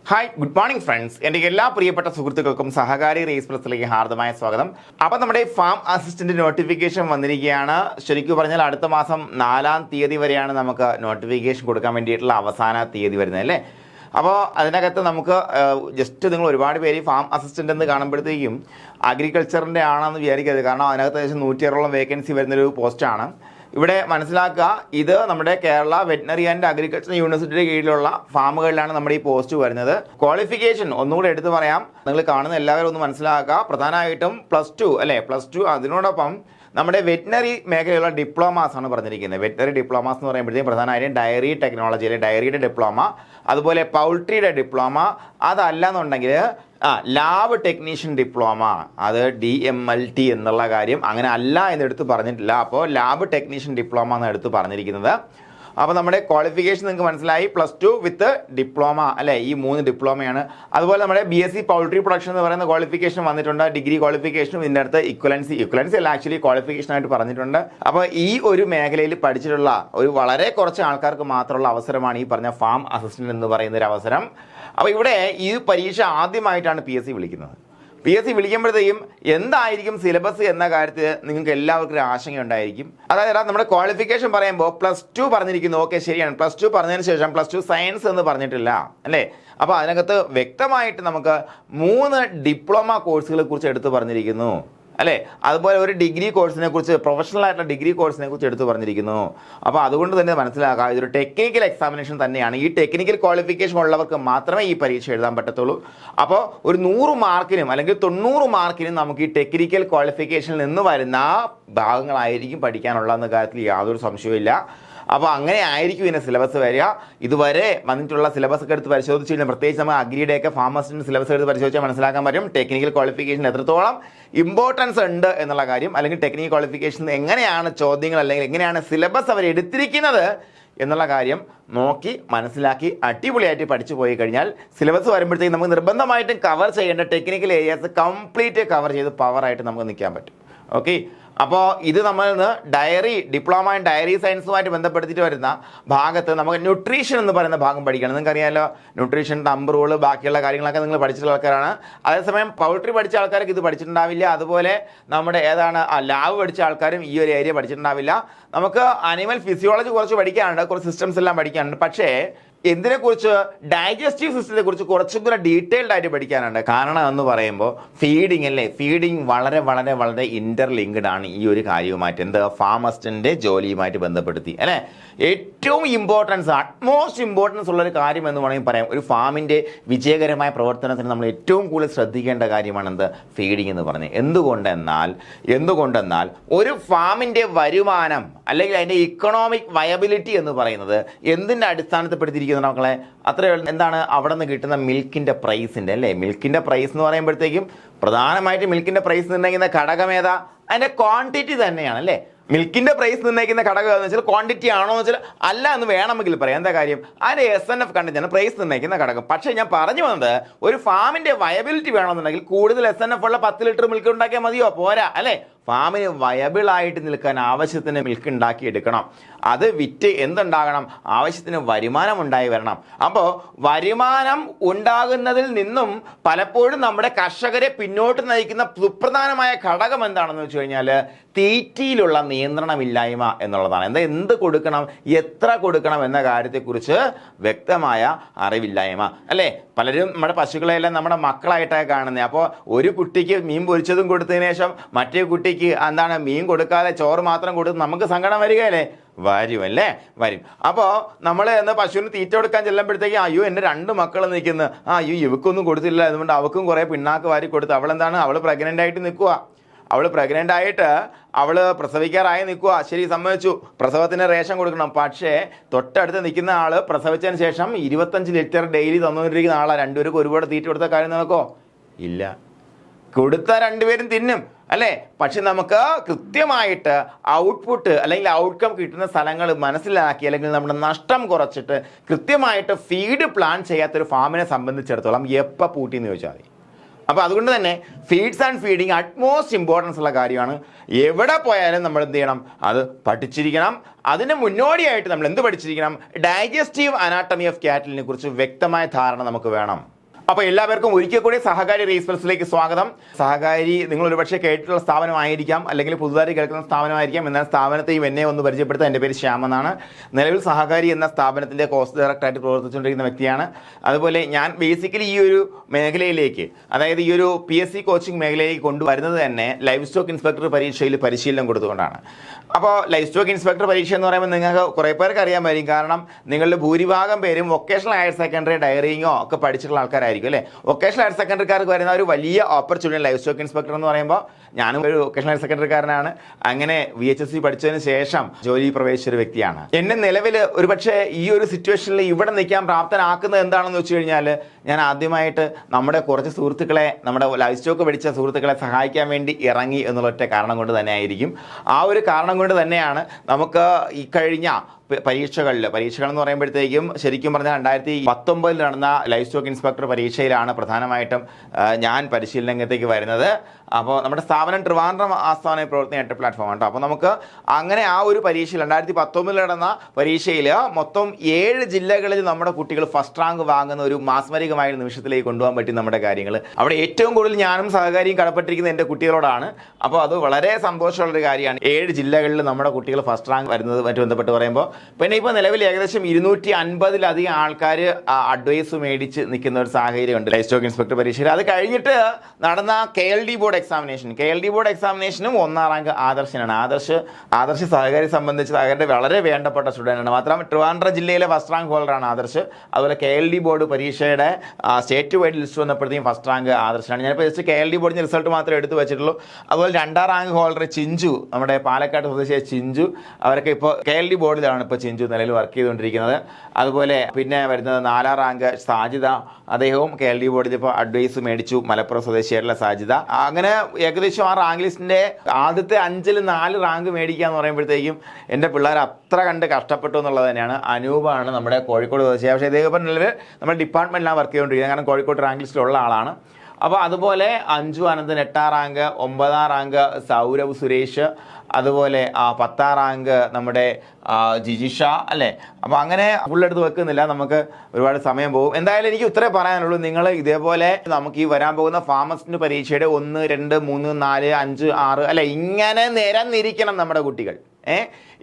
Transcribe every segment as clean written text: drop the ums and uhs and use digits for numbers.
Hi, good morning friends. എൻ്റെ എല്ലാ പ്രിയപ്പെട്ട സുഹൃത്തുക്കൾക്കും സഹകാരി റേസ് പ്ലസിലേക്ക് ഹാർദമായ സ്വാഗതം. അപ്പോൾ നമ്മുടെ ഫാം അസിസ്റ്റന്റ് നോട്ടിഫിക്കേഷൻ വന്നിരിക്കുകയാണ്. ശരിക്കും പറഞ്ഞാൽ അടുത്ത മാസം 4-ാം തീയതി വരെയാണ് നമുക്ക് നോട്ടിഫിക്കേഷൻ കൊടുക്കാൻ വേണ്ടിയിട്ടുള്ള അവസാന തീയതി വരുന്നത് അല്ലേ. അപ്പോൾ അതിനകത്ത് നമുക്ക് ജസ്റ്റ് നിങ്ങൾ ഒരുപാട് പേര് ഫാം അസിസ്റ്റൻ്റ് എന്ന് കാണുമ്പോഴത്തേക്കും അഗ്രികൾച്ചറിൻ്റെ ആണെന്ന് വിചാരിക്കരുത്. കാരണം അതിനകത്ത് ഏകദേശം 160ഓളം വേക്കൻസി വരുന്നൊരു പോസ്റ്റാണ്. ഇവിടെ മനസ്സിലാക്കുക, ഇത് നമ്മുടെ കേരള വെറ്റിനറി ആൻഡ് അഗ്രികൾച്ചർ യൂണിവേഴ്സിറ്റിയുടെ കീഴിലുള്ള ഫാമുകളിലാണ് നമ്മുടെ ഈ പോസ്റ്റ് വരുന്നത്. ക്വാളിഫിക്കേഷൻ ഒന്നുകൂടെ എടുത്തു പറയാം, നിങ്ങൾ കാണുന്ന എല്ലാവരും ഒന്ന് മനസ്സിലാക്കുക. പ്രധാനമായിട്ടും +2 അല്ലേ, +2 അതിനോടൊപ്പം നമ്മുടെ വെറ്റിനറി മേഖലയിലുള്ള ഡിപ്ലോമാസ് ആണ് പറഞ്ഞിരിക്കുന്നത്. വെറ്റിനറി ഡിപ്ലോമാസ് എന്ന് പറയുമ്പോഴത്തേക്കും പ്രധാനമായിട്ടും ഡയറി ടെക്നോളജിയിലെ ഡയറിയുടെ ഡിപ്ലോമ, അതുപോലെ പൗൾട്രിയുടെ ഡിപ്ലോമ, അതല്ലെന്നുണ്ടെങ്കിൽ ലാബ് ടെക്നീഷ്യൻ ഡിപ്ലോമ, അത് DMLT എന്നുള്ള കാര്യം അങ്ങനെ അല്ല എന്നെടുത്ത് പറഞ്ഞിട്ടില്ല. അപ്പോൾ ലാബ് ടെക്നീഷ്യൻ ഡിപ്ലോമ എന്ന് എടുത്ത് പറഞ്ഞിരിക്കുന്നത്. അപ്പോൾ നമ്മുടെ ക്വാളിഫിക്കേഷൻ നിങ്ങൾക്ക് മനസ്സിലായി, +2 വിത്ത് ഡിപ്ലോമ അല്ലേ, ഈ 3 ഡിപ്ലോമയാണ്. അതുപോലെ നമ്മുടെ BSc പൗൾട്രി പ്രൊഡക്ഷൻ എന്ന് പറയുന്ന ക്വാളിഫിക്കേഷൻ വന്നിട്ടുണ്ട്. ഡിഗ്രി ക്വാളിഫിക്കേഷനും ഇതിൻ്റെ അടുത്ത് ഇക്വലൻസി അല്ല, ആക്ച്വലി ക്വാളിഫിക്കേഷൻ ആയിട്ട് പറഞ്ഞിട്ടുണ്ട്. അപ്പോൾ ഈ ഒരു മേഖലയിൽ പഠിച്ചിട്ടുള്ള ഒരു വളരെ കുറച്ച് ആൾക്കാർക്ക് മാത്രമുള്ള അവസരമാണ് ഈ പറഞ്ഞ ഫാം അസിസ്റ്റന്റ് എന്ന് പറയുന്ന ഒരു അവസരം. അപ്പോൾ ഇവിടെ ഈ പരീക്ഷ ആദ്യമായിട്ടാണ് PSC വിളിക്കുന്നത്. PSC വിളിക്കുമ്പോഴത്തേക്കും എന്തായിരിക്കും സിലബസ് എന്ന കാര്യത്തിൽ നിങ്ങൾക്ക് എല്ലാവർക്കും ഒരു ആശങ്കയുണ്ടായിരിക്കും. അതായത് നമ്മുടെ ക്വാളിഫിക്കേഷൻ പറയുമ്പോൾ +2 പറഞ്ഞിരിക്കുന്നു, ഓക്കെ ശരിയാണ്. +2 പറഞ്ഞതിന് ശേഷം +2 സയൻസ് എന്ന് പറഞ്ഞിട്ടില്ല അല്ലേ. അപ്പോൾ അതിനകത്ത് വ്യക്തമായിട്ട് നമുക്ക് 3 ഡിപ്ലോമ കോഴ്സുകളെ കുറിച്ച് എടുത്തു പറഞ്ഞിരിക്കുന്നു അല്ലേ. അതുപോലെ ഒരു ഡിഗ്രി കോഴ്സിനെ കുറിച്ച്, പ്രൊഫഷണൽ ആയിട്ടുള്ള ഡിഗ്രി കോഴ്സിനെ കുറിച്ച് എടുത്തു പറഞ്ഞിരിക്കുന്നു. അപ്പോൾ അതുകൊണ്ട് തന്നെ മനസ്സിലാക്കുക, ഇതൊരു ടെക്നിക്കൽ എക്സാമിനേഷൻ തന്നെയാണ്. ഈ ടെക്നിക്കൽ ക്വാളിഫിക്കേഷൻ ഉള്ളവർക്ക് മാത്രമേ ഈ പരീക്ഷ എഴുതാൻ പറ്റത്തുള്ളൂ. അപ്പോൾ ഒരു 100 മാർക്കിനും അല്ലെങ്കിൽ 90 മാർക്കിനും നമുക്ക് ഈ ടെക്നിക്കൽ ക്വാളിഫിക്കേഷനിൽ നിന്ന് വരുന്ന ഭാഗങ്ങളായിരിക്കും പഠിക്കാനുള്ളതെന്ന കാര്യത്തിൽ യാതൊരു സംശയവുമില്ല. അപ്പോൾ അങ്ങനെ ആയിരിക്കും ഇതിൻ്റെ സിലബസ് വരിക. ഇതുവരെ വന്നിട്ടുള്ള സിലബസ് ഒക്കെ എടുത്ത് പരിശോധിച്ച് കഴിഞ്ഞാൽ, പ്രത്യേകിച്ച് നമ്മൾ അഗ്രിയുടെയൊക്കെ ഫാമസിൻ്റെ സിലബസ് എടുത്ത് പരിശോധിച്ചാൽ മനസ്സിലാക്കാൻ പറ്റും ടെക്നിക്കൽ ക്വാളിഫിക്കേഷൻ എത്രത്തോളം ഇമ്പോർട്ടൻസ് ഉണ്ട് എന്നുള്ള കാര്യം. അല്ലെങ്കിൽ ടെക്നിക്കൽ ക്വാളിഫിക്കേഷൻ എങ്ങനെയാണ് ചോദ്യങ്ങൾ അല്ലെങ്കിൽ എങ്ങനെയാണ് സിലബസ് അവർ എടുത്തിരിക്കുന്നത് എന്നുള്ള കാര്യം നോക്കി മനസ്സിലാക്കി അടിപൊളിയായിട്ട് പഠിച്ചു പോയി കഴിഞ്ഞാൽ സിലബസ് വരുമ്പോഴത്തേക്കും നമുക്ക് നിർബന്ധമായിട്ടും കവർ ചെയ്യേണ്ട ടെക്നിക്കൽ ഏരിയാസ് കംപ്ലീറ്റ് കവർ ചെയ്ത് പവറായിട്ട് നമുക്ക് നിൽക്കാൻ പറ്റും. ഓക്കെ, അപ്പോൾ ഇത് നമ്മൾ ഡയറി ഡിപ്ലോമ ഇൻ ഡയറി സയൻസുമായിട്ട് ബന്ധപ്പെടുത്തിയിട്ട് വരുന്ന ഭാഗത്ത് നമുക്ക് ന്യൂട്രീഷൻ എന്ന് പറയുന്ന ഭാഗം പഠിക്കണം. നിങ്ങൾക്കറിയാമല്ലോ, ന്യൂട്രീഷൻ, തമ്പ് റൂള്, ബാക്കിയുള്ള കാര്യങ്ങളൊക്കെ നിങ്ങൾ പഠിച്ചിട്ടുള്ള ആൾക്കാരാണ്. അതേസമയം പൗൾട്രി പഠിച്ച ആൾക്കാർക്ക് ഇത് പഠിച്ചിട്ടുണ്ടാവില്ല. അതുപോലെ നമ്മുടെ ലാബ് പഠിച്ച ആൾക്കാരും ഈ ഒരു ഏരിയ പഠിച്ചിട്ടുണ്ടാവില്ല. നമുക്ക് അനിമൽ ഫിസിയോളജി കുറച്ച് പഠിക്കാനുണ്ട്, കുറച്ച് സിസ്റ്റംസ് എല്ലാം പഠിക്കാനുണ്ട്. പക്ഷേ എന്തിനെക്കുറിച്ച്, ഡൈജസ്റ്റീവ് സിസ്റ്റത്തെ കുറിച്ച് കുറച്ചും കൂടെ ഡീറ്റെയിൽഡ് ആയിട്ട് പഠിക്കാനുണ്ട്. കാരണം എന്ന് പറയുമ്പോൾ ഫീഡിങ് അല്ലേ, ഫീഡിങ് വളരെ വളരെ വളരെ ഇന്റർലിങ്ക്ഡ് ആണ് ഈ ഒരു കാര്യവുമായിട്ട്, എന്ത് ഫാമസിസ്റ്റൻ്റെ ജോലിയുമായിട്ട് ബന്ധപ്പെടുത്തി അല്ലേ. ഏറ്റവും ഇമ്പോർട്ടൻസ്, അറ്റ്മോസ്റ്റ് ഇമ്പോർട്ടൻസ് ഉള്ളൊരു കാര്യം എന്ന് വേണമെങ്കിൽ പറയാം. ഒരു ഫാമിൻ്റെ വിജയകരമായ പ്രവർത്തനത്തിന് നമ്മൾ ഏറ്റവും കൂടുതൽ ശ്രദ്ധിക്കേണ്ട കാര്യമാണ് എന്ത്, ഫീഡിങ് എന്ന് പറഞ്ഞത്. എന്തുകൊണ്ടെന്നാൽ ഒരു ഫാമിൻ്റെ വരുമാനം അല്ലെങ്കിൽ അതിൻ്റെ ഇക്കണോമിക് വയബിലിറ്റി എന്ന് പറയുന്നത് എന്തിൻ്റെ അടിസ്ഥാനത്തിൽപ്പെടുത്തിയിരിക്കുന്നത് മക്കളെ? അത്രയേ എന്താണ് അവിടെ നിന്ന് കിട്ടുന്ന മിൽക്കിൻ്റെ പ്രൈസിൻ്റെ അല്ലേ. മിൽക്കിൻ്റെ പ്രൈസ് എന്ന് പറയുമ്പോഴത്തേക്കും പ്രധാനമായിട്ട് മിൽക്കിൻ്റെ പ്രൈസ് നിർണ്ണയിക്കുന്ന ഘടകം ഏതാ? അതിൻ്റെ ക്വാണ്ടിറ്റി തന്നെയാണ് അല്ലേ. മിൽക്കിൻ്റെ പ്രൈസ് നിർണ്ണയിക്കുന്ന ഘടകം എന്ന് വെച്ചാൽ ക്വാണ്ടിറ്റി ആണോ എന്ന് വെച്ചാൽ അല്ല എന്ന് വേണമെങ്കിൽ പറയാം. എന്താ കാര്യം? അതിൻ്റെ SNF കണ്ടന്റാണ് പ്രൈസ് നിർണ്ണയിക്കുന്ന ഘടകം. പക്ഷേ ഞാൻ പറഞ്ഞു വന്നത്, ഒരു ഫാമിൻ്റെ വയബിലിറ്റി വേണമെന്നുണ്ടെങ്കിൽ കൂടുതൽ SNF ഉള്ള 10 ലിറ്റർ മിൽക്ക് ഉണ്ടാക്കിയാൽ മതിയോ? പോരാ അല്ലേ. ഫാമിന് വയബിളായിട്ട് നിൽക്കാൻ ആവശ്യത്തിന് മിൽക്ക് ഉണ്ടാക്കിയെടുക്കണം. അത് വിറ്റ് എന്തുണ്ടാകണം? ആവശ്യത്തിന് വരുമാനം ഉണ്ടായി വരണം. അപ്പോൾ വരുമാനം ഉണ്ടാകുന്നതിൽ നിന്നും പലപ്പോഴും നമ്മുടെ കർഷകരെ പിന്നോട്ട് നയിക്കുന്ന സുപ്രധാനമായ ഘടകം എന്താണെന്ന് വെച്ച് കഴിഞ്ഞാൽ തീറ്റിയിലുള്ള നിയന്ത്രണമില്ലായ്മ എന്നുള്ളതാണ്. എന്ത് കൊടുക്കണം, എത്ര കൊടുക്കണം എന്ന കാര്യത്തെക്കുറിച്ച് വ്യക്തമായ അറിവില്ലായ്മ അല്ലേ. പലരും നമ്മുടെ പശുക്കളെല്ലാം നമ്മുടെ മക്കളായിട്ടാണ് കാണുന്നത്. അപ്പോൾ ഒരു കുട്ടിക്ക് മീൻ പൊരിച്ചതും കൊടുത്തതിന് ശേഷം മറ്റേ കുട്ടിക്ക് മീൻ കൊടുക്കാതെ ചോറ് മാത്രം കൊടുത്ത് നമുക്ക് സങ്കടം വരികയല്ലേ? വരും. അപ്പോൾ നമ്മൾ പശുവിന് തീറ്റ കൊടുക്കാൻ ചെല്ലുമ്പോഴത്തേക്കും അയ്യോ എൻ്റെ 2 മക്കൾ നിൽക്കുന്നു, അയ്യോ ഇവക്കൊന്നും കൊടുത്തില്ല, അതുകൊണ്ട് അവൾക്കും കുറേ പിണ്ണാക്ക് വാരി കൊടുത്ത്. അവൾ പ്രഗ്നൻ്റ് ആയിട്ട് നിൽക്കുക. അവൾ പ്രസവിക്കാറായി നിൽക്കുക. ശരി, സമ്മതിച്ചു, പ്രസവത്തിന് റേഷൻ കൊടുക്കണം. പക്ഷേ തൊട്ടടുത്ത് നിൽക്കുന്ന ആൾ പ്രസവിച്ചതിന് ശേഷം 25 ലിറ്റർ ഡെയിലി തന്നുകൊണ്ടിരിക്കുന്ന ആളാണ്. 2 പേർക്ക് ഒരുപാട് തീറ്റ കൊടുത്ത കാര്യം നടക്കോ? ഇല്ല. കൊടുത്ത 2 പേരും തിന്നും അല്ലേ. പക്ഷെ നമുക്ക് കൃത്യമായിട്ട് ഔട്ട്പുട്ട് അല്ലെങ്കിൽ ഔട്ട്കം കിട്ടുന്ന സ്ഥലങ്ങൾ മനസ്സിലാക്കി അല്ലെങ്കിൽ നമ്മുടെ നഷ്ടം കുറച്ചിട്ട് കൃത്യമായിട്ട് ഫീഡ് പ്ലാൻ ചെയ്യാത്തൊരു ഫാമിനെ സംബന്ധിച്ചിടത്തോളം എപ്പോൾ പൂട്ടിയെന്ന് ചോദിച്ചാൽ മതി. അപ്പോൾ അതുകൊണ്ട് തന്നെ feeds and feeding utmost importance ഉള്ള കാര്യമാണ്. എവിടെ പോയാലും നമ്മൾ എന്ത് ചെയ്യണം? അത് പഠിച്ചിരിക്കണം. അതിന് മുന്നോടിയായിട്ട് നമ്മൾ എന്ത് പഠിച്ചിരിക്കണം? ഡൈജസ്റ്റീവ് അനാട്ടമി ഓഫ് കാറ്റലിനെ കുറിച്ച് വ്യക്തമായ ധാരണ നമുക്ക് വേണം. അപ്പോൾ എല്ലാവർക്കും ഒരിക്കൽ കൂടി സഹകാരി റേസ് പ്ലസിലേക്ക് സ്വാഗതം. സഹകാരി നിങ്ങൾ ഒരുപക്ഷെ കേട്ടിട്ടുള്ള സ്ഥാപനമായിരിക്കാം, അല്ലെങ്കിൽ പുതുതായി കേൾക്കുന്ന സ്ഥാപനമായിരിക്കാം. എന്നാൽ സ്ഥാപനത്തെയും എന്നെ ഒന്ന് പരിചയപ്പെടുത്താൻ. എൻ്റെ പേര് ശ്യാം എന്നാണ്. നിലവിൽ സഹകാരി എന്ന സ്ഥാപനത്തിൻ്റെ കോസ്റ്റ് ഡയറക്ടറായിട്ട് പ്രവർത്തിച്ചുകൊണ്ടിരിക്കുന്ന വ്യക്തിയാണ്. അതുപോലെ ഞാൻ ബേസിക്കലി ഈ ഒരു മേഖലയിലേക്ക്, അതായത് ഈ ഒരു PSC കോച്ചിങ് മേഖലയിലേക്ക് കൊണ്ടുവരുന്നത് തന്നെ ലൈഫ് സ്റ്റോക്ക് ഇൻസ്പെക്ടർ പരീക്ഷയിൽ പരിശീലനം കൊടുത്തുകൊണ്ടാണ്. അപ്പോൾ ലൈഫ് സ്റ്റോക്ക് ഇൻസ്പെക്ടർ പരീക്ഷ എന്ന് പറയുമ്പോൾ നിങ്ങൾക്ക് കുറേ പേർക്ക് അറിയാമായിരിക്കും. കാരണം നിങ്ങളുടെ ഭൂരിഭാഗം പേരും വൊക്കേഷണൽ ഹയർ സെക്കൻഡറി ഡയറിങ്ങോ ഒക്കെ പഠിച്ചിട്ടുള്ള ആൾക്കാരായിരിക്കും അല്ലേ. വൊക്കേഷണൽ ഹയർ സെക്കൻഡറിക്കാർക്ക് വരുന്ന ഒരു വലിയ ഓപ്പർച്യൂണിറ്റി ലൈഫ് സ്റ്റോക്ക് ഇൻസ്പെക്ടർ എന്ന് പറയുമ്പോൾ, ഞാനും ഒരു വൊക്കേഷണൽ ഹയർ സെക്കൻഡറിക്കാരനാണ്. അങ്ങനെ VHSC പഠിച്ചതിന് ശേഷം ജോലി പ്രവേശിച്ച ഒരു വ്യക്തിയാണ്. എന്നെ നിലവിൽ ഒരുപക്ഷെ ഈ ഒരു സിറ്റുവേഷനിൽ ഇവിടെ നിൽക്കാൻ പ്രാപ്തനാക്കുന്നത് എന്താണെന്ന് വെച്ച് കഴിഞ്ഞാൽ, ഞാൻ ആദ്യമായിട്ട് നമ്മുടെ കുറച്ച് സുഹൃത്തുക്കളെ, നമ്മുടെ ലൈഫ് സ്റ്റോക്ക് പഠിച്ച സുഹൃത്തുക്കളെ സഹായിക്കാൻ വേണ്ടി ഇറങ്ങി എന്നുള്ള ഒറ്റ കാരണം കൊണ്ട് തന്നെ ആയിരിക്കും. ആ ഒരു കാരണം കൊണ്ട് തന്നെയാണ് നമുക്ക് ഈ കഴിഞ്ഞ പരീക്ഷകൾ എന്ന് പറയുമ്പോഴത്തേക്കും ശരിക്കും പറഞ്ഞാൽ 2019 നടന്ന ലൈഫ് സ്റ്റോക്ക് ഇൻസ്പെക്ടർ പരീക്ഷയിലാണ് പ്രധാനമായിട്ടും ഞാൻ പരിശീലന രംഗത്തേക്ക് വരുന്നത്. അപ്പോൾ നമ്മുടെ സ്ഥാപനം ട്രിവാൻഡ്രം ആസ്ഥാനമായി പ്രവർത്തിക്കുന്ന 8 പ്ലാറ്റ്ഫോം ആണ്. അപ്പോൾ നമുക്ക് അങ്ങനെ ആ ഒരു പരീക്ഷയിൽ 2019 നടന്ന പരീക്ഷയിൽ മൊത്തം 7 ജില്ലകളിൽ നമ്മുടെ കുട്ടികൾ ഫസ്റ്റ് റാങ്ക് വാങ്ങുന്ന ഒരു മാസ്മരികമായ നിമിഷത്തിലേക്ക് കൊണ്ടുപോകാൻ പറ്റി നമ്മുടെ കാര്യങ്ങൾ. അവിടെ ഏറ്റവും കൂടുതൽ ഞാനും സഹകാരിയും കടപ്പെട്ടിരിക്കുന്നത് എൻ്റെ കുട്ടികളോടാണ്. അപ്പോൾ അത് വളരെ സന്തോഷമുള്ളൊരു കാര്യമാണ്. 7 ജില്ലകളിൽ നമ്മുടെ കുട്ടികൾ ഫസ്റ്റ് റാങ്ക് വരുന്നതുമായിട്ട് ബന്ധപ്പെട്ട് പറയുമ്പോൾ, പിന്നെ ഇപ്പോൾ നിലവിൽ ഏകദേശം 250-ലധികം ആൾക്കാർ അഡ്വൈസ് മേടിച്ച് നിൽക്കുന്ന ഒരു സാഹചര്യമുണ്ട് ലൈഫ് സ്റ്റോക്ക് ഇൻസ്പെക്ടർ പരീക്ഷയിൽ. അത് കഴിഞ്ഞിട്ട് നടന്ന KLD ബോർഡ് എക്സാമിനേഷനും 1-ാം റാങ്ക് ആദർശനാണ്. ആദർശ് സഹകാരി സംബന്ധിച്ച് സഹകാരിയുടെ വളരെ വേണ്ടപ്പെട്ട സ്റ്റുഡൻ്റാണ്. മാത്രമല്ല ട്രിവാൻഡ്രം ജില്ലയിലെ ഫസ്റ്റ് റാങ്ക് ഹോൾഡറാണ് ആദർശ്. അതുപോലെ KLD ബോർഡ് പരീക്ഷയുടെ സ്റ്റേറ്റ് വൈഡ് ലിസ്റ്റ് വന്നപ്പോഴത്തേക്കും ഫസ്റ്റ് റാങ്ക് ആദർശനാണ്. ഞാനിപ്പോൾ ജസ്റ്റ് KLD ബോർഡിൻ്റെ റിസൾട്ട് മാത്രമേ എടുത്തു വെച്ചിട്ടുള്ളൂ. അതുപോലെ 2-ാം റാങ്ക് ഹോൾഡർ ചിഞ്ചു, നമ്മുടെ പാലക്കാട് സ്വദേശിയായ ചിഞ്ചു, അവരൊക്കെ ഇപ്പോൾ KLD ബോർഡിലാണ് ഇപ്പോൾ ചിഞ്ചു നിലയിൽ വർക്ക് ചെയ്തുകൊണ്ടിരിക്കുന്നത്. അതുപോലെ പിന്നെ വരുന്നത് 4-ാം റാങ്ക് സാജിദ, അദ്ദേഹവും KLD ബോർഡിൽ ഇപ്പോൾ അഡ്വൈസ് മേടിച്ചു, മലപ്പുറം സ്വദേശിയായിട്ടുള്ള സാജിദ. അങ്ങനെ ഏകദേശം ആ റാങ്ക് ലിസ്റ്റിൻ്റെ ആദ്യത്തെ 5-ൽ 4 റാങ്ക് മേടിക്കുക എന്ന് പറയുമ്പോഴത്തേക്കും എൻ്റെ പിള്ളേർ അത്ര കണ്ട് കഷ്ടപ്പെട്ടു എന്നുള്ളത് തന്നെയാണ്. അനൂപാണ് നമ്മുടെ കോഴിക്കോട് സ്വദേശി. പക്ഷേ ഇദ്ദേഹം നിലവിൽ നമ്മുടെ ഡിപ്പാർട്ട്മെൻറ്റിലാണ് വർക്ക് ചെയ്തുകൊണ്ടിരിക്കുന്നത്. കാരണം കോഴിക്കോട് റാങ്ക് ലിസ്റ്റിലുള്ള ആളാണ്. അപ്പോൾ അതുപോലെ അഞ്ജു അനന്തൻ 8-ാം റാങ്ക്, 9-ാം റാങ്ക് സൗരവ് സുരേഷ്, അതുപോലെ 10-ാം റാങ്ക് നമ്മുടെ ജിജിഷ അല്ലേ. അപ്പോൾ അങ്ങനെ ഫുള്ളെടുത്ത് വെക്കുന്നില്ല, നമുക്ക് ഒരുപാട് സമയം പോകും. എന്തായാലും എനിക്ക് ഇത്രേ പറയാനുള്ളൂ. നിങ്ങൾ ഇതേപോലെ നമുക്ക് ഈ വരാൻ പോകുന്ന ഫാമസിൻ്റെ പരീക്ഷയുടെ 1, 2, 3, 4, 5, 6 അല്ലെ, ഇങ്ങനെ നിരന്നിരിക്കണം നമ്മുടെ കുട്ടികൾ.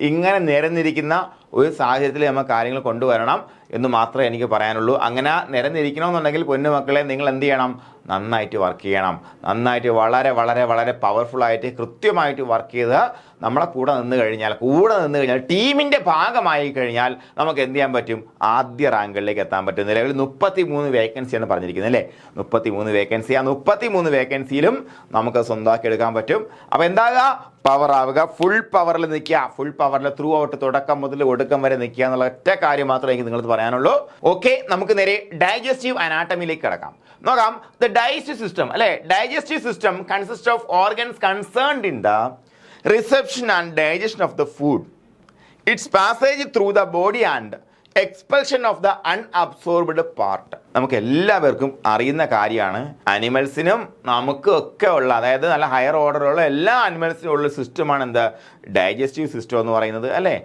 ഇങ്ങനെ നിരന്നിരിക്കുന്ന ഒരു സാഹചര്യത്തിൽ നമ്മൾ കാര്യങ്ങൾ കൊണ്ടുവരണം എന്ന് മാത്രമേ എനിക്ക് പറയാനുള്ളൂ. അങ്ങനെ നിരന്നിരിക്കണമെന്നുണ്ടെങ്കിൽ പൊന്നുമക്കളെ നിങ്ങൾ എന്ത് ചെയ്യണം? നന്നായിട്ട് വർക്ക് ചെയ്യണം. നന്നായിട്ട് വളരെ വളരെ വളരെ പവർഫുള്ളായിട്ട് കൃത്യമായിട്ട് വർക്ക് ചെയ്ത് നമ്മളെ കൂടെ നിന്ന് കഴിഞ്ഞാൽ ടീമിൻ്റെ ഭാഗമായി കഴിഞ്ഞാൽ നമുക്ക് എന്ത് ചെയ്യാൻ പറ്റും? ആദ്യ റാങ്കുകളിലേക്ക് എത്താൻ പറ്റും. നിലവിൽ 33 വേക്കൻസിയാണ് പറഞ്ഞിരിക്കുന്നത് അല്ലേ. 33 വേക്കൻസി. ആ 33 വേക്കൻസിയിലും നമുക്ക് സ്വന്തമാക്കി എടുക്കാൻ പറ്റും. അപ്പോൾ എന്താകുക? പവർ ആവുക. ഫുൾ പവറിൽ നിൽക്കുക. ഫുൾ പവറിൽ ത്രൂ ഔട്ട് തുടക്കം മുതൽ ഒടുക്കം വരെ നിൽക്കുക എന്നുള്ള ഒറ്റ കാര്യം മാത്രമേ എനിക്ക് നിങ്ങൾക്ക് പറയാനുള്ളൂ. ഓക്കെ, നമുക്ക് നേരെ ഡൈജസ്റ്റീവ് അനാട്ടമിയിലേക്ക് കിടക്കാം. നോക്കാം. ദ ഡൈജസ്റ്റീവ് സിസ്റ്റം അല്ലെ. Digestive system consist of organs concerned in the reception and digestion of the food, it's passage through the body and expulsion of the unabsorbed part. നമുക്ക് എല്ലാവർക്കും അറിയുന്ന കാര്യമാണ്. അനിമൽസിനും നമുക്കും ഒക്കെ ഉള്ള, അതായത് നല്ല ഹയർ ഓർഡറുള്ള എല്ലാ അനിമൽസിനും ഉള്ള സിസ്റ്റമാണ് എന്താ? ഡൈജസ്റ്റീവ് സിസ്റ്റം എന്ന് പറയുന്നത് അല്ലേ.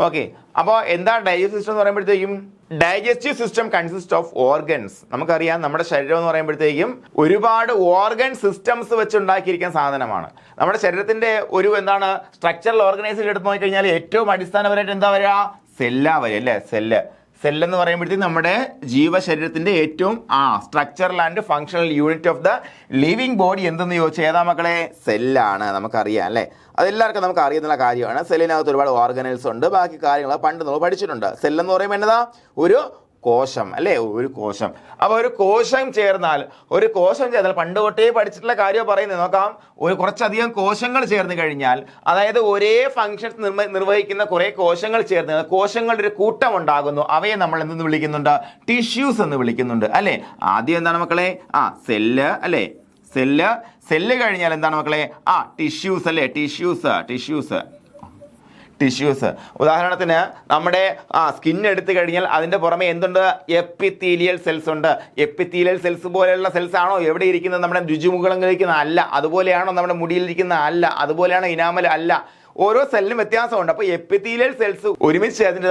ഓക്കെ, അപ്പോൾ എന്താ ഡൈജസ്റ്റീവ് സിസ്റ്റം എന്ന് പറയുമ്പോഴത്തേക്കും? Digestive system consist of organs. നമുക്കറിയാം നമ്മുടെ ശരീരം എന്ന് പറയുമ്പോഴത്തേക്കും ഒരുപാട് ഓർഗൻ സിസ്റ്റംസ് വെച്ചുണ്ടാക്കിയിരിക്കുന്ന സാധനമാണ്. നമ്മുടെ ശരീരത്തിന്റെ ഒരു എന്താണ് സ്ട്രക്ചറൽ ഓർഗനൈസേഷൻ എടുത്ത് നോക്കിക്കഴിഞ്ഞാൽ ഏറ്റവും അടിസ്ഥാനപരമായിട്ട് എന്താ വരിക? സെല്ലാ വരിക അല്ലേ. സെല്ലെന്ന് പറയുമ്പോഴത്തേക്കും നമ്മുടെ ജീവശരീരത്തിന്റെ ഏറ്റവും structural and functional unit of the living body എന്തെന്ന് ചോദിച്ചാൽ ഏതാ മക്കളെ? സെല്ലാണ്. നമുക്കറിയാം അല്ലേ. അതെല്ലാവർക്കും നമുക്ക് അറിയുന്ന കാര്യമാണ്. സെല്ലിനകത്ത് ഒരുപാട് ഓർഗനൽസ് ഉണ്ട്, ബാക്കി കാര്യങ്ങൾ പണ്ട് നമ്മൾ പഠിച്ചിട്ടുണ്ട്. സെല്ലെന്ന് പറയുമ്പോൾ എന്നതാ? ഒരു കോശം അല്ലേ, ഒരു കോശം. അപ്പോൾ ഒരു കോശം ചേർന്നാൽ പണ്ട് തൊട്ടേ പഠിച്ചിട്ടുള്ള കാര്യം പറയുന്നത് നോക്കാം. കുറച്ചധികം കോശങ്ങൾ ചേർന്ന് കഴിഞ്ഞാൽ, അതായത് ഒരേ ഫങ്ഷൻസ് നിർവഹിക്കുന്ന കുറെ കോശങ്ങൾ ചേർന്ന് കോശങ്ങളുടെ ഒരു കൂട്ടം ഉണ്ടാകുന്നു. അവയെ നമ്മൾ എന്തെന്ന് വിളിക്കുന്നുണ്ട്? ടിഷ്യൂസ് എന്ന് വിളിക്കുന്നുണ്ട് അല്ലേ. ആദ്യം എന്താണ് മക്കളെ? സെല്ല് അല്ലേ. സെല്ല് കഴിഞ്ഞാൽ എന്താണ് മക്കളെ? ടിഷ്യൂസ് അല്ലേ. ടിഷ്യൂസ്. ഉദാഹരണത്തിന് നമ്മുടെ സ്കിൻ എടുത്തു കഴിഞ്ഞാൽ അതിൻ്റെ പുറമെ എന്തുണ്ട്? എപ്പിത്തീലിയൽ സെൽസ് ഉണ്ട്. എപ്പിത്തീലിയൽ സെൽസ് പോലെയുള്ള സെൽസ് ആണോ എവിടെ ഇരിക്കുന്നത്? നമ്മുടെ രുചിമുഖങ്ങളിരിക്കുന്ന അല്ല. അതുപോലെയാണോ നമ്മുടെ മുടിയിലിരിക്കുന്ന? അല്ല. അതുപോലെയാണോ ഇനാമൽ? അല്ല. ഓരോ സെല്ലിനും വ്യത്യാസമുണ്ട്. അപ്പോൾ എപ്പിത്തീലിയൽ സെൽസ് ഒരുമിച്ച് അതിൻ്റെ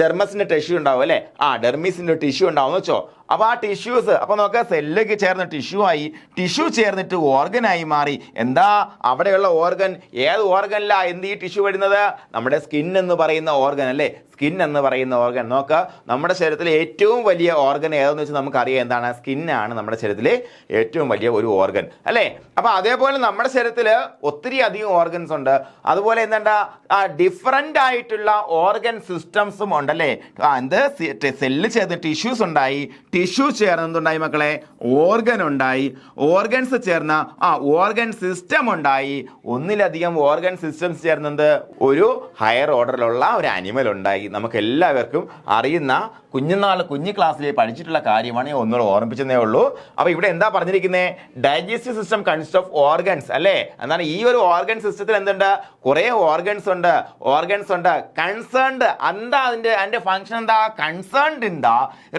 ഡെർമസിന്റെ ടിഷ്യൂ ഉണ്ടാവും അല്ലേ. ഡെർമിസിന്റെ ടിഷ്യൂ ഉണ്ടാവും എന്ന് വെച്ചോ. അപ്പോൾ ആ ടിഷ്യൂസ് അപ്പോൾ നോക്കുക സെല്ല് ചേർന്ന് ടിഷ്യൂ ആയി, ടിഷ്യൂ ചേർന്നിട്ട് ഓർഗനായി മാറി. എന്താ അവിടെയുള്ള ഓർഗൻ? ഏത് ഓർഗനിലാണ് എന്ത് ഈ ടിഷ്യൂ വരുന്നത്? നമ്മുടെ സ്കിൻ എന്ന് പറയുന്ന ഓർഗൻ അല്ലേ, സ്കിൻ എന്ന് പറയുന്ന ഓർഗൻ. നോക്കുക, നമ്മുടെ ശരീരത്തിലെ ഏറ്റവും വലിയ ഓർഗൻ ഏതെന്ന് വെച്ചാൽ നമുക്കറിയാം എന്താണ്? സ്കിന്നാണ് നമ്മുടെ ശരീരത്തിലെ ഏറ്റവും വലിയ ഒരു ഓർഗൻ അല്ലേ. അപ്പോൾ അതേപോലെ നമ്മുടെ ശരീരത്തിൽ ഒത്തിരി അധികം ഓർഗൻസ് ഉണ്ട്. അതുപോലെ എന്താ ഡിഫറൻ്റ് ആയിട്ടുള്ള ഓർഗൻ സിസ്റ്റംസും ഉണ്ടല്ലേ. എന്ത് സെല്ല് ചേർന്ന് ടിഷ്യൂസ് ഉണ്ടായി, ടിഷ്യൂ ചേർന്നുണ്ടായി മക്കളെ ഓർഗൻ ഉണ്ടായി, ഓർഗൻസ് ചേർന്ന ഓർഗൻ സിസ്റ്റം ഉണ്ടായി, ഒന്നിലധികം ഓർഗൻ സിസ്റ്റംസ് ചേർന്നത് ഒരു ഹയർ ഓർഡറിലുള്ള ഒരു ആനിമൽ ഉണ്ടായി. നമുക്ക് എല്ലാവർക്കും അറിയുന്ന കുഞ്ഞു ക്ലാസ്സിൽ പഠിച്ചിട്ടുള്ള കാര്യമാണ്, ഞാൻ ഒന്നുകൂടെ ഓർമ്മിച്ചതേ ഉള്ളൂ. അപ്പോൾ ഇവിടെ എന്താ പറഞ്ഞിരിക്കുന്നത്? Digestive system consist of organs അല്ലേ. എന്താണ് ഈ ഒരു ഓർഗൻ സിസ്റ്റത്തിൽ എന്തുണ്ട്? കുറേ ഓർഗൻസ് ഉണ്ട്. കൺസേൺഡ് എന്താ അതിന്റെ ഫംഗ്ഷൻ എന്താ? കൺസേൺഡ് ഇൻ ദ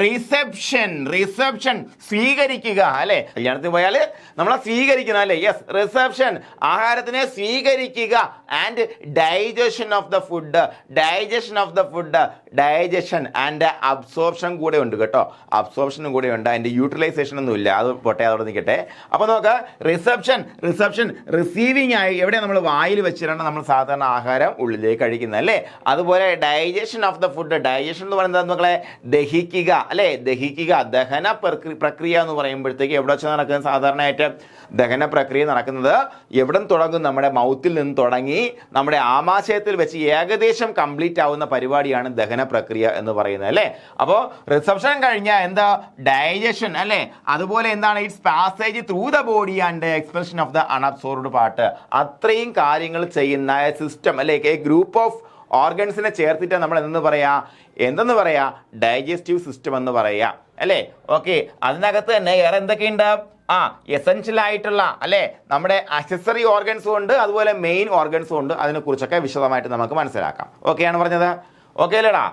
റിസെപ്ഷൻ സ്വീകരിക്കുക അല്ലേ. കല്യാണത്തിന് പോയാൽ നമ്മളെ സ്വീകരിക്കണം അല്ലേ. യെസ്, റിസെപ്ഷൻ ആഹാരത്തിനെ സ്വീകരിക്കുക. And digestion of the food digestion and absorption കൂടെ ഉണ്ട് കേട്ടോ. അബ്സോർപ്ഷനും കൂടെ ഉണ്ട്, അതിന്റെ യൂട്ടിലൈസേഷൻ ഒന്നും ഇല്ല. അത് പൊട്ടെ, അതോടെ നിൽക്കട്ടെ. അപ്പോൾ നോക്കുക, റിസെപ്ഷൻ റിസീവിങ് ആയി എവിടെ നമ്മൾ വായിൽ വെച്ചിട്ടാണ് നമ്മൾ സാധാരണ ആഹാരം ഉള്ളിലേക്ക് കഴിക്കുന്നത് അല്ലേ. അതുപോലെ digestion of the food, digestion എന്ന് പറയുന്നത് മക്കളെ ദഹിക്കുക അല്ലേ. ദഹന പ്രക്രിയ എന്ന് പറയുമ്പോഴത്തേക്ക് എവിടെ വെച്ച് നടക്കുന്നത്? സാധാരണയായിട്ട് ദഹന പ്രക്രിയ നടക്കുന്നത് എവിടെ തുടങ്ങും? നമ്മുടെ മൗത്തിൽ നിന്ന് തുടങ്ങി നമ്മുടെ ആമാശയത്തിൽ വെച്ച് ഏകദേശം കംപ്ലീറ്റ് ആവുന്ന പരിപാടിയാണ് ദഹന പ്രക്രിയ എന്ന് പറയുന്നത് അല്ലേ. അപ്പോൾ റിസെപ്ഷൻ കഴിഞ്ഞാൽ എന്താ? ഡൈജഷൻ അല്ലേ. അതുപോലെ എന്താണ്? It's passage through the body and expression of the unabsorbed part. അത്രയും കാര്യങ്ങൾ ചെയ്യുന്ന സിസ്റ്റം അല്ലേ, ഗ്രൂപ്പ് ഓഫ് ഓർഗൻസിനെ ചേർത്തിട്ട് നമ്മൾ എന്തെന്ന് പറയാ? ഡൈജസ്റ്റീവ് സിസ്റ്റം എന്ന് പറയാ അല്ലേ. ഓക്കെ, അതിനകത്ത് തന്നെ വേറെ എന്തൊക്കെയുണ്ട്? എസെൻഷ്യൽ ആയിട്ടുള്ള അല്ലേ നമ്മുടെ അക്സസറി ഓർഗൻസും ഉണ്ട്, അതുപോലെ മെയിൻ ഓർഗൻസും ഉണ്ട്. അതിനെക്കുറിച്ചൊക്കെ വിശദമായിട്ട് നമുക്ക് മനസ്സിലാക്കാം. ഓക്കെയാണ് പറഞ്ഞത്? ഓക്കെ അല്ലേടാ?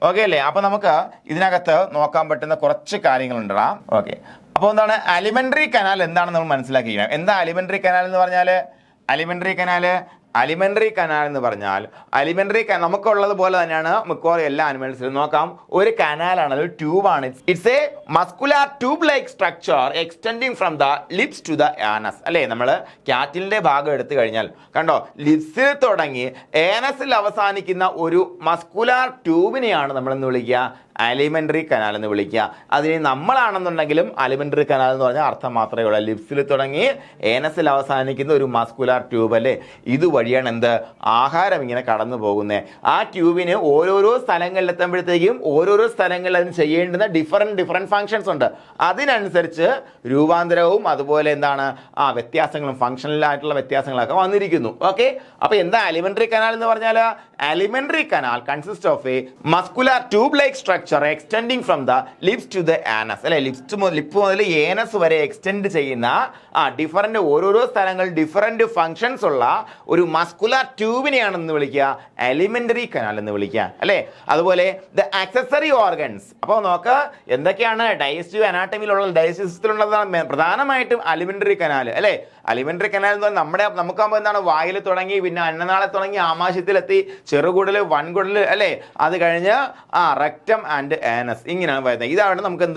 ഓക്കെ അല്ലേ? അപ്പോൾ നമുക്ക് ഇതിനകത്ത് നോക്കാൻ പറ്റുന്ന കുറച്ച് കാര്യങ്ങളുണ്ടാ. ഓക്കെ, അപ്പോൾ എന്താണ് അലിമെന്ററി കനാൽ എന്താണെന്ന് നമ്മൾ മനസ്സിലാക്കിയിരിക്കണം. എന്താ അലിമെന്ററി കനാൽ എന്ന് പറഞ്ഞാൽ? അലിമെന്ററി കനാൽ എന്ന് പറഞ്ഞാൽ നമുക്കുള്ളത് പോലെ തന്നെയാണ് മിക്കവാറും എല്ലാ ആനിമൽസിലും. നോക്കാം, ഒരു കനാലാണ്, ഒരു ട്യൂബാണ്. It's a muscular tube like structure extending from the lips to the anus അല്ലേ. നമ്മൾ ക്യാറ്റിലിന്റെ ഭാഗം എടുത്തു കഴിഞ്ഞാൽ കണ്ടോ, ലിപ്സിൽ തുടങ്ങി ഏനസിൽ അവസാനിക്കുന്ന ഒരു മസ്കുലാർ ട്യൂബിനെയാണ് നമ്മൾ എന്ന് വിളിക്കുക അലിമെന്ററി കനാൽ എന്ന് വിളിക്കുക. അതിന് നമ്മളാണെന്നുണ്ടെങ്കിലും അലിമെന്ററി കനാൽ എന്ന് പറഞ്ഞാൽ അർത്ഥം മാത്രമേ ഉള്ളൂ. ലിപ്സിൽ തുടങ്ങി ഏനസിൽ അവസാനിക്കുന്ന ഒരു മസ്കുലാർ ട്യൂബ് അല്ലേ. ഇതുവഴിയാണ് എന്ത് ആഹാരം ഇങ്ങനെ കടന്നു പോകുന്നത്. ആ ട്യൂബിന് ഓരോരോ സ്ഥലങ്ങളിലെത്തുമ്പോഴത്തേക്കും ഓരോരോ സ്ഥലങ്ങളിൽ അതിന് ചെയ്യേണ്ടുന്ന ഡിഫറെൻറ്റ് ഫങ്ഷൻസ് ഉണ്ട്. അതിനനുസരിച്ച് രൂപാന്തരവും അതുപോലെ എന്താണ് വ്യത്യാസങ്ങളും ഫങ്ഷണലായിട്ടുള്ള വ്യത്യാസങ്ങളൊക്കെ വന്നിരിക്കുന്നു. ഓക്കെ, അപ്പോൾ എന്താ അലിമെന്ററി കനാൽ എന്ന് പറഞ്ഞാൽ? Alimentary canal consist of a muscular tube like structure extending from the lips to the anus അല്ലെ. ലിപ്പ് മുതൽ ഏനസ് വരെ എക്സ്റ്റെൻഡ് ചെയ്യുന്ന ഡിഫറൻറ്റ് ഓരോരോ സ്ഥലങ്ങൾ ഡിഫറൻറ്റ് ഫങ്ഷൻസ് ഉള്ള ഒരു മസ്കുലാർ ട്യൂബിനെയാണെന്ന് വിളിക്കുക അലിമെന്ററി കനാൽ എന്ന് വിളിക്കുക അല്ലേ. അതുപോലെ ദ ആക്സസറി ഓർഗൻസ്. അപ്പോൾ നോക്കുക എന്തൊക്കെയാണ് ഡൈജസ്റ്റീവ് അനാട്ടമിയിലുള്ള ഡൈജസ്റ്റീവ് സിസ്റ്റത്തിലുള്ളതാണ് പ്രധാനമായിട്ടും അലിമെന്ററി കനാൽ അല്ലേ. അലിമെന്ററി കനാൽ എന്ന് പറഞ്ഞാൽ നമുക്കാകുമ്പോൾ എന്താണ് വായിൽ തുടങ്ങി പിന്നെ അന്നനാളെ തുടങ്ങി ആമാശയത്തിലെത്തി ചെറുകുടൽ വൻകുടൽ അല്ലേ. അത് കഴിഞ്ഞ് റെക്ടം ആൻഡ് ആനസ് ഇങ്ങനെയാണ് വരുന്നത്. ഇതാണ് നമുക്ക്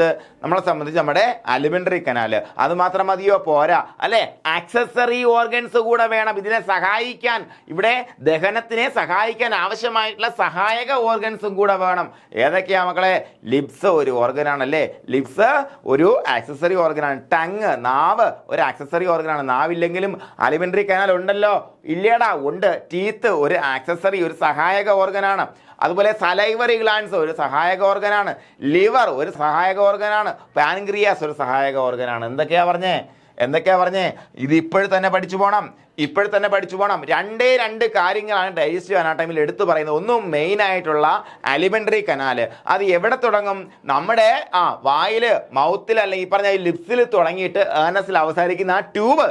നമ്മളെ സംബന്ധിച്ച് നമ്മുടെ അലിമെന്ററി കനാൽ. അത് മാത്രം മതിയോ? പോരാ അല്ലെ. ആക്സസറി ഓർഗൻസ് കൂടെ വേണം ഇതിനെ സഹായിക്കാൻ. ഇവിടെ ദഹനത്തിനെ സഹായിക്കാൻ ആവശ്യമായിട്ടുള്ള സഹായക ഓർഗൻസും കൂടെ വേണം. ഏതൊക്കെയാ മക്കളെ? ലിപ്സ് ഒരു ഓർഗനാണല്ലേ. ലിപ്സ് ഒരു ആക്സസറി ഓർഗനാണ്. ടങ് നാവ് ഒരു ആക്സസറി ഓർഗനാണ്. നാവില്ലെങ്കിലും അലിമെന്ററി കനാൽ ഉണ്ടല്ലോ. ഇല്ലേടാ? ഉണ്ട്. ടീത്ത് ഒരു ആക്സസറി ഒരു സഹായക ഓർഗനാണ്. അതുപോലെ സലൈവറി ഗ്ലാൻസ് ഒരു സഹായക ഓർഗനാണ്. ലിവർ ഒരു സഹായക ഓർഗനാണ്. പാൻക്രിയാസ് ഒരു സഹായക ഓർഗനാണ്. എന്തൊക്കെയാ പറഞ്ഞേ? ഇത് ഇപ്പോഴും തന്നെ പഠിച്ചു പോകണം. രണ്ട് കാര്യങ്ങളാണ് ഡൈജസ്റ്റീവ് അനാട്ടമിയിൽ എടുത്തു പറയുന്നത്. ഒന്നും മെയിൻ ആയിട്ടുള്ള അലിമെന്ററി കനാൽ. അത് എവിടെ തുടങ്ങും? നമ്മുടെ വായില് മൗത്തിൽ അല്ലെങ്കിൽ ഈ പറഞ്ഞ ലിപ്സിൽ തുടങ്ങിയിട്ട് ഏനസിൽ അവസാനിക്കുന്ന ആ ട്യൂബ്.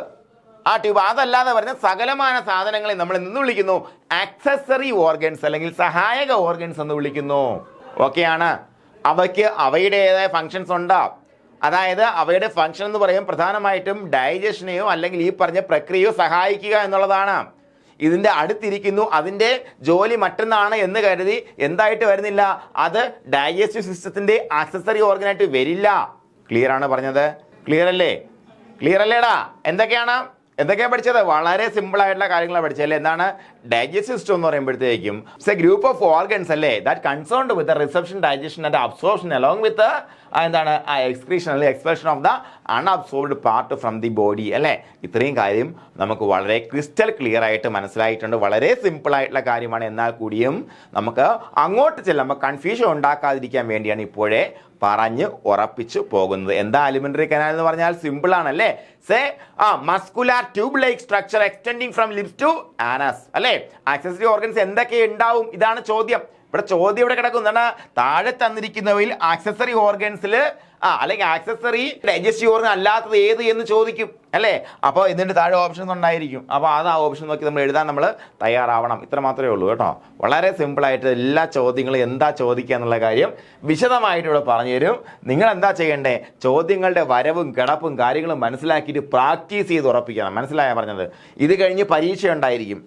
അതല്ലാതെ വരുന്ന സകലമായ സാധനങ്ങളെ നമ്മൾ എന്ന് വിളിക്കുന്നു ആക്സസറി ഓർഗൻസ് അല്ലെങ്കിൽ സഹായക ഓർഗൻസ് എന്ന് വിളിക്കുന്നു. ഓക്കെയാണ്. അവയ്ക്ക് അവയുടേതായ ഫങ്ഷൻസ് ഉണ്ടാവും. അതായത് അവയുടെ ഫങ്ഷൻ എന്ന് പറയുമ്പോൾ പ്രധാനമായിട്ടും ഡൈജഷനെയോ അല്ലെങ്കിൽ ഈ പറഞ്ഞ പ്രക്രിയയോ സഹായിക്കുക എന്നുള്ളതാണ്. ഇതിൻ്റെ അടുത്തിരിക്കുന്നു, അതിൻ്റെ ജോലി മറ്റൊന്നാണ് എന്ന് കരുതി എന്തായിട്ട് വരുന്നില്ല, അത് ഡൈജസ്റ്റീവ് സിസ്റ്റത്തിൻ്റെ ആക്സസറി ഓർഗനായിട്ട് വരില്ല. ക്ലിയർ ആണ് പറഞ്ഞത്? ക്ലിയർ അല്ലേടാ? എന്തൊക്കെയാണ് പഠിച്ചത്? വളരെ സിമ്പിൾ ആയിട്ടുള്ള കാര്യങ്ങളാണ് പഠിച്ചത് അല്ലേ? എന്താണ് ഡൈജസ്റ്റീവ് സിസ്റ്റം എന്ന് പറയുമ്പോഴത്തേക്കും ഗ്രൂപ്പ് ഓഫ് ഓർഗൻസ് അല്ലേ that concerned with reception, digestion and absorption along with എന്താണ് എക്സ്ക്രീഷൻ അല്ലെങ്കിൽ expression of the unabsorbed part from the body അല്ലേ? ഇത്രയും കാര്യം നമുക്ക് വളരെ ക്രിസ്റ്റൽ ക്ലിയർ ആയിട്ട് മനസ്സിലായിട്ടുണ്ട്. വളരെ സിമ്പിൾ ആയിട്ടുള്ള കാര്യമാണ്. എന്നാൽ കൂടിയും നമുക്ക് അങ്ങോട്ട് ചെല്ലുമ്പോൾ കൺഫ്യൂഷൻ ഉണ്ടാക്കാതിരിക്കാൻ വേണ്ടിയാണ് ഇപ്പോഴേ പറഞ്ഞ് ഉറപ്പിച്ചു പോകുന്നത്. എന്താ അലിമെന്ററി കനാൽ എന്ന് പറഞ്ഞാൽ സിമ്പിൾ ആണല്ലേ? Muscular tube like structure extending from lips to anus അല്ലേ? ആക്സസറി ഓർഗൻസ് എന്തൊക്കെ ഉണ്ടാവും? ഇതാണ് ചോദ്യം. ഇവിടെ കിടക്കും. എന്താണ് താഴെ തന്നിരിക്കുന്നവയിൽ ആക്സസറി ഓർഗൻസിൽ അല്ലെങ്കിൽ ആക്സസറി ഡൈജസ്റ്റീവ് ഓർഗൻ അല്ലാത്തത് ഏത് എന്ന് ചോദിക്കും അല്ലേ? അപ്പോൾ ഇതിൻ്റെ താഴെ ഓപ്ഷൻ ഉണ്ടായിരിക്കും. അപ്പോൾ അത് ആ ഓപ്ഷൻ നോക്കി നമ്മൾ എഴുതാൻ നമ്മൾ തയ്യാറാവണം. ഇത്ര മാത്രമേ ഉള്ളൂ കേട്ടോ. വളരെ സിമ്പിളായിട്ട് എല്ലാ ചോദ്യങ്ങളും എന്താ ചോദിക്കുക എന്നുള്ള കാര്യം വിശദമായിട്ട് ഇവിടെ പറഞ്ഞു തരും. നിങ്ങൾ എന്താ ചെയ്യേണ്ടേ? ചോദ്യങ്ങളുടെ വരവും കിടപ്പും കാര്യങ്ങളും മനസ്സിലാക്കിയിട്ട് പ്രാക്ടീസ് ചെയ്ത് ഉറപ്പിക്കണം. മനസ്സിലായാ പറഞ്ഞത്? ഇത് കഴിഞ്ഞ് പരീക്ഷ ഉണ്ടായിരിക്കും.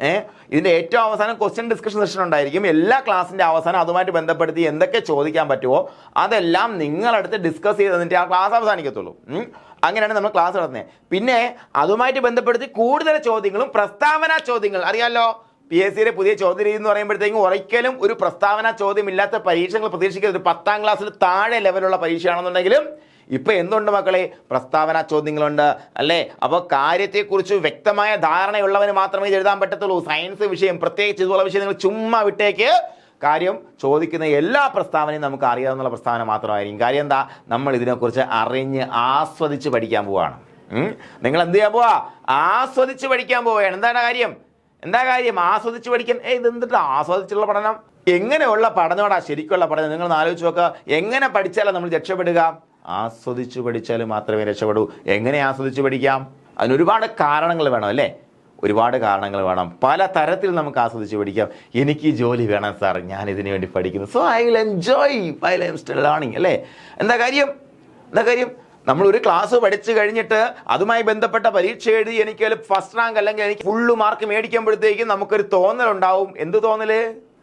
ഇതിൻ്റെ ഏറ്റവും അവസാനം ക്വസ്റ്റ്യൻ ഡിസ്കഷൻ സെഷൻ ഉണ്ടായിരിക്കും. എല്ലാ ക്ലാസ്സിൻ്റെ അവസാനം അതുമായിട്ട് ബന്ധപ്പെടുത്തി എന്തൊക്കെ ചോദിക്കാൻ പറ്റുമോ അതെല്ലാം നിങ്ങളടുത്ത് ഡിസ്കസ് ചെയ്ത് തന്നിട്ട് ആ ക്ലാസ് അവസാനിക്കത്തുള്ളൂ. അങ്ങനെയാണ് നമ്മൾ ക്ലാസ് നടത്തുന്നത്. പിന്നെ അതുമായിട്ട് ബന്ധപ്പെടുത്തി കൂടുതൽ ചോദ്യങ്ങളും പ്രസ്താവന ചോദ്യങ്ങൾ അറിയാലോ. PSCയുടെ പുതിയ ചോദ്യരീതി എന്ന് പറയുമ്പോഴത്തേക്കും ഒരിക്കലും ഒരു പ്രസ്താവന ചോദ്യമില്ലാത്ത പരീക്ഷകൾ പ്രതീക്ഷിക്കരുത്. 10ാം ക്ലാസ്സിൽ താഴെ ലെവലുള്ള പരീക്ഷയാണെന്നുണ്ടെങ്കിലും ഇപ്പം എന്തുണ്ട് മക്കളെ? പ്രസ്താവന ചോദ്യങ്ങളുണ്ട് അല്ലേ? അപ്പോൾ കാര്യത്തെക്കുറിച്ച് വ്യക്തമായ ധാരണയുള്ളവന് മാത്രമേ ഇത് എഴുതാൻ പറ്റത്തുള്ളൂ. സയൻസ് വിഷയം പ്രത്യേകിച്ച് ഇതുള്ള വിഷയം നിങ്ങൾ ചുമ്മാ വിട്ടേക്ക്. കാര്യം ചോദിക്കുന്ന എല്ലാ പ്രസ്താവനയും നമുക്ക് അറിയാവുന്ന പ്രസ്താവന മാത്രമായിരിക്കും. കാര്യം എന്താ? നമ്മൾ ഇതിനെക്കുറിച്ച് അറിഞ്ഞ് ആസ്വദിച്ച് പഠിക്കാൻ പോവുകയാണ്. നിങ്ങൾ എന്ത് ചെയ്യാൻ പോവാ? ആസ്വദിച്ച് പഠിക്കാൻ പോവുകയാണ്. എന്താ കാര്യം? ആസ്വദിച്ച് പഠിക്കാൻ. ഇതെന്തിട്ട് ആസ്വദിച്ചുള്ള പഠനം? എങ്ങനെയുള്ള പഠനമാടാ ശരിക്കുള്ള പഠനം? നിങ്ങൾ ആലോചിച്ച് നോക്കുക. എങ്ങനെ പഠിച്ചാലാണ് നമ്മൾ രക്ഷപ്പെടുക? ആസ്വദിച്ച് പഠിച്ചാൽ മാത്രമേ രക്ഷപ്പെടൂ. എങ്ങനെ ആസ്വദിച്ച് പഠിക്കാം? അതിനൊരുപാട് കാരണങ്ങൾ വേണം അല്ലേ? ഒരുപാട് കാരണങ്ങൾ വേണം. പല തരത്തിൽ നമുക്ക് ആസ്വദിച്ച് പഠിക്കാം. എനിക്ക് ജോലി വേണം സാർ, ഞാൻ ഇതിനു വേണ്ടി പഠിക്കുന്നു. So I will enjoy while I am still learning അല്ലേ? എന്താ കാര്യം? നമ്മൾ ഒരു ക്ലാസ് പഠിച്ചു കഴിഞ്ഞിട്ട് അതുമായി ബന്ധപ്പെട്ട പരീക്ഷ എഴുതി എനിക്ക് ഫസ്റ്റ് റാങ്ക് അല്ലെങ്കിൽ എനിക്ക് ഫുള്ള് മാർക്ക് മേടിക്കുമ്പോഴത്തേക്കും നമുക്കൊരു തോന്നലുണ്ടാവും. എന്ത് തോന്നല്?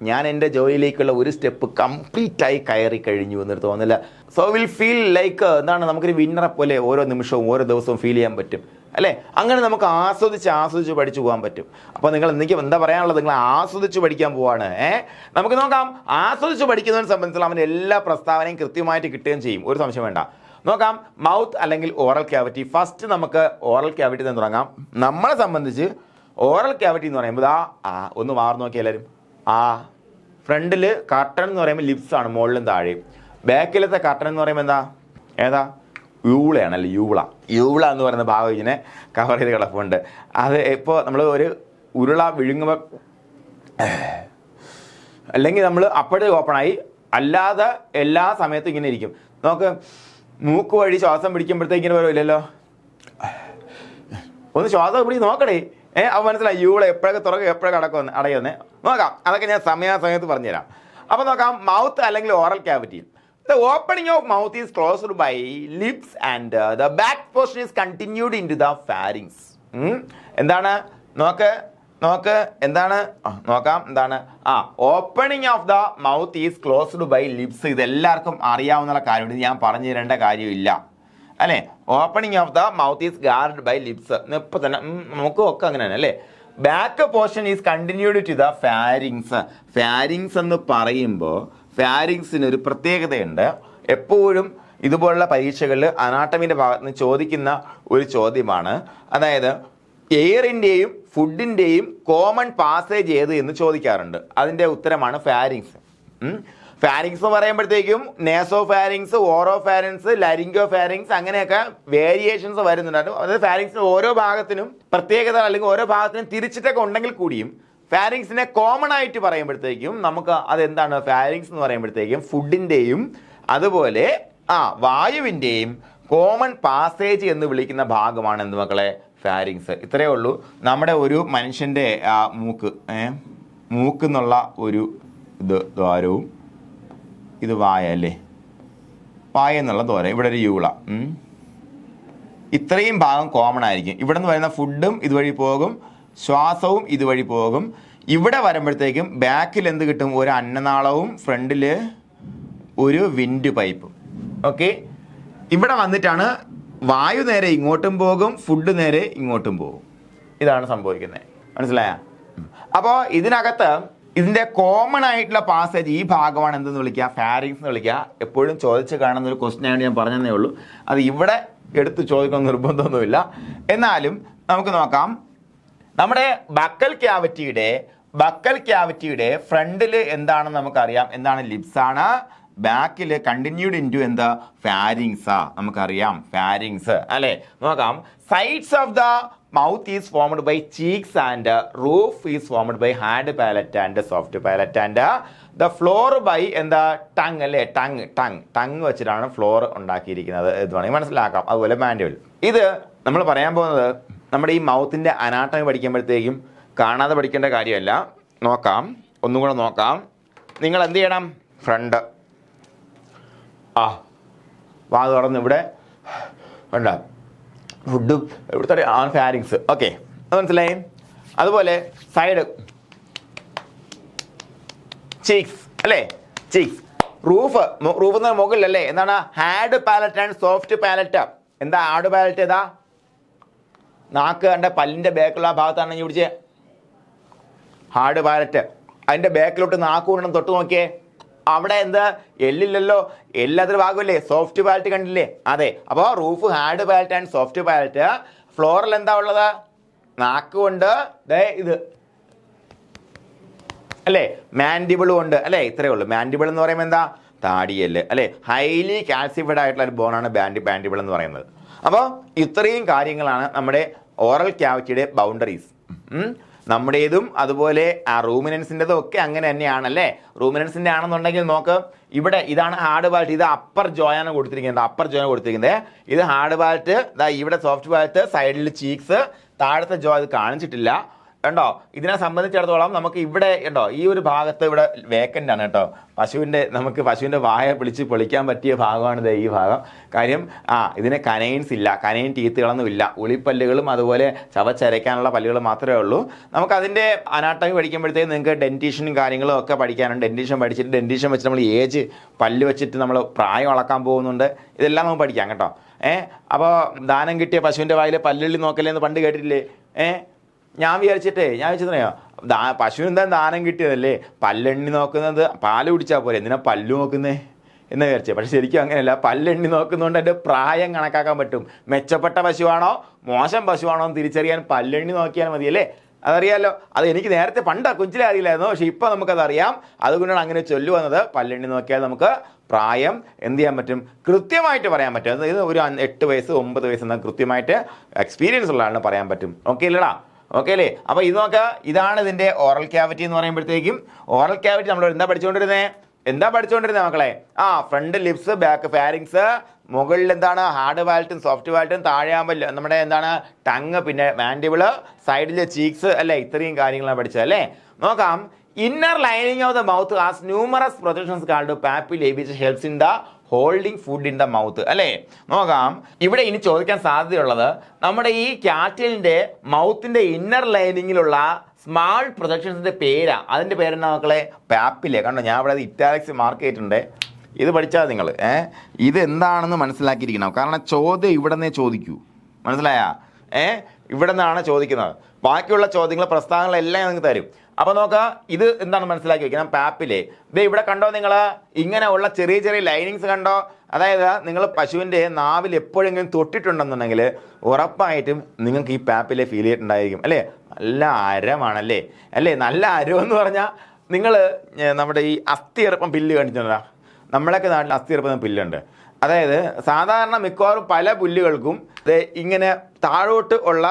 ഞാൻ എൻ്റെ ജോലിയിലേക്കുള്ള ഒരു സ്റ്റെപ്പ് കംപ്ലീറ്റ് ആയി കയറി കഴിഞ്ഞു എന്നൊരു തോന്നല്. സോ വിൽ ഫീൽ ലൈക്ക് എന്താണ്, നമുക്കൊരു വിന്നറെ പോലെ ഓരോ നിമിഷവും ഓരോ ദിവസവും ഫീൽ ചെയ്യാൻ പറ്റും അല്ലേ? അങ്ങനെ നമുക്ക് ആസ്വദിച്ച് പഠിച്ചു പോകാൻ പറ്റും. അപ്പോൾ നിങ്ങൾ എന്താ പറയാനുള്ളത്? നിങ്ങൾ ആസ്വദിച്ച് പഠിക്കാൻ പോവാണ്. നമുക്ക് നോക്കാം. ആസ്വദിച്ച് പഠിക്കുന്നതിനെ സംബന്ധിച്ചുള്ള അവൻ്റെ എല്ലാ പ്രസ്താവനയും കൃത്യമായിട്ട് കിട്ടുകയും ചെയ്യും. ഒരു സംശയം വേണ്ട. നോക്കാം. മൗത്ത് അല്ലെങ്കിൽ ഓറൽ ക്യാവിറ്റി. ഫസ്റ്റ് നമുക്ക് ഓറൽ ക്യാവിറ്റി നിന്ന് തുടങ്ങാം. നമ്മളെ സംബന്ധിച്ച് ഓറൽ ക്യാവിറ്റി എന്ന് പറയുമ്പോൾ ഒന്ന് മാറി നോക്കിയാൽ എല്ലാവരും. ഫ്രണ്ടിൽ കർട്ടൻ എന്ന് പറയുമ്പോൾ ലിപ്സ് ആണ്, മുകളിലും താഴെയും. ബാക്കിലത്തെ കർട്ടൻ എന്ന് പറയുമ്പോൾ ഏതാ? യൂളയാണല്ലേ? യൂള എന്ന് പറയുന്ന ഭാഗം ഇങ്ങനെ കവർ ചെയ്ത് കിടപ്പുണ്ട്. അത് ഇപ്പോൾ നമ്മൾ ഒരു ഉരുള വിഴുങ്ങുമ്പോൾ അല്ലെങ്കിൽ നമ്മൾ അപ്പോഴേ ഓപ്പണായി, അല്ലാതെ എല്ലാ സമയത്തും ഇങ്ങനെ ഇരിക്കും. നമുക്ക് മൂക്ക് വഴി ശ്വാസം പിടിക്കുമ്പോഴത്തേക്ക് ഇങ്ങനെ വരില്ലല്ലോ. ഒന്ന് ശ്വാസം പിടിച്ച് നോക്കണേ. അപ്പോൾ മനസ്സിലായി യൂള എപ്പോഴൊക്കെ തുറക്കുക എപ്പോഴൊക്കെ അടയുന്നേ നോക്കാം. അതൊക്കെ ഞാൻ സമയത്ത് പറഞ്ഞുതരാം. അപ്പോൾ നോക്കാം. മൗത്ത് അല്ലെങ്കിൽ oral cavity. The opening of mouth is closed by lips and the back portion is continued into the pharynx. എന്താണ്? എന്താണ്? Opening of the mouth is closed by lips. ഇതെല്ലാവർക്കും അറിയാവുന്ന കാര്യമുണ്ട്, ഞാൻ പറഞ്ഞു തരേണ്ട കാര്യമില്ല അല്ലേ? Opening of the mouth is guard by lips. ഇപ്പം തന്നെ നമുക്കും ഒക്കെ അങ്ങനെയാണ് അല്ലേ? Back portion is continued to the pharynx. Pharynx എന്ന് പറയുമ്പോൾ ഫാരിങ്സിന് ഒരു പ്രത്യേകതയുണ്ട്. എപ്പോഴും ഇതുപോലുള്ള പരീക്ഷകളിൽ അനാട്ടമിൻ്റെ ഭാഗത്ത് നിന്ന് ചോദിക്കുന്ന ഒരു ചോദ്യമാണ്. അതായത് എയറിൻ്റെയും ഫുഡിൻ്റെയും കോമൺ പാസേജ് ഏത് എന്ന് ചോദിക്കാറുണ്ട്. അതിൻ്റെ ഉത്തരമാണ് ഫാരിങ്സ്. ഫാരിങ്സ് എന്ന് പറയുമ്പോഴത്തേക്കും naso pharynx, oro pharynx, laryngo pharynx അങ്ങനെയൊക്കെ വേരിയേഷൻസ് വരുന്നുണ്ട്. അതായത് ഫാരിങ്സിന് ഓരോ ഭാഗത്തിനും പ്രത്യേകത അല്ലെങ്കിൽ ഓരോ ഭാഗത്തിനും തിരിച്ചിട്ടൊക്കെ ഉണ്ടെങ്കിൽ കൂടിയും ഫാരിങ്സിനെ കോമൺ ആയിട്ട് പറയുമ്പോഴത്തേക്കും നമുക്ക് അതെന്താണ്? ഫാരിങ്സ് എന്ന് പറയുമ്പോഴത്തേക്കും ഫുഡിൻ്റെയും അതുപോലെ വായുവിൻ്റെയും കോമൺ പാസേജ് എന്ന് വിളിക്കുന്ന ഭാഗമാണ് എന്ത് മക്കളെ? ഫാരിങ്സ്. ഇത്രയേ ഉള്ളൂ. നമ്മുടെ ഒരു മനുഷ്യൻ്റെ മൂക്കെന്നുള്ള ഒരു ദ്വാരവും ഇത് വായ അല്ലേ? വായ എന്നുള്ള ദ്വാരം, ഇവിടെ ഒരു യൂള. ഇത്രയും ഭാഗം കോമൺ ആയിരിക്കും. ഇവിടെ നിന്ന് വരുന്ന ഫുഡും ഇതുവഴി പോകും, ശ്വാസവും ഇതുവഴി പോകും. ഇവിടെ വരുമ്പോഴത്തേക്കും ബാക്കിൽ എന്ത് കിട്ടും? ഒരു അന്നനാളവും ഫ്രണ്ടിൽ ഒരു വിൻഡ് പൈപ്പും. ഓക്കെ, ഇവിടെ വന്നിട്ടാണ് വായു നേരെ ഇങ്ങോട്ടും പോകും, ഫുഡ് നേരെ ഇങ്ങോട്ടും പോകും. ഇതാണ് സംഭവിക്കുന്നത്. മനസ്സിലായ? അപ്പോൾ ഇതിനകത്ത് ഇതിൻ്റെ കോമൺ ആയിട്ടുള്ള പാസേജ് ഈ ഭാഗമാണ് എന്തെന്ന് വിളിക്കുക, ഫാരിങ്സ് എന്ന് വിളിക്കുക. എപ്പോഴും ചോദിച്ച് കാണുന്ന ഒരു ക്വസ്റ്റ്യൻ ആയിട്ട് ഞാൻ പറഞ്ഞതേ ഉള്ളൂ. അത് ഇവിടെ എടുത്ത് ചോദിക്കണം നിർബന്ധമൊന്നുമില്ല. എന്നാലും നമുക്ക് നോക്കാം. നമ്മുടെ ബക്കൽ ക്യാവിറ്റിയുടെ ഫ്രണ്ടിൽ എന്താണെന്ന് നമുക്കറിയാം. എന്താണ്? ലിപ്സ് ആണ്. ബാക്കിൽ കണ്ടിന്യൂഡ് ഇൻറ്റു എന്താ? ഫാരിങ്സാ. നമുക്കറിയാം ഫാരിങ്സ് അല്ലേ. നോക്കാം. Sides of the mouth is formed by cheeks and roof is formed by hard palate and soft palate and the floor by എന്താ? ടങ് അല്ലേ. ടങ് വെച്ചിട്ടാണ് ഫ്ലോർ ഉണ്ടാക്കിയിരിക്കുന്നത്. ഇത് വേണമെങ്കിൽ മനസ്സിലാക്കാം. അതുപോലെ മാൻഡിബിൾ. ഇത് നമ്മൾ പറയാൻ പോകുന്നത് നമ്മുടെ ഈ മൗത്തിൻ്റെ അനാട്ടമി പഠിക്കുമ്പോഴത്തേക്കും കാണാതെ പഠിക്കേണ്ട കാര്യമല്ല. നോക്കാം, ഒന്നും കൂടെ നോക്കാം. നിങ്ങൾ എന്ത് ചെയ്യണം? ഫ്രണ്ട് വാ തുറന്ന് ഇവിടെ ഉണ്ട് ഫുഡ് ഇവിടുത്തെ ഫാരിങ്സ്. ഓക്കെ, അത് മനസ്സിലായി. അതുപോലെ സൈഡ് ചീക്സ് അല്ലേ. ചീക്സ്. റൂഫ് എന്ന് മുകളിലല്ലേ. എന്താണ്? Hard palate and soft palate. എന്താ ഹാർഡ് പാലറ്റ്? ഏതാ? നാക്ക് കണ്ട പല്ലിൻ്റെ ബാക്കിലുള്ള ഭാഗത്താണ് ഞാൻ പിടിച്ചേ ഹാർഡ് പാലറ്റ്. അതിൻ്റെ ബാക്കിലോട്ട് നാക്ക് കൊണ്ടും തൊട്ട് നോക്കിയേ. അവിടെ എന്താ? എല്ലില്ലല്ലോ. എല്ലാത്തിനും ഭാഗമല്ലേ. സോഫ്റ്റ് പാലറ്റ് കണ്ടില്ലേ? അതെ. അപ്പോൾ roof hard palate and soft palate. ഫ്ലോറിൽ എന്താ ഉള്ളത്? നാക്ക് കൊണ്ട് ഇത് അല്ലേ. മാൻഡിബിളും ഉണ്ട് അല്ലേ. ഇത്രയേ ഉള്ളൂ. മാൻഡിബിൾ എന്ന് പറയുമ്പോൾ എന്താ? താടിയല്ല് അല്ലേ. ഹൈലി കാൽസിഫൈഡ് ആയിട്ടുള്ള ഒരു ബോണാണ് മാൻഡിബിൾ എന്ന് പറയുന്നത്. അപ്പോൾ ഇത്രയും കാര്യങ്ങളാണ് നമ്മുടെ ഓറൽ ക്യാവിറ്റിയുടെ ബൗണ്ടറീസ്. നമ്മുടേതും അതുപോലെ ആ റൂമിനൻസിൻ്റെതും ഒക്കെ അങ്ങനെ തന്നെയാണല്ലേ. റൂമിനൻസിൻ്റെ ആണെന്നുണ്ടെങ്കിൽ നോക്ക്, ഇവിടെ ഇതാണ് ഹാർഡ് പാലറ്റ്. ഇത് അപ്പർ ജോയാണ് കൊടുത്തിരിക്കുന്നത്. ഇത് ഹാർഡ് പാലറ്റ്. ഇവിടെ സോഫ്റ്റ് പാലറ്റ്. സൈഡിൽ ചീക്സ്. താഴത്തെ ജോ ഇത് കാണിച്ചിട്ടില്ല കണ്ടോ. ഇതിനെ സംബന്ധിച്ചിടത്തോളം നമുക്ക് ഇവിടെ ഉണ്ടോ ഈ ഒരു ഭാഗത്ത് ഇവിടെ വേക്കൻ്റ് ആണ് കേട്ടോ. നമുക്ക് പശുവിൻ്റെ വായ പൊളിക്കാൻ പറ്റിയ ഭാഗമാണിത് ഈ ഭാഗം. കാര്യം ഇതിന് കനൈൻസ് ഇല്ല, കനൈൻ ടീത്തുകളൊന്നും ഇല്ല. ഉളിപ്പല്ലുകളും അതുപോലെ ചവച്ചരയ്ക്കാനുള്ള പല്ലുകൾ മാത്രമേ ഉള്ളൂ. നമുക്കതിൻ്റെ അനാട്ടമി പഠിക്കുമ്പോഴത്തേക്ക് നിങ്ങൾക്ക് ഡെൻറ്റീഷനും കാര്യങ്ങളും ഒക്കെ പഠിക്കാനുണ്ട്. ഡെൻറ്റീഷൻ വെച്ച് നമ്മൾ ഏജ് പല്ല് വെച്ചിട്ട് നമ്മൾ പ്രായം അളക്കാൻ പോകുന്നുണ്ട്. ഇതെല്ലാം നമുക്ക് പഠിക്കാം കേട്ടോ. അപ്പോൾ ദാനം കിട്ടിയ പശുവിൻ്റെ വായിൽ പല്ലുള്ളി നോക്കല്ലേ എന്ന് പണ്ട് കേട്ടിട്ടില്ലേ? ഞാൻ വിചാരിച്ചതറിയോ, പശുവിന് എന്താ ദാനം കിട്ടിയതല്ലേ, പല്ലെണ്ണി നോക്കുന്നത് പാല് കുടിച്ചാൽ പോലെ, എന്തിനാ പല്ലു നോക്കുന്നേ എന്ന് വിചാരിച്ചേ. പക്ഷെ ശരിക്കും അങ്ങനെയല്ല. പല്ലെണ്ണി നോക്കുന്നതുകൊണ്ട് എൻ്റെ പ്രായം കണക്കാക്കാൻ പറ്റും. മെച്ചപ്പെട്ട പശുവാണോ മോശം പശുവാണോ എന്ന് തിരിച്ചറിയാൻ പല്ലെണ്ണി നോക്കിയാൽ മതിയല്ലേ. അതറിയാമല്ലോ. അത് എനിക്ക് നേരത്തെ കൊച്ചിലെ അറിയില്ലായിരുന്നു. പക്ഷെ ഇപ്പം നമുക്കതറിയാം. അതുകൊണ്ടാണ് അങ്ങനെ ചൊല്ലു വന്നത്. പല്ലെണ്ണി നോക്കിയാൽ നമുക്ക് പ്രായം എന്ത് ചെയ്യാൻ പറ്റും? കൃത്യമായിട്ട് പറയാൻ പറ്റും. ഇത് ഒരു 8 വയസ്സ് 9 വയസ്സ് എന്നാൽ കൃത്യമായിട്ട് എക്സ്പീരിയൻസ് ഉള്ള ആളിന് പറയാൻ പറ്റും. ഓക്കെ അല്ലേടാ? ഓക്കെ അല്ലേ? അപ്പോൾ ഇത് നോക്കുക. ഇതാണ് ഇതിൻ്റെ ഓറൽ ക്യാവിറ്റി എന്ന് പറയുമ്പോഴത്തേക്കും. ഓറൽ ക്യാവിറ്റി നമ്മൾ എന്താ പഠിച്ചുകൊണ്ടിരുന്നത് മക്കളെ? ഫ്രണ്ട് ലിപ്സ്, ബാക്ക് ഫാരിങ്സ്, മുകളിൽ എന്താണ്? ഹാർഡ് പാലറ്റും സോഫ്റ്റ് പാലറ്റും, താഴെയാകുമ്പോൾ നമ്മുടെ എന്താണ്? ടങ്, പിന്നെ മാൻഡിബിള്, സൈഡിലെ ചീക്സ് അല്ലേ. ഇത്രയും കാര്യങ്ങളാണ് പഠിച്ചത് അല്ലേ. നോക്കാം. Inner lining of the mouth has numerous projections called പാപ്പിലേ which helps in the holding food in the mouth അല്ലേ. നോക്കാം. ഇവിടെ ഇനി ചോദിക്കാൻ സാധ്യതയുള്ളത് നമ്മുടെ ഈ ക്യാറ്റിലിൻ്റെ മൗത്തിൻ്റെ ഇന്നർ ലൈനിങ്ങിലുള്ള സ്മാൾ പ്രൊജക്ഷൻസിൻ്റെ പേരാ. അതിൻ്റെ പേരെന്നാ മക്കളെ? പാപ്പിലേ. കണ്ടോ, ഞാൻ ഇവിടെ ഇറ്റാലിക്സ് മാർക്ക് ചെയ്തിട്ടുണ്ട്. ഇത് പഠിച്ചാൽ നിങ്ങൾ ഇത് എന്താണെന്ന് മനസ്സിലാക്കിയിരിക്കണം. കാരണം ചോദ്യം ഇവിടെ നിന്നേ ചോദിക്കൂ. മനസ്സിലായാ? ഇവിടെ നിന്നാണ് ചോദിക്കുന്നത്. ബാക്കിയുള്ള ചോദ്യങ്ങൾ പ്രസ്താവനകളെല്ലാം നിങ്ങൾക്ക് തരും. അപ്പോൾ നോക്കുക, ഇത് എന്താണ് മനസ്സിലാക്കി വെക്കണം. പാപ്പിലേ ഇത് ഇവിടെ കണ്ടോ നിങ്ങൾ? ഇങ്ങനെ ഉള്ള ചെറിയ ചെറിയ ലൈനിങ്സ് കണ്ടോ? അതായത് നിങ്ങൾ പശുവിൻ്റെ നാവിൽ എപ്പോഴെങ്കിലും തൊട്ടിട്ടുണ്ടെന്നുണ്ടെങ്കിൽ ഉറപ്പായിട്ടും നിങ്ങൾക്ക് ഈ പാപ്പിലെ ഫീൽ ചെയ്തിട്ടുണ്ടായിരിക്കും അല്ലേ. നല്ല അരമാണല്ലേ അല്ലേ. നല്ല അരം എന്ന് പറഞ്ഞാൽ നിങ്ങൾ നമ്മുടെ ഈ അസ്ഥിയെറുപ്പം പില്ല് കണ്ടിട്ടുണ്ടോ? നമ്മളൊക്കെ നാട്ടിൽ അസ്ഥിയെറുപ്പം പില്ലുണ്ട്. അതായത് സാധാരണ മിക്കവാറും പല പുല്ലുകൾക്കും ഇങ്ങനെ താഴോട്ട് ഉള്ള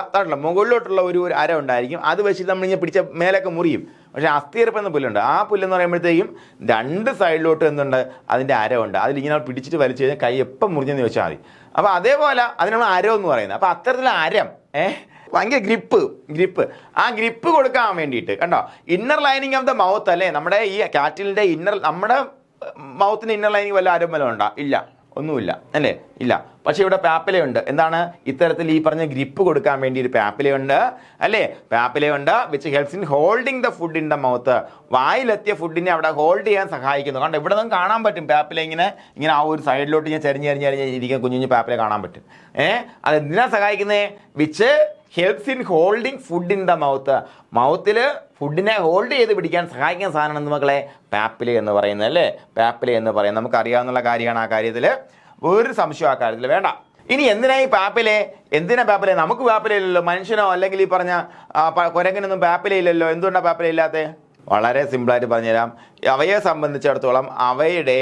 മുകളിലോട്ടുള്ള ഒരു അര ഉണ്ടായിരിക്കും. അത് വെച്ചിട്ട് നമ്മളിങ്ങനെ പിടിച്ച മേലൊക്കെ മുറിയും. പക്ഷേ അസ്ഥിയെറുപ്പം എന്ന പുല്ലുണ്ട്. ആ പുല്ലെന്ന് പറയുമ്പോഴത്തേക്കും 2 സൈഡിലോട്ട് എന്തുണ്ട്? അതിൻ്റെ അരമുണ്ട്. അതിലിങ്ങനെ പിടിച്ചിട്ട് വലിച്ചു കഴിഞ്ഞാൽ കൈ എപ്പം മുറിഞ്ഞെന്ന് ചോദിച്ചാൽ മതി. അപ്പോൾ അതേപോലെ അതിനുള്ള അരം എന്ന് പറയുന്നത്. അപ്പോൾ അത്തരത്തിലുള്ള അരം ഭയങ്കര ഗ്രിപ്പ് ആ ഗ്രിപ്പ് കൊടുക്കാൻ വേണ്ടിയിട്ട് കണ്ടോ. Inner lining of the mouth അല്ലേ. നമ്മുടെ ഈ കാറ്റിലിൻ്റെ നമ്മുടെ മൗത്തിൻ്റെ ഇന്നർ ലൈനിങ് വല്ല അരം വല്ലതും ഉണ്ടോ? ഇല്ല, ഒന്നുമില്ല അല്ലേ. ഇല്ല. പക്ഷെ ഇവിടെ പാപ്പിലയുണ്ട്. എന്താണ്? ഇത്തരത്തിൽ ഈ പറഞ്ഞ ഗ്രിപ്പ് കൊടുക്കാൻ വേണ്ടി ഒരു പാപ്പിലയുണ്ട് അല്ലേ? പാപ്പിലയുണ്ട് which helps in holding the food in the mouth. വായിലെത്തിയ ഫുഡിനെ അവിടെ ഹോൾഡ് ചെയ്യാൻ സഹായിക്കുന്നു. കണ്ടോ, ഇവിടെ നിന്ന് കാണാൻ പറ്റും പാപ്പില ഇങ്ങനെ ആ ഒരു സൈഡിലോട്ട് ഞാൻ ചരിഞ്ഞ് ഇരിക്കുന്ന കുഞ്ഞു പാപ്പില കാണാൻ പറ്റും. അത് എന്തിനാ സഹായിക്കുന്നത്? Which helps in holding food in the mouth. മൗത്തിൽ ഫുഡിനെ ഹോൾഡ് ചെയ്ത് പിടിക്കാൻ സഹായിക്കുന്ന സാധനമാണ് മക്കളെ പാപ്പില എന്ന് പറയുന്നത് അല്ലേ? പാപ്പില എന്ന് പറയുന്നത് നമുക്കറിയാവുന്ന കാര്യമാണ്. ആ കാര്യത്തിൽ ഒരു സംശയം ആ കാര്യത്തിൽ വേണ്ട. ഇനി എന്തിനാ ഈ പാപ്പിലെ? എന്തിനാ പാപ്പിലെ? നമുക്ക് പാപ്പിലയില്ലല്ലോ. മനുഷ്യനോ അല്ലെങ്കിൽ ഈ പറഞ്ഞ കുരങ്ങനൊന്നും പാപ്പിലയില്ലല്ലോ. എന്തുകൊണ്ടാണ് പാപ്പില ഇല്ലാത്തത്? വളരെ സിമ്പിളായിട്ട് പറഞ്ഞുതരാം. അവയെ സംബന്ധിച്ചിടത്തോളം അവയുടെ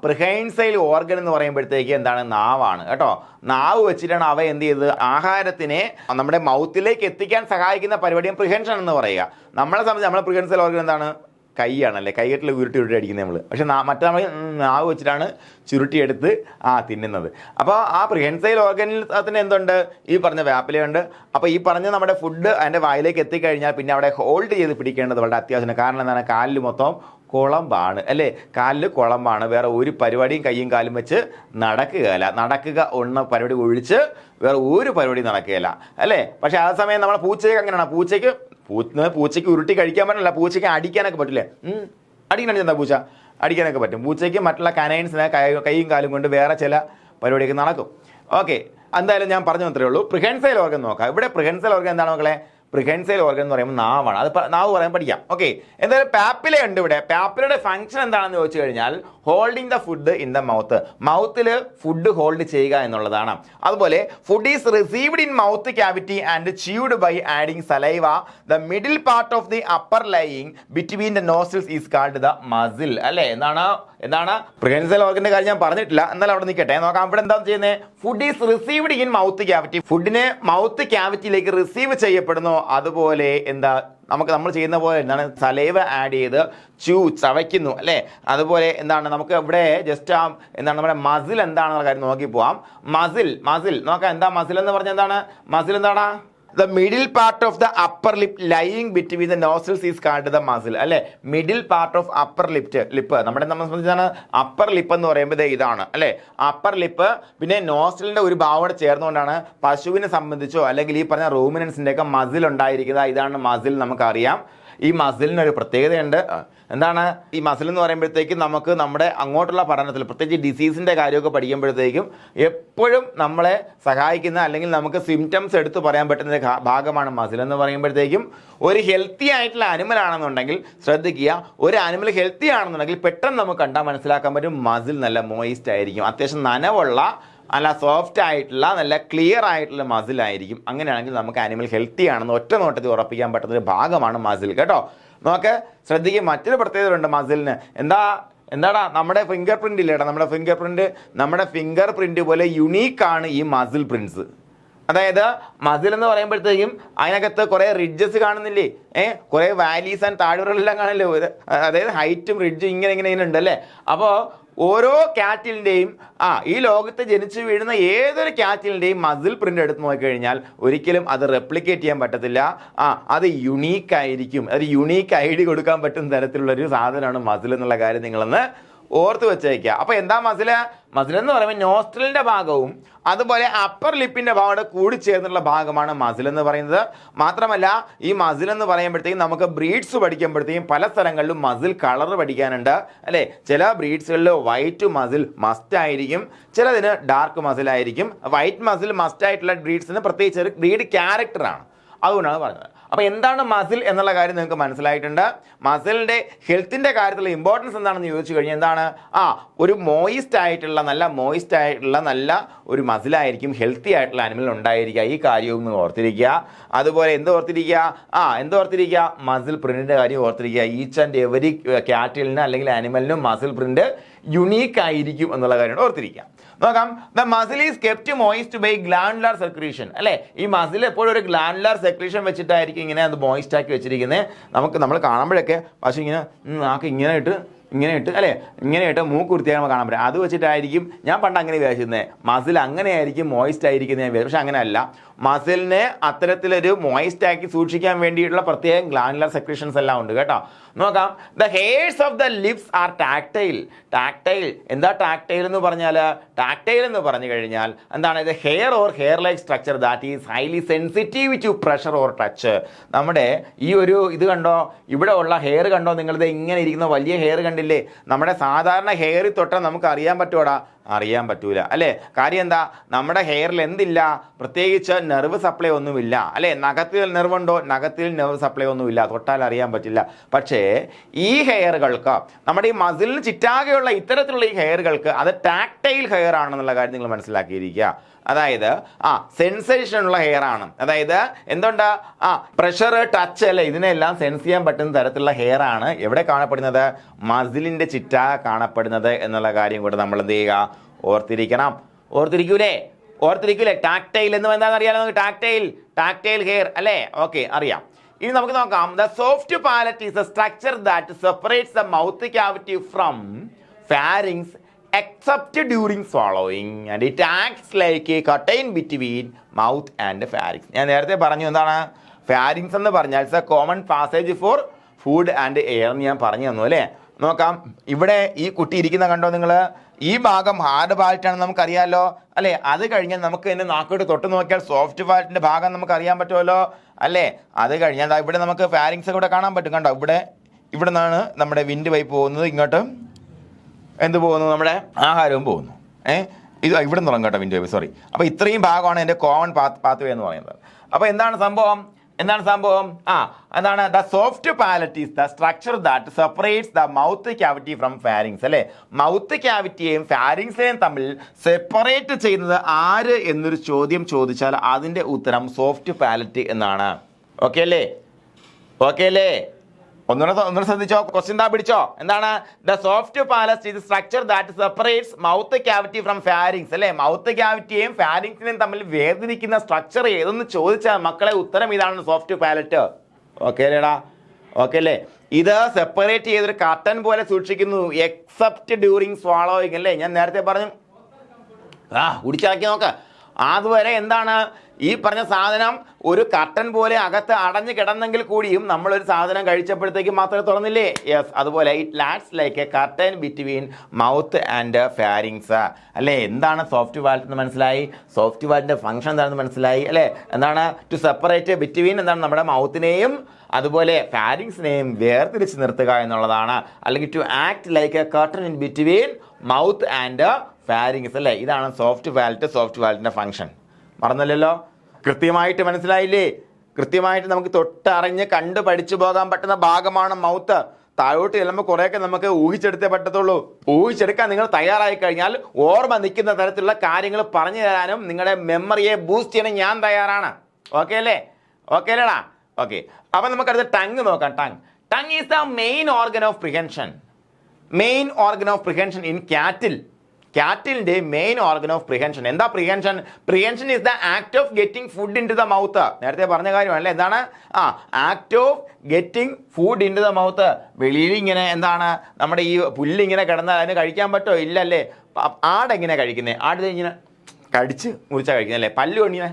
പ്രിഹൈൻസൈൽ ഓർഗൻ എന്ന് പറയുമ്പോഴത്തേക്ക് എന്താണ്? നാവാണ് കേട്ടോ. നാവ് വെച്ചിട്ടാണ് അവ എന്ത് ചെയ്തത്? ആഹാരത്തിനെ നമ്മുടെ മൗത്തിലേക്ക് എത്തിക്കാൻ സഹായിക്കുന്ന പരിപാടിയും പ്രിഹെൻഷൻ എന്ന് പറയുക. നമ്മളെ സംബന്ധിച്ച് നമ്മുടെ പ്രിഹെൻസൈൽ ഓർഗൻ എന്താണ്? കൈയാണല്ലേ. കൈകെട്ടിൽ ഉരുട്ടി അടിക്കുന്നത് നമ്മൾ. പക്ഷെ മറ്റേ നമ്മൾ നാവ് വെച്ചിട്ടാണ് ചുരുട്ടിയെടുത്ത് തിന്നുന്നത്. അപ്പോൾ ആ പ്രിഹെൻസൈൽ ഓർഗനിൽ തന്നെ എന്തുണ്ട്? ഈ പറഞ്ഞ വ്യാപ്പിലയുണ്ട്. അപ്പോൾ ഈ പറഞ്ഞ നമ്മുടെ ഫുഡ് അതിൻ്റെ വായിലേക്ക് എത്തിക്കഴിഞ്ഞാൽ പിന്നെ അവിടെ ഹോൾഡ് ചെയ്ത് പിടിക്കേണ്ടത് വളരെ അത്യാവശ്യമാണ്. കാരണം എന്താണ്? കാലിൽ മൊത്തം കുളമ്പാണ് അല്ലേ? കാലിൽ കുളമ്പാണ്. വേറെ ഒരു പരിപാടിയും കയ്യും കാലും വെച്ച് നടക്കുകയില്ല. നടക്കുക ഉള്ള പരിപാടി ഒഴിച്ച് വേറെ ഒരു പരിപാടി നടക്കുകയില്ല അല്ലേ? പക്ഷെ ആ സമയം നമ്മുടെ പൂച്ചയ്ക്ക് അങ്ങനെയാണ്. പൂച്ചയ്ക്ക് ഉരുട്ടി കഴിക്കാൻ പറ്റില്ല. പൂച്ചയ്ക്ക് അടിക്കാനൊക്കെ പറ്റില്ലേ? അടിക്കാനാണ് എന്താ? പൂച്ച അടിക്കാനൊക്കെ പറ്റും. പൂച്ചയ്ക്ക് മറ്റുള്ള കനൈൻസിനെ കൈയും കാലും കൊണ്ട് വേറെ ചില പരിപാടിയൊക്കെ നടക്കും. ഓക്കെ, എന്തായാലും ഞാൻ പറഞ്ഞു അത്രേ ഉള്ളൂ. പ്രിഹെൻസൈൽ ഓർഗൻ നോക്കാം. ഇവിടെ പ്രിഹെൻസൈൽ ഓർഗൻ എന്താണ് മക്കളെ? പ്രിഹെൻസൈൽ ഓർഗൻ എന്ന് പറയുമ്പോൾ നാവാണ്. അത് നാവ് പറയാൻ പഠിക്കാം. ഓക്കെ, എന്തായാലും പാപ്പില ഉണ്ട് ഇവിടെ. പാപ്പിലയുടെ ഫംഗ്ഷൻ എന്താണെന്ന് ചോദിച്ചു കഴിഞ്ഞാൽ holding the food in the mouth. മൗത്തിൽ ഫുഡ് ഹോൾഡ് ചെയ്യുക എന്നുള്ളതാണ്. അതുപോലെ food is received in mouth cavity and chewed by adding saliva. The middle part of the upper lying between the nostrils is called the muscle അല്ലേ? എന്താണ് പ്രിഹെൻസൈൽ ഓർഗന്റെ കാര്യം ഞാൻ പറഞ്ഞിട്ടില്ല. എന്നാലും അവിടെ നിൽക്കട്ടെ, നോക്കാം. ഇവിടെ എന്താ ചെയ്യുന്നത്? Food is received in mouth cavity. ഫുഡിനെ മൗത്ത് ക്യാവിറ്റിയിലേക്ക് റിസീവ് ചെയ്യപ്പെടുന്നു. അതുപോലെ നമ്മൾ ചെയ്യുന്ന പോലെ എന്താണ്? സലൈവ ആഡ് ചെയ്ത് ചവയ്ക്കുന്നു അല്ലേ? അതുപോലെ എന്താണ് നമുക്ക് ഇവിടെ ജസ്റ്റ് എന്താണ് നമ്മുടെ മസിൽ എന്താണെന്നുള്ള കാര്യം നോക്കി പോവാം. മസിൽ നോക്കാം. എന്താ മസിൽ എന്ന് പറഞ്ഞാൽ എന്താണ്? മസിൽ എന്താണ്? The middle part of the upper lip lying between the nostrils is called the muscle അല്ലെ? Middle part of upper lip നമ്മളെ സംബന്ധിച്ചാണ് അപ്പർ ലിപ്പ് എന്ന് പറയുമ്പോൾ ഇതാണ് അല്ലെ? അപ്പർ ലിപ്പ് പിന്നെ നോസ്ട്രലിന്റെ ഒരു ഭാഗം ചേർന്നുകൊണ്ടാണ് പശുവിനെ സംബന്ധിച്ചോ അല്ലെങ്കിൽ ഈ പറഞ്ഞ റൂമിനൻസിന്റെ ഒക്കെ മസിൽ ഉണ്ടായിരിക്കുന്നത്. ഇതാണ് മസിൽ. നമുക്കറിയാം ഈ മസിലിനൊരു പ്രത്യേകതയുണ്ട്. എന്താണ് ഈ മസിൽ എന്ന് പറയുമ്പോഴത്തേക്കും നമുക്ക് നമ്മുടെ അങ്ങോട്ടുള്ള പഠനത്തിൽ പ്രത്യേകിച്ച് ഡിസീസിൻ്റെ കാര്യമൊക്കെ പഠിക്കുമ്പോഴത്തേക്കും എപ്പോഴും നമ്മളെ സഹായിക്കുന്ന അല്ലെങ്കിൽ നമുക്ക് സിംറ്റംസ് എടുത്തു പറയാൻ പറ്റുന്ന ഭാഗമാണ് മസിൽ എന്ന് പറയുമ്പോഴത്തേക്കും. ഒരു ഹെൽത്തി ആയിട്ടുള്ള അനിമൽ ആണെന്നുണ്ടെങ്കിൽ ശ്രദ്ധിക്കുക, ഒരു അനിമൽ ഹെൽത്തി ആണെന്നുണ്ടെങ്കിൽ പെട്ടെന്ന് നമുക്ക് കണ്ടാൽ മനസ്സിലാക്കാൻ പറ്റും മസിൽ നല്ല മോയിസ്റ്റ് ആയിരിക്കും, അത്യാവശ്യം നനവുള്ള നല്ല സോഫ്റ്റ് ആയിട്ടുള്ള നല്ല ക്ലിയർ ആയിട്ടുള്ള മസിലായിരിക്കും. അങ്ങനെയാണെങ്കിൽ നമുക്ക് ആനിമൽ ഹെൽത്തി ആണെന്ന് ഒറ്റ നോട്ടത്തിൽ ഉറപ്പിക്കാൻ പറ്റുന്ന ഒരു ഭാഗമാണ് മസിൽ കേട്ടോ. നോക്ക്, ശ്രദ്ധിക്കുക. മറ്റൊരു പ്രത്യേകതയുണ്ട് മസിലിന്. എന്താടാ നമ്മുടെ ഫിംഗർ പ്രിന്റ് ഇല്ലേടാ? നമ്മുടെ ഫിംഗർ പ്രിന്റ് പോലെ യുണീക്കാണ് ഈ മസിൽ പ്രിന്റ്സ്. അതായത് മസിൽ എന്ന് പറയുമ്പോഴത്തേക്കും അതിനകത്ത് കുറേ റിഡ്ജസ് കാണുന്നില്ലേ? കുറേ വാലീസ് ആൻഡ് താഴ്വരകളെല്ലാം കാണില്ലേ? അതായത് ഹൈറ്റും റിഡ്ജും ഇങ്ങനെ ഉണ്ട് അല്ലേ? അപ്പോൾ ഓരോ ക്യാറ്റിലിൻ്റെയും ഈ ലോകത്ത് ജനിച്ചു വീഴുന്ന ഏതൊരു ക്യാറ്റിലിൻ്റെയും മസിൽ പ്രിന്റ് എടുത്ത് നോക്കിക്കഴിഞ്ഞാൽ ഒരിക്കലും അത് റെപ്ലിക്കേറ്റ് ചെയ്യാൻ പറ്റത്തില്ല. അത് യുണീക്ക് ആയിരിക്കും. അത് യുണീക്ക് ഐഡി കൊടുക്കാൻ പറ്റുന്ന തരത്തിലുള്ളൊരു സാധനമാണ് മസിൽ എന്നുള്ള കാര്യം നിങ്ങളൊന്ന് ഓർത്ത് വെച്ചേക്കുക. അപ്പോൾ എന്താ മസിൽ എന്ന് പറയുമ്പോൾ നോസ്ട്രലിൻ്റെ ഭാഗവും അതുപോലെ അപ്പർ ലിപ്പിൻ്റെ ഭാഗം കൂടി ചേർന്നുള്ള ഭാഗമാണ് മസിൽ എന്ന് പറയുന്നത്. മാത്രമല്ല ഈ മസിൽ എന്ന് പറയുമ്പോഴത്തേക്കും നമുക്ക് ബ്രീഡ്സ് പഠിക്കുമ്പോഴത്തേക്കും പല സ്ഥലങ്ങളിലും മസിൽ കളർ പഠിക്കാനുണ്ട് അല്ലേ? ചില ബ്രീഡ്സുകളിൽ വൈറ്റ് മസിൽ മസ്റ്റ് ആയിരിക്കും, ചിലതിന് ഡാർക്ക് മസിൽ ആയിരിക്കും. വൈറ്റ് മസിൽ മസ്റ്റ് ആയിട്ടുള്ള ബ്രീഡ്സിന് പ്രത്യേകിച്ച് ഒരു ബ്രീഡ് ക്യാരക്ടറാണ്. അതുകൊണ്ടാണ് പറഞ്ഞത്. അപ്പോൾ എന്താണ് മസിൽ എന്നുള്ള കാര്യം നിങ്ങൾക്ക് മനസ്സിലായിട്ടുണ്ട്. മസിലിൻ്റെ ഹെൽത്തിൻ്റെ കാര്യത്തിലുള്ള ഇമ്പോർട്ടൻസ് എന്താണെന്ന് ചോദിച്ചു കഴിഞ്ഞാൽ എന്താണ്? ഒരു മോയിസ്റ്റ് ആയിട്ടുള്ള നല്ല ഒരു മസിലായിരിക്കും ഹെൽത്തി ആയിട്ടുള്ള അനിമൽ ഉണ്ടായിരിക്കുക. ഈ കാര്യവും ഓർത്തിരിക്കുക. അതുപോലെ ഓർത്തിരിക്കുക മസിൽ പ്രിന്റിൻ്റെ കാര്യം ഓർത്തിരിക്കുക. ഈച്ച് ആൻഡ് എവരി ക്യാറ്റിലിന് അല്ലെങ്കിൽ അനിമലിനും മസിൽ പ്രിന്റ് യുണീക്ക് ആയിരിക്കും എന്നുള്ള കാര്യം ഓർത്തിരിക്കുക. നോക്കാം. The muscle is kept moist by glandular secretion അല്ലേ? ഈ മസിൽ എപ്പോഴും ഒരു ഗ്ലാൻഡുലാർ സെക്രീഷൻ വെച്ചിട്ടായിരിക്കും ഇങ്ങനെ അത് മോയിസ്റ്റ് ആക്കി വെച്ചിരിക്കുന്നത്. നമ്മൾ കാണുമ്പോഴൊക്കെ പക്ഷേ ഇങ്ങനെ ഇട്ട് അല്ലേ? ഇങ്ങനെ ഇട്ട് മൂക്ക് വൃത്തിയായി നമ്മൾ കാണാൻ പറ്റും. അത് വെച്ചിട്ടായിരിക്കും ഞാൻ പണ്ട് അങ്ങനെ വിചാരിച്ചിരുന്നത് മസിൽ അങ്ങനെയായിരിക്കും മോയിസ്റ്റ് ആയിരിക്കുന്നത് ഞാൻ വിചാരിച്ചു. പക്ഷെ അങ്ങനെയല്ല. മസിലിനെ അത്തരത്തിലൊരു മോയിസ്റ്റ് ആക്കി സൂക്ഷിക്കാൻ വേണ്ടിയിട്ടുള്ള പ്രത്യേകം ഗ്ലാൻഡുലർ സെക്രീഷൻസ് എല്ലാം ഉണ്ട് കേട്ടോ. നോക്കാം. The hairs of the lips are tactile. Tactile എന്താ ടാക്ടൈൽ എന്ന് പറഞ്ഞാൽ? ടാക്ടൈൽ എന്ന് പറഞ്ഞു കഴിഞ്ഞാൽ എന്താണ്? ഇത് hair or hair like structure that is highly sensitive to pressure or touch. നമ്മുടെ ഈ ഒരു ഇത് കണ്ടോ, ഇവിടെ ഉള്ള ഹെയർ കണ്ടോ നിങ്ങളിത് ഇങ്ങനെ ഇരിക്കുന്ന വലിയ ഹെയർ കണ്ടില്ലേ? നമ്മുടെ സാധാരണ ഹെയറിൽ തൊട്ടാൽ നമുക്ക് അറിയാൻ പറ്റുമോടാ? അറിയാൻ പറ്റൂല അല്ലേ? കാര്യം എന്താ? നമ്മുടെ ഹെയറിൽ എന്തില്ല? പ്രത്യേകിച്ച് നെർവ് സപ്ലൈ ഒന്നുമില്ല അല്ലേ? നഖത്തിൽ നെർവുണ്ടോ? നഖത്തിൽ നെർവ് സപ്ലൈ ഒന്നുമില്ല, തൊട്ടാൽ അറിയാൻ പറ്റില്ല. പക്ഷേ ഈ ഹെയറുകൾക്ക്, നമ്മുടെ ഈ മസിലിന് ചിറ്റാകെയുള്ള ഇത്തരത്തിലുള്ള ഈ ഹെയറുകൾക്ക് അത് ടാക്ടൈൽ ഹെയർ ആണെന്നുള്ള കാര്യം നിങ്ങൾ മനസ്സിലാക്കിയിരിക്കുക. അതായത് സെൻസേഷൻ ഉള്ള ഹെയർ ആണ്. അതായത് എന്തുണ്ട്? പ്രഷർ, ടച്ച് അല്ലേ, ഇതിനെല്ലാം സെൻസ് ചെയ്യാൻ പറ്റുന്ന തരത്തിലുള്ള ഹെയർ ആണ് എവിടെ കാണപ്പെടുന്നത്? മസിലിന്റെ ചിറ്റ കാണപ്പെടുന്നത് എന്നുള്ള കാര്യം കൂടെ നമ്മൾ എന്ത് ചെയ്യുക? ഓർത്തിരിക്കണം. ഓർത്തിരിക്കൂലേ? ടാക്ടൈൽ എന്ന് എന്താണെന്ന് അറിയാലോ നമുക്ക്? ടാക്ടൈൽ ഹെയർ അല്ലേ? ഓക്കെ, അറിയാം. ഇനി നമുക്ക് നോക്കാം. The soft palate is a structure that separates the mouth cavity from pharynx except during swallowing and it acts like a curtain between mouth and pharynx. ഞാൻ നേരത്തെ പറഞ്ഞു എന്താണ് pharynx എന്ന് പറഞ്ഞാൽ it's A common passage for food and air എന്ന് ഞാൻ പറഞ്ഞു തന്നു അല്ലേ? നോക്കാം. ഇവിടെ ഈ കുട്ടി ഇരിക്കുന്ന കണ്ടോ നിങ്ങൾ? ഈ ഭാഗം ഹാർഡ് പാലറ്റാണ് നമുക്കറിയാമല്ലോ അല്ലേ? അത് കഴിഞ്ഞാൽ നമുക്ക് എന്നെ നാക്കോട്ട് തൊട്ട് നോക്കിയാൽ സോഫ്റ്റ് പാലറ്റിന്റെ ഭാഗം നമുക്ക് അറിയാൻ പറ്റുമല്ലോ അല്ലേ? അത് കഴിഞ്ഞാൽ ഇവിടെ നമുക്ക് ഫാരിങ്സ് കൂടെ കാണാൻ പറ്റും. കണ്ടോ, ഇവിടെ നിന്നാണ് നമ്മുടെ വിൻഡ് പൈപ്പ് പോകുന്നത്, ഇങ്ങോട്ട് എന്ത് പോകുന്നു? നമ്മുടെ ആഹാരവും പോകുന്നു. ഇത് ഇവിടെ നിന്ന് തുടങ്ങും കേട്ടോ വിൻഡ് പൈപ്പ്, സോറി. അപ്പോൾ ഇത്രയും ഭാഗമാണ് എൻ്റെ കോമൺ പാത്ത് വേ എന്ന് പറയുന്നത്. അപ്പോൾ എന്താണ് സംഭവം? എന്താണ്? The soft palate is the structure that separates the mouth cavity from pharynx അല്ലേ? മൗത്ത് ക്യാവിറ്റിയെയും ഫാരിങ്സിനെയും തമ്മിൽ സെപ്പറേറ്റ് ചെയ്യുന്നത് ആര് എന്നൊരു ചോദ്യം ചോദിച്ചാൽ അതിൻ്റെ ഉത്തരം സോഫ്റ്റ് പാലറ്റ് എന്നാണ്. ഓക്കെ അല്ലേ? ഒന്നുകൂടെ ശ്രദ്ധിച്ചോ, ക്വസ്റ്റ്യൻ പിടിച്ചോ. എന്താണ്? The soft palate is structure that separates mouth cavity from pharynx അല്ലേ? മൗത്ത് ക്യാവിറ്റിയെയും ഫാരിങ്സിനെയും തമ്മിൽ വേർതിരിക്കുന്ന സ്ട്രക്ചർ ഏതെന്ന് ചോദിച്ചാൽ മക്കളെ ഉത്തരം ഇതാണ് സോഫ്റ്റ് പാലറ്റ്. ഓക്കെ അല്ലേടാ? ഓക്കെ അല്ലേ? ഇത് സെപ്പറേറ്റ് ചെയ്തൊരു കർട്ടൻ പോലെ സൂക്ഷിക്കുന്നു എക്സെപ്റ്റ് ഡ്യൂറിങ് സ്വാളോയിങ് അല്ലേ? ഞാൻ നേരത്തെ പറഞ്ഞു. കുടിച്ചാക്കി നോക്ക. അതുവരെ എന്താണ് ഈ പറഞ്ഞ സാധനം ഒരു കർട്ടൻ പോലെ അകത്ത് അടഞ്ഞു കിടന്നെങ്കിൽ കൂടിയും നമ്മളൊരു സാധനം കഴിച്ചപ്പോഴത്തേക്ക് മാത്രമേ തുറന്നില്ലേ? യെസ്, അതുപോലെ it let's like a curtain between mouth and pharynx അല്ലേ? എന്താണ് സോഫ്റ്റ് വാലറ്റ് എന്ന് മനസ്സിലായി? സോഫ്റ്റ് വാലറ്റിന്റെ ഫംഗ്ഷൻ എന്താണെന്ന് മനസ്സിലായി അല്ലേ? എന്താണ്? ടു സെപ്പറേറ്റ് ബിറ്റ്വീൻ എന്താണ്? നമ്മുടെ മൗത്തിനെയും അതുപോലെ ഫാരിങ്സിനെയും വേർതിരിച്ച് നിർത്തുക എന്നുള്ളതാണ്. അല്ലെങ്കിൽ to act like a curtain in between mouth and pharynx അല്ലേ? ഇതാണ് സോഫ്റ്റ് വാലറ്റിന്റെ ഫംഗ്ഷൻ. മറന്നല്ലോ? കൃത്യമായിട്ട് മനസ്സിലായില്ലേ? കൃത്യമായിട്ട് നമുക്ക് തൊട്ടറിഞ്ഞ് കണ്ട് പഠിച്ചു പോകാൻ പറ്റുന്ന ഭാഗമാണ് മൗത്ത്. താഴോട്ട് ചെല്ലുമ്പോൾ കുറേയൊക്കെ നമുക്ക് ഊഹിച്ചെടുത്തേ പറ്റത്തുള്ളൂ. ഊഹിച്ചെടുക്കാൻ നിങ്ങൾ തയ്യാറായി കഴിഞ്ഞാൽ ഓർമ്മ നിൽക്കുന്ന തരത്തിലുള്ള കാര്യങ്ങൾ പറഞ്ഞു തരാനും നിങ്ങളുടെ മെമ്മറിയെ ബൂസ്റ്റ് ചെയ്യാനും ഞാൻ തയ്യാറാണ്. ഓക്കെ അല്ലേടാ? ഓക്കെ. അപ്പം നമുക്കടുത്ത് ടങ് നോക്കാം. Tongue is the main organ of prehension in cattle. കാറ്റിലിന്റെ മെയിൻ ഓർഗൻ ഓഫ് പ്രിഹെൻഷൻ. എന്താ prehension? Prehension is the act of getting food in to the mouth. നേരത്തെ പറഞ്ഞ കാര്യമാണല്ലേ? എന്താണ്? Act of getting food in to the mouth. വെളിയിൽ ഇങ്ങനെ എന്താണ് നമ്മുടെ ഈ പുല്ലിങ്ങനെ കിടന്നാൽ അതിന് കഴിക്കാൻ പറ്റുമോ? ഇല്ലല്ലേ? ആടെങ്ങനെ കഴിക്കുന്നത്? ആട് ഇങ്ങനെ കടിച്ച് മുറിച്ചാൽ കഴിക്കുന്നത് അല്ലേ? പല്ല് കൊണ്ടിങ്ങനെ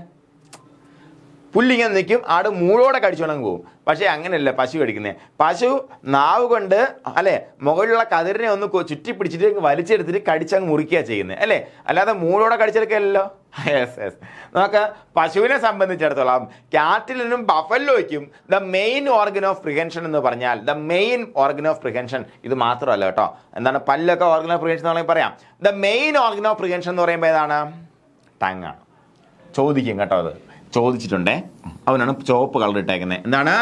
പുല്ലിങ്ങനെ നിൽക്കും, ആട് മൂളോടെ കടിച്ചോണ്ടങ്ങ് പോകും. പക്ഷേ അങ്ങനെയല്ല പശു കടിക്കുന്നത്. പശു നാവ് കൊണ്ട് അല്ലേ മുകളിലുള്ള കതിരിനെ ഒന്ന് ചുറ്റി പിടിച്ചിട്ട് വലിച്ചെടുത്തിട്ട് കടിച്ചങ്ങ് മുറിക്കുക ചെയ്യുന്നത് അല്ലേ? അല്ലാതെ മൂളോടെ കടിച്ചെടുക്കല്ലോ. യെസ്. നമുക്ക് പശുവിനെ സംബന്ധിച്ചിടത്തോളം കാറ്റിലിനും ബഫല്ലോയ്ക്കും ദ മെയിൻ ഓർഗൻ ഓഫ് പ്രിഹെൻഷൻ എന്ന് പറഞ്ഞാൽ ഇത് മാത്രമല്ല കേട്ടോ. എന്താണ്? പല്ലൊക്കെ ഓർഗൻ ഓഫ് പ്രിഹെൻഷൻ എന്ന് പറയാം. ദ മെയിൻ ഓർഗൻ ഓഫ് പ്രിഹെൻഷൻ എന്ന് പറയുമ്പോൾ ഏതാണ്? ടങ് ആണ്. ചോദിക്കും കേട്ടോ, അത് ചോദിച്ചിട്ടുണ്ടേ. അവനാണ് ചുവപ്പ് കളർ ഇട്ടേക്കുന്നത്. എന്താണ്?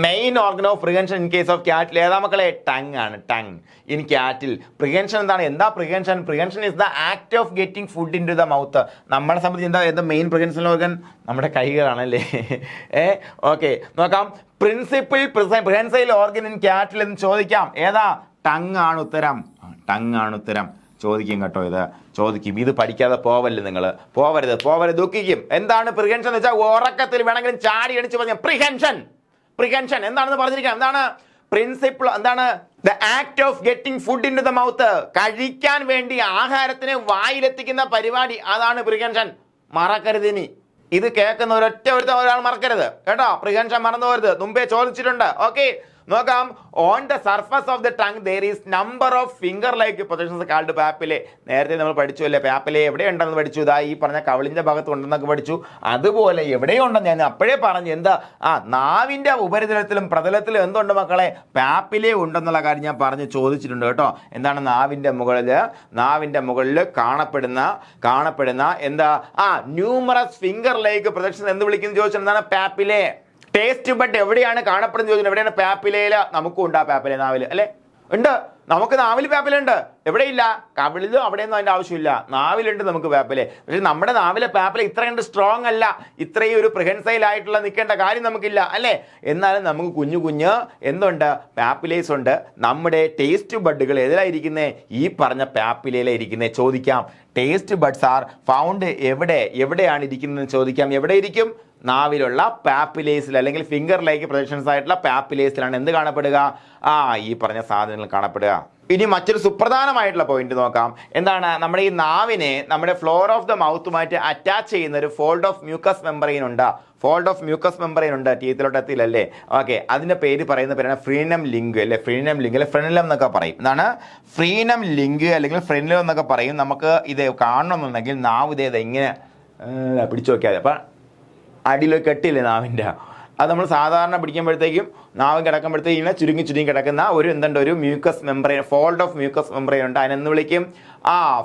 Main organ of prehension in case of cattle ഏതാ മക്കളെ? ടങ് ആണ്. Tongue in cattle. പ്രിഹെൻഷൻ എന്താണ്? എന്താ prehension? Prehension is the act of getting food in to the mouth. നമ്മളെ സംബന്ധിച്ച് എന്താ മെയിൻ പ്രിഹെൻഷൻ ഓർഗൻ? നമ്മുടെ കൈകളാണല്ലേ? ഓക്കെ, നോക്കാം. പ്രിഹെൻസൈൽ ഓർഗൻ ഇൻ ക്യാറ്റിൽ എന്ന് ചോദിക്കാം. ഏതാ? ടങ് ആണ് ഉത്തരം. ചോദിക്കും കേട്ടോ, ഇത് ചോദിക്കും. ഇത് പഠിക്കാതെ പോവല്ലേ നിങ്ങൾ? പോവരുത്, ദുഃഖിക്കും. എന്താണ് പ്രിഹെൻഷൻ എന്ന് വെച്ചാൽ ഉറക്കത്തിൽ വേണമെങ്കിലും ചാടി അടിച്ച് പറഞ്ഞ പ്രിഹെൻഷൻ എന്താണെന്ന് പറഞ്ഞിരിക്കാം. എന്താണ് പ്രിൻസിപ്പിൾ? എന്താണ്? The act of getting food in to the mouth. കഴിക്കാൻ വേണ്ടി ആഹാരത്തിന് വായിലെത്തിക്കുന്ന പരിപാടി, അതാണ് പ്രിഹെൻഷൻ. മറക്കരുതിനി. ഇത് കേൾക്കുന്ന ഒരാൾ മറക്കരുത് കേട്ടോ, പ്രിഹെൻഷൻ മറന്നു പോകരുത്, മുമ്പേ ചോദിച്ചിട്ടുണ്ട്. ഓക്കെ, നോക്കാം. On the surface of the tongue there is number of finger like positions called പാപ്പിലെ. നേരത്തെ നമ്മൾ പഠിച്ചു അല്ലേ, പാപ്പിലെ എവിടെയുണ്ടെന്ന് പഠിച്ചു. ഇതാ ഈ പറഞ്ഞ കവിളിന്റെ ഭാഗത്ത് ഉണ്ടെന്നൊക്കെ പഠിച്ചു. അതുപോലെ എവിടെയുണ്ടെന്ന് ഞാൻ അപ്പോഴേ പറഞ്ഞു. എന്താ? നാവിന്റെ ഉപരിതലത്തിലും പ്രതലത്തിലും എന്തുണ്ട് മക്കളെ? പാപ്പിലെ ഉണ്ടെന്നുള്ള കാര്യം ഞാൻ പറഞ്ഞ് ചോദിച്ചിട്ടുണ്ട് കേട്ടോ. എന്താണ് നാവിന്റെ മുകളിൽ കാണപ്പെടുന്ന എന്താ? ന്യൂമറസ് ഫിംഗർ ലൈക്ക് പ്രൊജക്ഷൻ എന്ന് വിളിക്കുന്നത് ചോദിച്ചാൽ എന്താണ്? പാപ്പിലെ. ടേസ്റ്റ് ബഡ് എവിടെയാണ് കാണപ്പെടുന്നത് ചോദിച്ചാൽ എവിടെയാണ്? പാപ്പിലയില്. നമുക്കും ഉണ്ട് ആ പാപ്പിലെ നാവില് അല്ലെ? ഉണ്ട്, നമുക്ക് നാവിൽ പാപ്പിലുണ്ട്. എവിടെയില്ല? കവിളിലും അവിടെയൊന്നും അതിന്റെ ആവശ്യമില്ല. നാവിലുണ്ട് നമുക്ക് പാപ്പിലെ. പക്ഷെ നമ്മുടെ നാവിലെ പാപ്പില ഇത്രയും സ്ട്രോങ് അല്ല, ഇത്രയും ഒരു പ്രിഹെൻസൈൽ ആയിട്ടുള്ള നിൽക്കേണ്ട കാര്യം നമുക്കില്ല അല്ലേ? എന്നാലും നമുക്ക് കുഞ്ഞു എന്തുണ്ട്? പാപ്പിലേസ് ഉണ്ട്. നമ്മുടെ ടേസ്റ്റ് ബഡുകൾ ഏതിലായിരിക്കുന്നേ? ഈ പറഞ്ഞ പാപ്പിലയിലായിരിക്കുന്നേ. ചോദിക്കാം, ടേസ്റ്റ് ബഡ്സ് ആർ ഫൗണ്ട് എവിടെയാണ് ഇരിക്കുന്നതെന്ന് ചോദിക്കാം. എവിടെ ഇരിക്കും? നാവിലുള്ള പാപ്പിലേസിൽ, അല്ലെങ്കിൽ ഫിംഗർ ലൈക്ക് പ്രൊജക്ഷൻസ് ആയിട്ടുള്ള പാപ്പിലേസിലാണ് എന്ത് കാണപ്പെടുക? ഈ പറഞ്ഞ സാധനങ്ങൾ കാണപ്പെടുക. ഇനി മറ്റൊരു സുപ്രധാനമായിട്ടുള്ള പോയിന്റ് നോക്കാം. എന്താണ്? നമ്മുടെ ഈ നാവിനെ നമ്മുടെ ഫ്ലോർ ഓഫ് ദ മൗത്തുമായിട്ട് അറ്റാച്ച് ചെയ്യുന്ന ഒരു ഫോൾഡ് ഓഫ് മ്യൂക്കസ് മെമ്പറൈൻ ഉണ്ട്. ടീത്തിലോട്ട് എത്തിയില്ലല്ലേ? ഓക്കെ, അതിന്റെ പറയുന്ന പേരാണ് ഫ്രീനം ലിങ്ക് അല്ലെ? ഫ്രീനം ഫ്രെനിലം എന്നൊക്കെ പറയും. എന്താണ്? ഫ്രീനം ലിങ്ക് അല്ലെങ്കിൽ ഫ്രെനിലം എന്നൊക്കെ പറയും. നമുക്ക് ഇത് കാണണമെന്നുണ്ടെങ്കിൽ നാവ് ഇതേത് ഇങ്ങനെ പിടിച്ചു നോക്കിയാൽ അപ്പം അടിയിലൊക്കെ കെട്ടില്ലേ നാവിൻ്റെ, അത് നമ്മൾ സാധാരണ പിടിക്കുമ്പോഴത്തേക്കും നാവ് കിടക്കുമ്പോഴത്തേക്കും ഇങ്ങനെ ചുരുങ്ങി കിടക്കുന്ന ഒരു mucus membrane, fold of mucus membrane ഉണ്ട്. അതിനെന്ന് വിളിക്കും?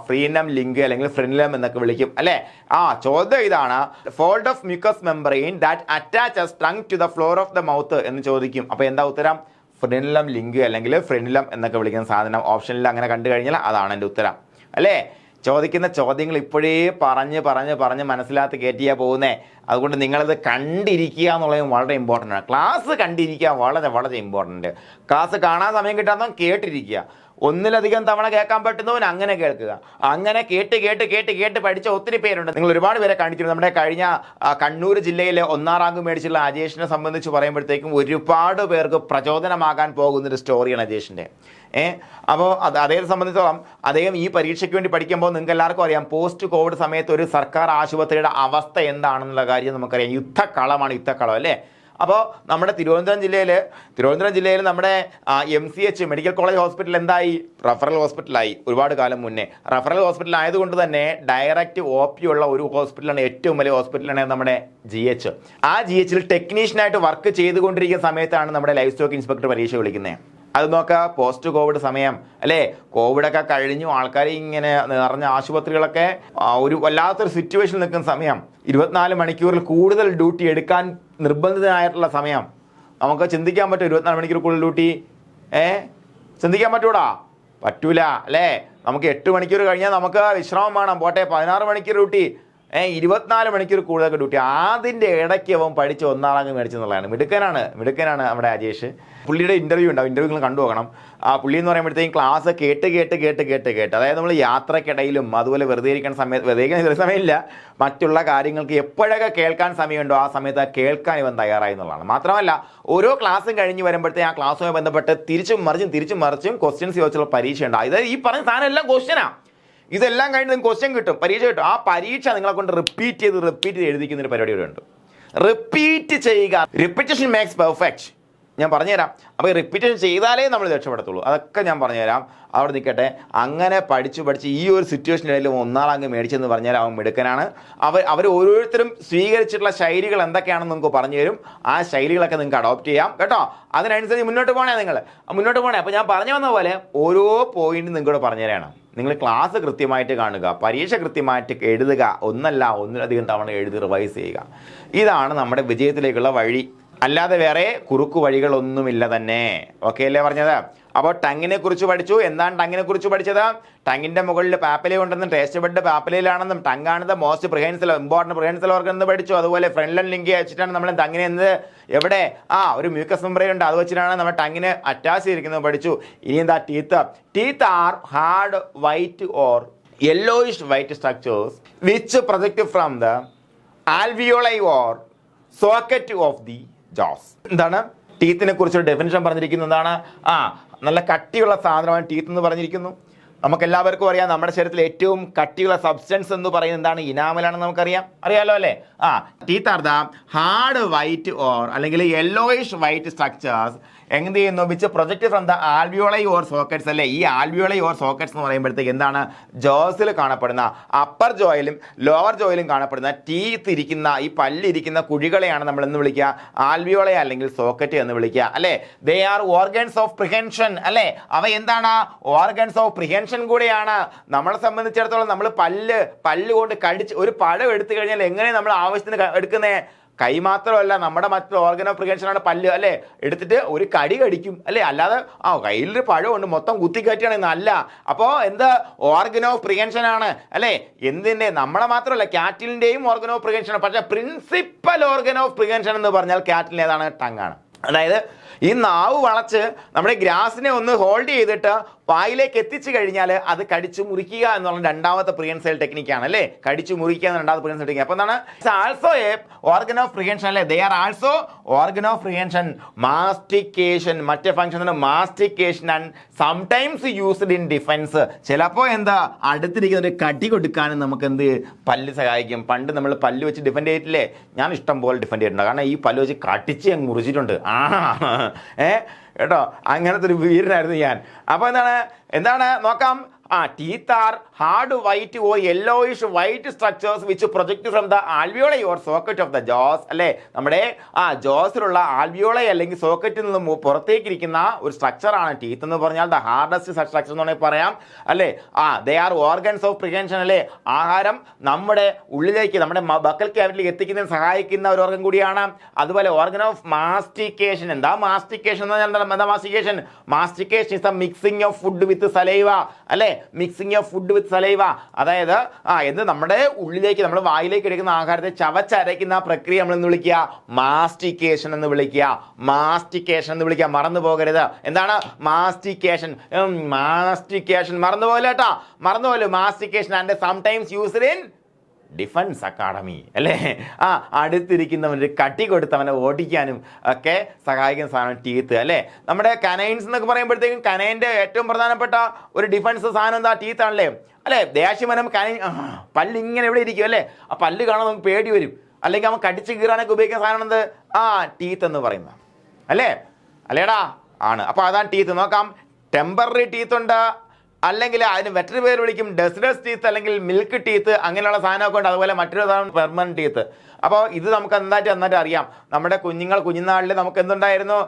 ഫ്രീനം ലിങ്ക് അല്ലെങ്കിൽ ഫ്രെനിലം എന്നൊക്കെ വിളിക്കും അല്ലേ? ചോദ്യം ഇതാണ്, fold of mucus membrane that attaches tongue to the floor of the mouth എന്ന് ചോദിക്കും. അപ്പോൾ എന്താ ഉത്തരം? ഫ്രെനിലം ലിങ്ക് അല്ലെങ്കിൽ ഫ്രെനിലം എന്നൊക്കെ വിളിക്കുന്ന സാധനം. ഓപ്ഷനിൽ അങ്ങനെ കണ്ടു കഴിഞ്ഞാൽ അതാണ് എൻ്റെ ഉത്തരം അല്ലേ? ചോദിക്കുന്ന ചോദ്യങ്ങൾ ഇപ്പോഴേ പറഞ്ഞ് മനസ്സിലാക്കി കയറ്റിയാ പോകുന്നേ. അതുകൊണ്ട് നിങ്ങളിത് കണ്ടിരിക്കുക എന്നുള്ളത് വളരെ ഇമ്പോർട്ടൻ്റ് ആണ്. ക്ലാസ് കണ്ടിരിക്കുക വളരെ ഇമ്പോർട്ടൻ്റ്. ക്ലാസ് കാണാൻ സമയം കിട്ടാത്തവൻ കേട്ടിരിക്കുക. ഒന്നിലധികം തവണ കേൾക്കാൻ പറ്റുന്നവൻ അങ്ങനെ കേൾക്കുക. അങ്ങനെ കേട്ട് പഠിച്ച ഒത്തിരി പേരുണ്ട്. നിങ്ങൾ ഒരുപാട് പേരെ കാണിച്ചിട്ടുണ്ട്. നമ്മുടെ കഴിഞ്ഞ കണ്ണൂർ ജില്ലയിലെ 1ാം റാങ്ക് മേടിച്ചുള്ള അജേഷിനെ സംബന്ധിച്ച് പറയുമ്പോഴത്തേക്കും ഒരുപാട് പേർക്ക് പ്രചോദനമാകാൻ പോകുന്നൊരു സ്റ്റോറിയാണ് അജേഷിൻ്റെ. അപ്പോൾ അദ്ദേഹത്തെ സംബന്ധിച്ചോളം അദ്ദേഹം ഈ പരീക്ഷയ്ക്ക് വേണ്ടി പഠിക്കുമ്പോൾ നിങ്ങൾക്ക് എല്ലാവർക്കും അറിയാം, പോസ്റ്റ് കോവിഡ് സമയത്ത് ഒരു സർക്കാർ ആശുപത്രിയുടെ അവസ്ഥ എന്താണെന്നുള്ള കാര്യം നമുക്കറിയാം. യുദ്ധക്കളം അല്ലേ? അപ്പോൾ നമ്മുടെ തിരുവനന്തപുരം ജില്ലയിൽ നമ്മുടെ MCH മെഡിക്കൽ കോളേജ് ഹോസ്പിറ്റൽ എന്തായി? റഫറൽ ഹോസ്പിറ്റലായി ഒരുപാട് കാലം മുന്നേ. റഫറൽ ഹോസ്പിറ്റൽ ആയതുകൊണ്ട് തന്നെ ഡയറക്റ്റ് OP ഉള്ള ഒരു ഹോസ്പിറ്റലാണ്, ഏറ്റവും വലിയ ഹോസ്പിറ്റലാണ് നമ്മുടെ GH. ആ GH-ൽ ടെക്നീഷ്യനായിട്ട് വർക്ക് ചെയ്തുകൊണ്ടിരിക്കുന്ന സമയത്താണ് നമ്മുടെ ലൈഫ് സ്റ്റോക്ക് ഇൻസ്പെക്ടർ പരീക്ഷ വിളിക്കുന്നത്. അത് നോക്കുക, പോസ്റ്റ് കോവിഡ് സമയം അല്ലേ? കോവിഡൊക്കെ കഴിഞ്ഞു, ആൾക്കാർ ഇങ്ങനെ നിറഞ്ഞ ആശുപത്രികളൊക്കെ ഒരു വല്ലാത്തൊരു സിറ്റുവേഷനിൽ നിൽക്കുന്ന സമയം, 24 മണിക്കൂറിൽ കൂടുതൽ ഡ്യൂട്ടി എടുക്കാൻ നിർബന്ധിതനായിട്ടുള്ള സമയം. നമുക്ക് ചിന്തിക്കാൻ പറ്റും 24 മണിക്കൂർ കൂടുതൽ ഡ്യൂട്ടി? ചിന്തിക്കാൻ പറ്റൂല അല്ലേ? നമുക്ക് 8 മണിക്കൂർ കഴിഞ്ഞാൽ നമുക്ക് വിശ്രമം വേണം. പോട്ടെ, 16 മണിക്കൂർ ഡ്യൂട്ടി, 24 മണിക്കൂർ കൂടുതൽ ഡ്യൂട്ടി. അതിൻ്റെ ഇടയ്ക്ക് അവൻ പഠിച്ച് 1ാം റാങ്ക് മേടിച്ചെന്നുള്ളതാണ്. മിടുക്കനാണ് നമ്മുടെ അജേഷ്. പുള്ളിയുടെ ഇൻ്റർവ്യൂ ഉണ്ടാവും, ഇൻ്റർവ്യൂ നിങ്ങൾ കണ്ടു നോക്കണം. പുള്ളി എന്ന് പറയുമ്പോഴത്തേക്കും ക്ലാസ് കേട്ട് അതായത് നമ്മൾ യാത്രക്കിടയിലും അതുപോലെ വെറുതെ ഇരിക്കുന്ന സമയമില്ല, മറ്റുള്ള കാര്യങ്ങൾക്ക് എപ്പോഴൊക്കെ കേൾക്കാൻ സമയമുണ്ടോ ആ സമയത്ത് കേൾക്കാൻ ഇവൻ തയ്യാറായി എന്നുള്ളതാണ്. മാത്രമല്ല ഓരോ ക്ലാസ്സും കഴിഞ്ഞ് വരുമ്പോഴത്തേക്കും ആ ക്ലാസ്സുമായി ബന്ധപ്പെട്ട് തിരിച്ചും മറിച്ചും ക്വസ്റ്റ്യൻസ് ചോദിച്ചുള്ള പരീക്ഷ ഉണ്ടാവും. ഇത് ഈ പറഞ്ഞ സാധനം എല്ലാം ക്വസ്റ്റ്യനാണ്. ഇതെല്ലാം കഴിഞ്ഞ് നിങ്ങൾക്ക് ക്വസ്റ്റ്യൻ കിട്ടും, പരീക്ഷ കിട്ടും. ആ പരീക്ഷ നിങ്ങളെ കൊണ്ട് റിപ്പീറ്റ് ചെയ്ത് എഴുതിക്കുന്നൊരു പരിപാടി ഇവിടെ ഉണ്ട്. റിപ്പീറ്റ് ചെയ്യുക. Repetition makes perfect. ഞാൻ പറഞ്ഞുതരാം. അപ്പോൾ റിപ്പീറ്റേഷൻ ചെയ്താലേ നമ്മൾ രക്ഷപ്പെടത്തുള്ളൂ. അതൊക്കെ ഞാൻ പറഞ്ഞുതരാം. അവിടെ നിൽക്കട്ടെ. അങ്ങനെ പഠിച്ച് ഈ ഒരു സിറ്റുവേഷനിലും 1ാം റാങ്ക് മേടിച്ചെന്ന് പറഞ്ഞാൽ അവൻ മിടുക്കനാണ്. അവർ ഓരോരുത്തരും സ്വീകരിച്ചിട്ടുള്ള ശൈലികൾ എന്തൊക്കെയാണെന്ന് നിങ്ങൾക്ക് പറഞ്ഞു തരും. ആ ശൈലികളൊക്കെ നിങ്ങൾക്ക് അഡോപ്റ്റ് ചെയ്യാം കേട്ടോ. അതിനനുസരിച്ച് മുന്നോട്ട് പോകണേ. അപ്പോൾ ഞാൻ പറഞ്ഞു വന്ന പോലെ ഓരോ പോയിന്റും നിങ്ങളോട് പറഞ്ഞു തരാണ്. നിങ്ങൾ ക്ലാസ് കൃത്യമായിട്ട് കാണുക, പരീക്ഷ കൃത്യമായിട്ട് എഴുതുക, ഒന്നിലധികം തവണ എഴുതി റിവൈസ് ചെയ്യുക. ഇതാണ് നമ്മുടെ വിജയത്തിലേക്കുള്ള വഴി. അല്ലാതെ വേറെ കുറുക്കു വഴികളൊന്നുമില്ല തന്നെ. ഓക്കെ അല്ലേ പറഞ്ഞത്? അപ്പോൾ ടങ്ങിനെ കുറിച്ച് പഠിച്ചു. എന്താണ് ടങ്ങിനെ കുറിച്ച് പഠിച്ചത്? ടങ്ങിന്റെ മുകളിൽ പാപ്പില ഉണ്ടെന്നും ടേസ്റ്റ് ബഡ് പാപ്പിലയിലാണെന്നും ടങ്ങാണ് the most important prehensile organ എന്ന് പഠിച്ചു. അതുപോലെ ഫ്രണ്ടിലൻ ലിങ്ക് വെച്ചിട്ടാണ് നമ്മൾ ടങ്ങിനെ എവിടെ ഒരു മ്യൂക്കസ് മെമ്പറൈൻ ഉണ്ട്, അത് വെച്ചിട്ടാണ് നമ്മൾ ടങ്ങിനെ അറ്റാച്ച് ചെയ്തിരിക്കുന്നത് പഠിച്ചു. ഇനി എന്താ? Teeth R hard white or yellowish white structures which project from the alveoli or socket off the Jose. എന്താണ് ടീത്തിനെ കുറിച്ചൊരു ഡെഫിനിഷൻ പറഞ്ഞിരിക്കുന്നത്? എന്താണ്? നല്ല കട്ടിയുള്ള സാധനമാണ് ടീത്ത് എന്ന് പറഞ്ഞിരിക്കുന്നു. നമുക്ക് എല്ലാവർക്കും അറിയാം നമ്മുടെ ശരീരത്തിൽ ഏറ്റവും കട്ടിയുള്ള സബ്സ്റ്റൻസ് എന്ന് പറയുന്നത് എന്താണ്? ഇനാമലാണെന്ന് നമുക്കറിയാം, അറിയാലോ അല്ലേ? Teeth are the hard white or അല്ലെങ്കിൽ യെല്ലോയിഷ് വൈറ്റ് സ്ട്രക്ചേഴ്സ് എന്ത് ചെയ്യുന്നു which project from the alveoli or sockets അല്ലേ? ഈ ആൽവിയോളൈ ഓർ സോക്കറ്റ്സ് എന്ന് പറയുമ്പോഴത്തേക്ക് എന്താണ്? ജോസിൽ കാണപ്പെടുന്ന അപ്പർ ജോയിലും ലോവർ ജോയിലും കാണപ്പെടുന്ന ടീത്ത് ഇരിക്കുന്ന ഈ പല്ലിരിക്കുന്ന കുഴികളെയാണ് നമ്മൾ എന്ന് വിളിക്കുക? ആൽവിയോളൈ അല്ലെങ്കിൽ സോക്കറ്റ് എന്ന് വിളിക്കുക അല്ലേ? They R organs of prehension അല്ലേ? അവ എന്താണ്? ഓർഗൻസ് ഓഫ് പ്രിഹെൻഷൻ കൂടെയാണ്. നമ്മളെ സംബന്ധിച്ചിടത്തോളം നമ്മൾ പല്ല് കൊണ്ട് കടിച്ച് ഒരു പഴം എടുത്തു കഴിഞ്ഞാൽ എങ്ങനെ നമ്മൾ ആവശ്യത്തിന് എടുക്കുന്നേ? കൈ മാത്രമല്ല, നമ്മുടെ മറ്റൊരു ഓർഗൻ ഓഫ് പ്രിഹെൻഷനാണ് പല്ല് അല്ലേ? എടുത്തിട്ട് ഒരു കടി കടിക്കും അല്ലേ? അല്ലാതെ കയ്യിലൊരു പഴമുണ്ട് മൊത്തം കുത്തിക്കയറ്റിയാണ് അല്ല. അപ്പോൾ എന്ത് ഓർഗൻ ഓഫ് പ്രിഹെൻഷൻ ആണ് അല്ലേ? എന്തിൻ്റെ? നമ്മളെ മാത്രമല്ല, ക്യാറ്റിലിൻ്റെയും ഓർഗൻ ഓഫ് പ്രിഹെൻഷൻ. പക്ഷേ പ്രിൻസിപ്പൽ ഓർഗൻ ഓഫ് പ്രിഹെൻഷൻ എന്ന് പറഞ്ഞാൽ ക്യാറ്റിൽ ഏതാണ്? ടങ്ങാണ്. അതായത് ഈ നാവ് വളച്ച് നമ്മുടെ ഗ്രാസിനെ ഒന്ന് ഹോൾഡ് ചെയ്തിട്ട് വായിലേക്ക് എത്തിച്ചു കഴിഞ്ഞാൽ അത് കടിച്ചു മുറിക്കുക എന്നുള്ള രണ്ടാമത്തെ പ്രിഹെൻസൈൽ ടെക്നിക്കാണ് അല്ലേ? കടിച്ചു മുറിക്കുക എന്ന രണ്ടാമത്തെ പ്രിഹെൻസൈൽ ടെക്നിക്ക്. അപ്പോൾ എന്താണ്? Also a organ of prehension അല്ലേ? They are also organ of prehension. Mastication, മറ്റേ function mastication and sometimes used in defence. ചിലപ്പോൾ എന്താ അടുത്തിരിക്കുന്ന ഒരു കടി കൊടുക്കാനും നമുക്ക് എന്ത് പല്ല് സഹായിക്കും. പണ്ട് നമ്മൾ പല്ല് വെച്ച് ഡിഫെൻഡ് ചെയ്തിട്ടില്ലേ? ഞാൻ ഇഷ്ടം പോലെ ഡിഫെൻഡ് ചെയ്തിട്ടുണ്ട്. കാരണം ഈ പല്ല് വെച്ച് കടിച്ച് അങ്ങ് മുറിച്ചിട്ടുണ്ട്. കേട്ടോ, അങ്ങനത്തെ ഒരു വീരനായിരുന്നു ഞാൻ. അപ്പോൾ എന്താണ് നോക്കാം. Teeth R hard white or yellowish white structures which project from the alveoli or socket off the Jose അല്ലേ? നമ്മുടെ ജോസിലുള്ള ആൽവിയോളൈ അല്ലെങ്കിൽ സോക്കറ്റിൽ നിന്ന് പുറത്തേക്കിരിക്കുന്ന ഒരു സ്ട്രക്ചറാണ് ടീത്ത് എന്ന് പറഞ്ഞാൽ. ദ ഹാർഡസ്റ്റ് സ്ട്രക്ചർ എന്ന് വേണമെങ്കിൽ പറയാം അല്ലേ? They R organs of prehension അല്ലേ? ആഹാരം നമ്മുടെ ഉള്ളിലേക്ക്, നമ്മുടെ ബക്കൽ ക്യാവിറ്റിലേക്ക് എത്തിക്കുന്നതിന് സഹായിക്കുന്ന ഒരു ഓർഗൻ കൂടിയാണ്. അതുപോലെ ഓർഗൻ ഓഫ് മാസ്റ്റിക്കേഷൻ. എന്താ മാസ്റ്റിക്കേഷൻ എന്ന് പറഞ്ഞാൽ? എന്താ mastication? Mastication is the mixing of food with saliva അല്ലേ? Mixing of food with saliva. അതായത് എന്ത് നമ്മുടെ ഉള്ളിലേക്ക്, നമ്മുടെ വായിലേക്ക് എടുക്കുന്ന ആഹാരത്തെ ചവച്ചരയ്ക്കുന്ന ആ പ്രക്രിയ നമ്മൾ എന്ന് വിളിക്കുക മാസ്റ്റിക്കേഷൻ എന്ന് വിളിക്കുക. മാസ്റ്റിക്കേഷൻ എന്ന് വിളിക്കുക, മറന്നു പോകരുത്. എന്താണ് മാസ്റ്റിക്കേഷൻ? മാസ്റ്റിക്കേഷൻ മറന്നു പോകല്ലോ കേട്ടോ, മറന്നുപോലും. Mastication and sometimes used in defence academy അല്ലേ? അടുത്തിരിക്കുന്നവന് കട്ടി കൊടുത്തവനെ ഓടിക്കാനും ഒക്കെ സഹായിക്കുന്ന സാധനം ടീത്ത് അല്ലേ? നമ്മുടെ കനൈൻസ് എന്നൊക്കെ പറയുമ്പോഴത്തേക്കും കനൈൻ്റെ ഏറ്റവും പ്രധാനപ്പെട്ട ഒരു ഡിഫൻസ് സാധനം എന്താ? ടീത്ത് ആണല്ലേ അല്ലേ? ദേഷ്യമനം കനൈൻ പല്ല് ഇങ്ങനെ എവിടെ ഇരിക്കും അല്ലേ? ആ പല്ല് കാണാൻ നമുക്ക് പേടി വരും. അല്ലെങ്കിൽ അവൻ കടിച്ച് കീറാനൊക്കെ ഉപയോഗിക്കുന്ന സാധനം എന്ത്? ടീത്ത് എന്ന് പറയുന്നത് അല്ലേ? അല്ലേടാ ആണ്. അപ്പോൾ അതാണ് ടീത്ത്. നോക്കാം. ടെമ്പററി ടീത്ത് ഉണ്ട്, അല്ലെങ്കിൽ അതിന് മറ്റൊരു പേര് വിളിക്കും ഡെസിഡസ് ടീത്ത് അല്ലെങ്കിൽ മിൽക്ക് ടീത്ത്, അങ്ങനെയുള്ള സാധനമൊക്കെ ഉണ്ട്. അതുപോലെ മറ്റൊരു സാധനം പെർമനന്റ് ടീത്ത്. അപ്പോൾ ഇത് നമുക്ക് നന്നായിട്ട് അറിയാം. നമ്മുടെ കുഞ്ഞുനാളിൽ നമുക്ക് എന്തുണ്ടായിരുന്നു?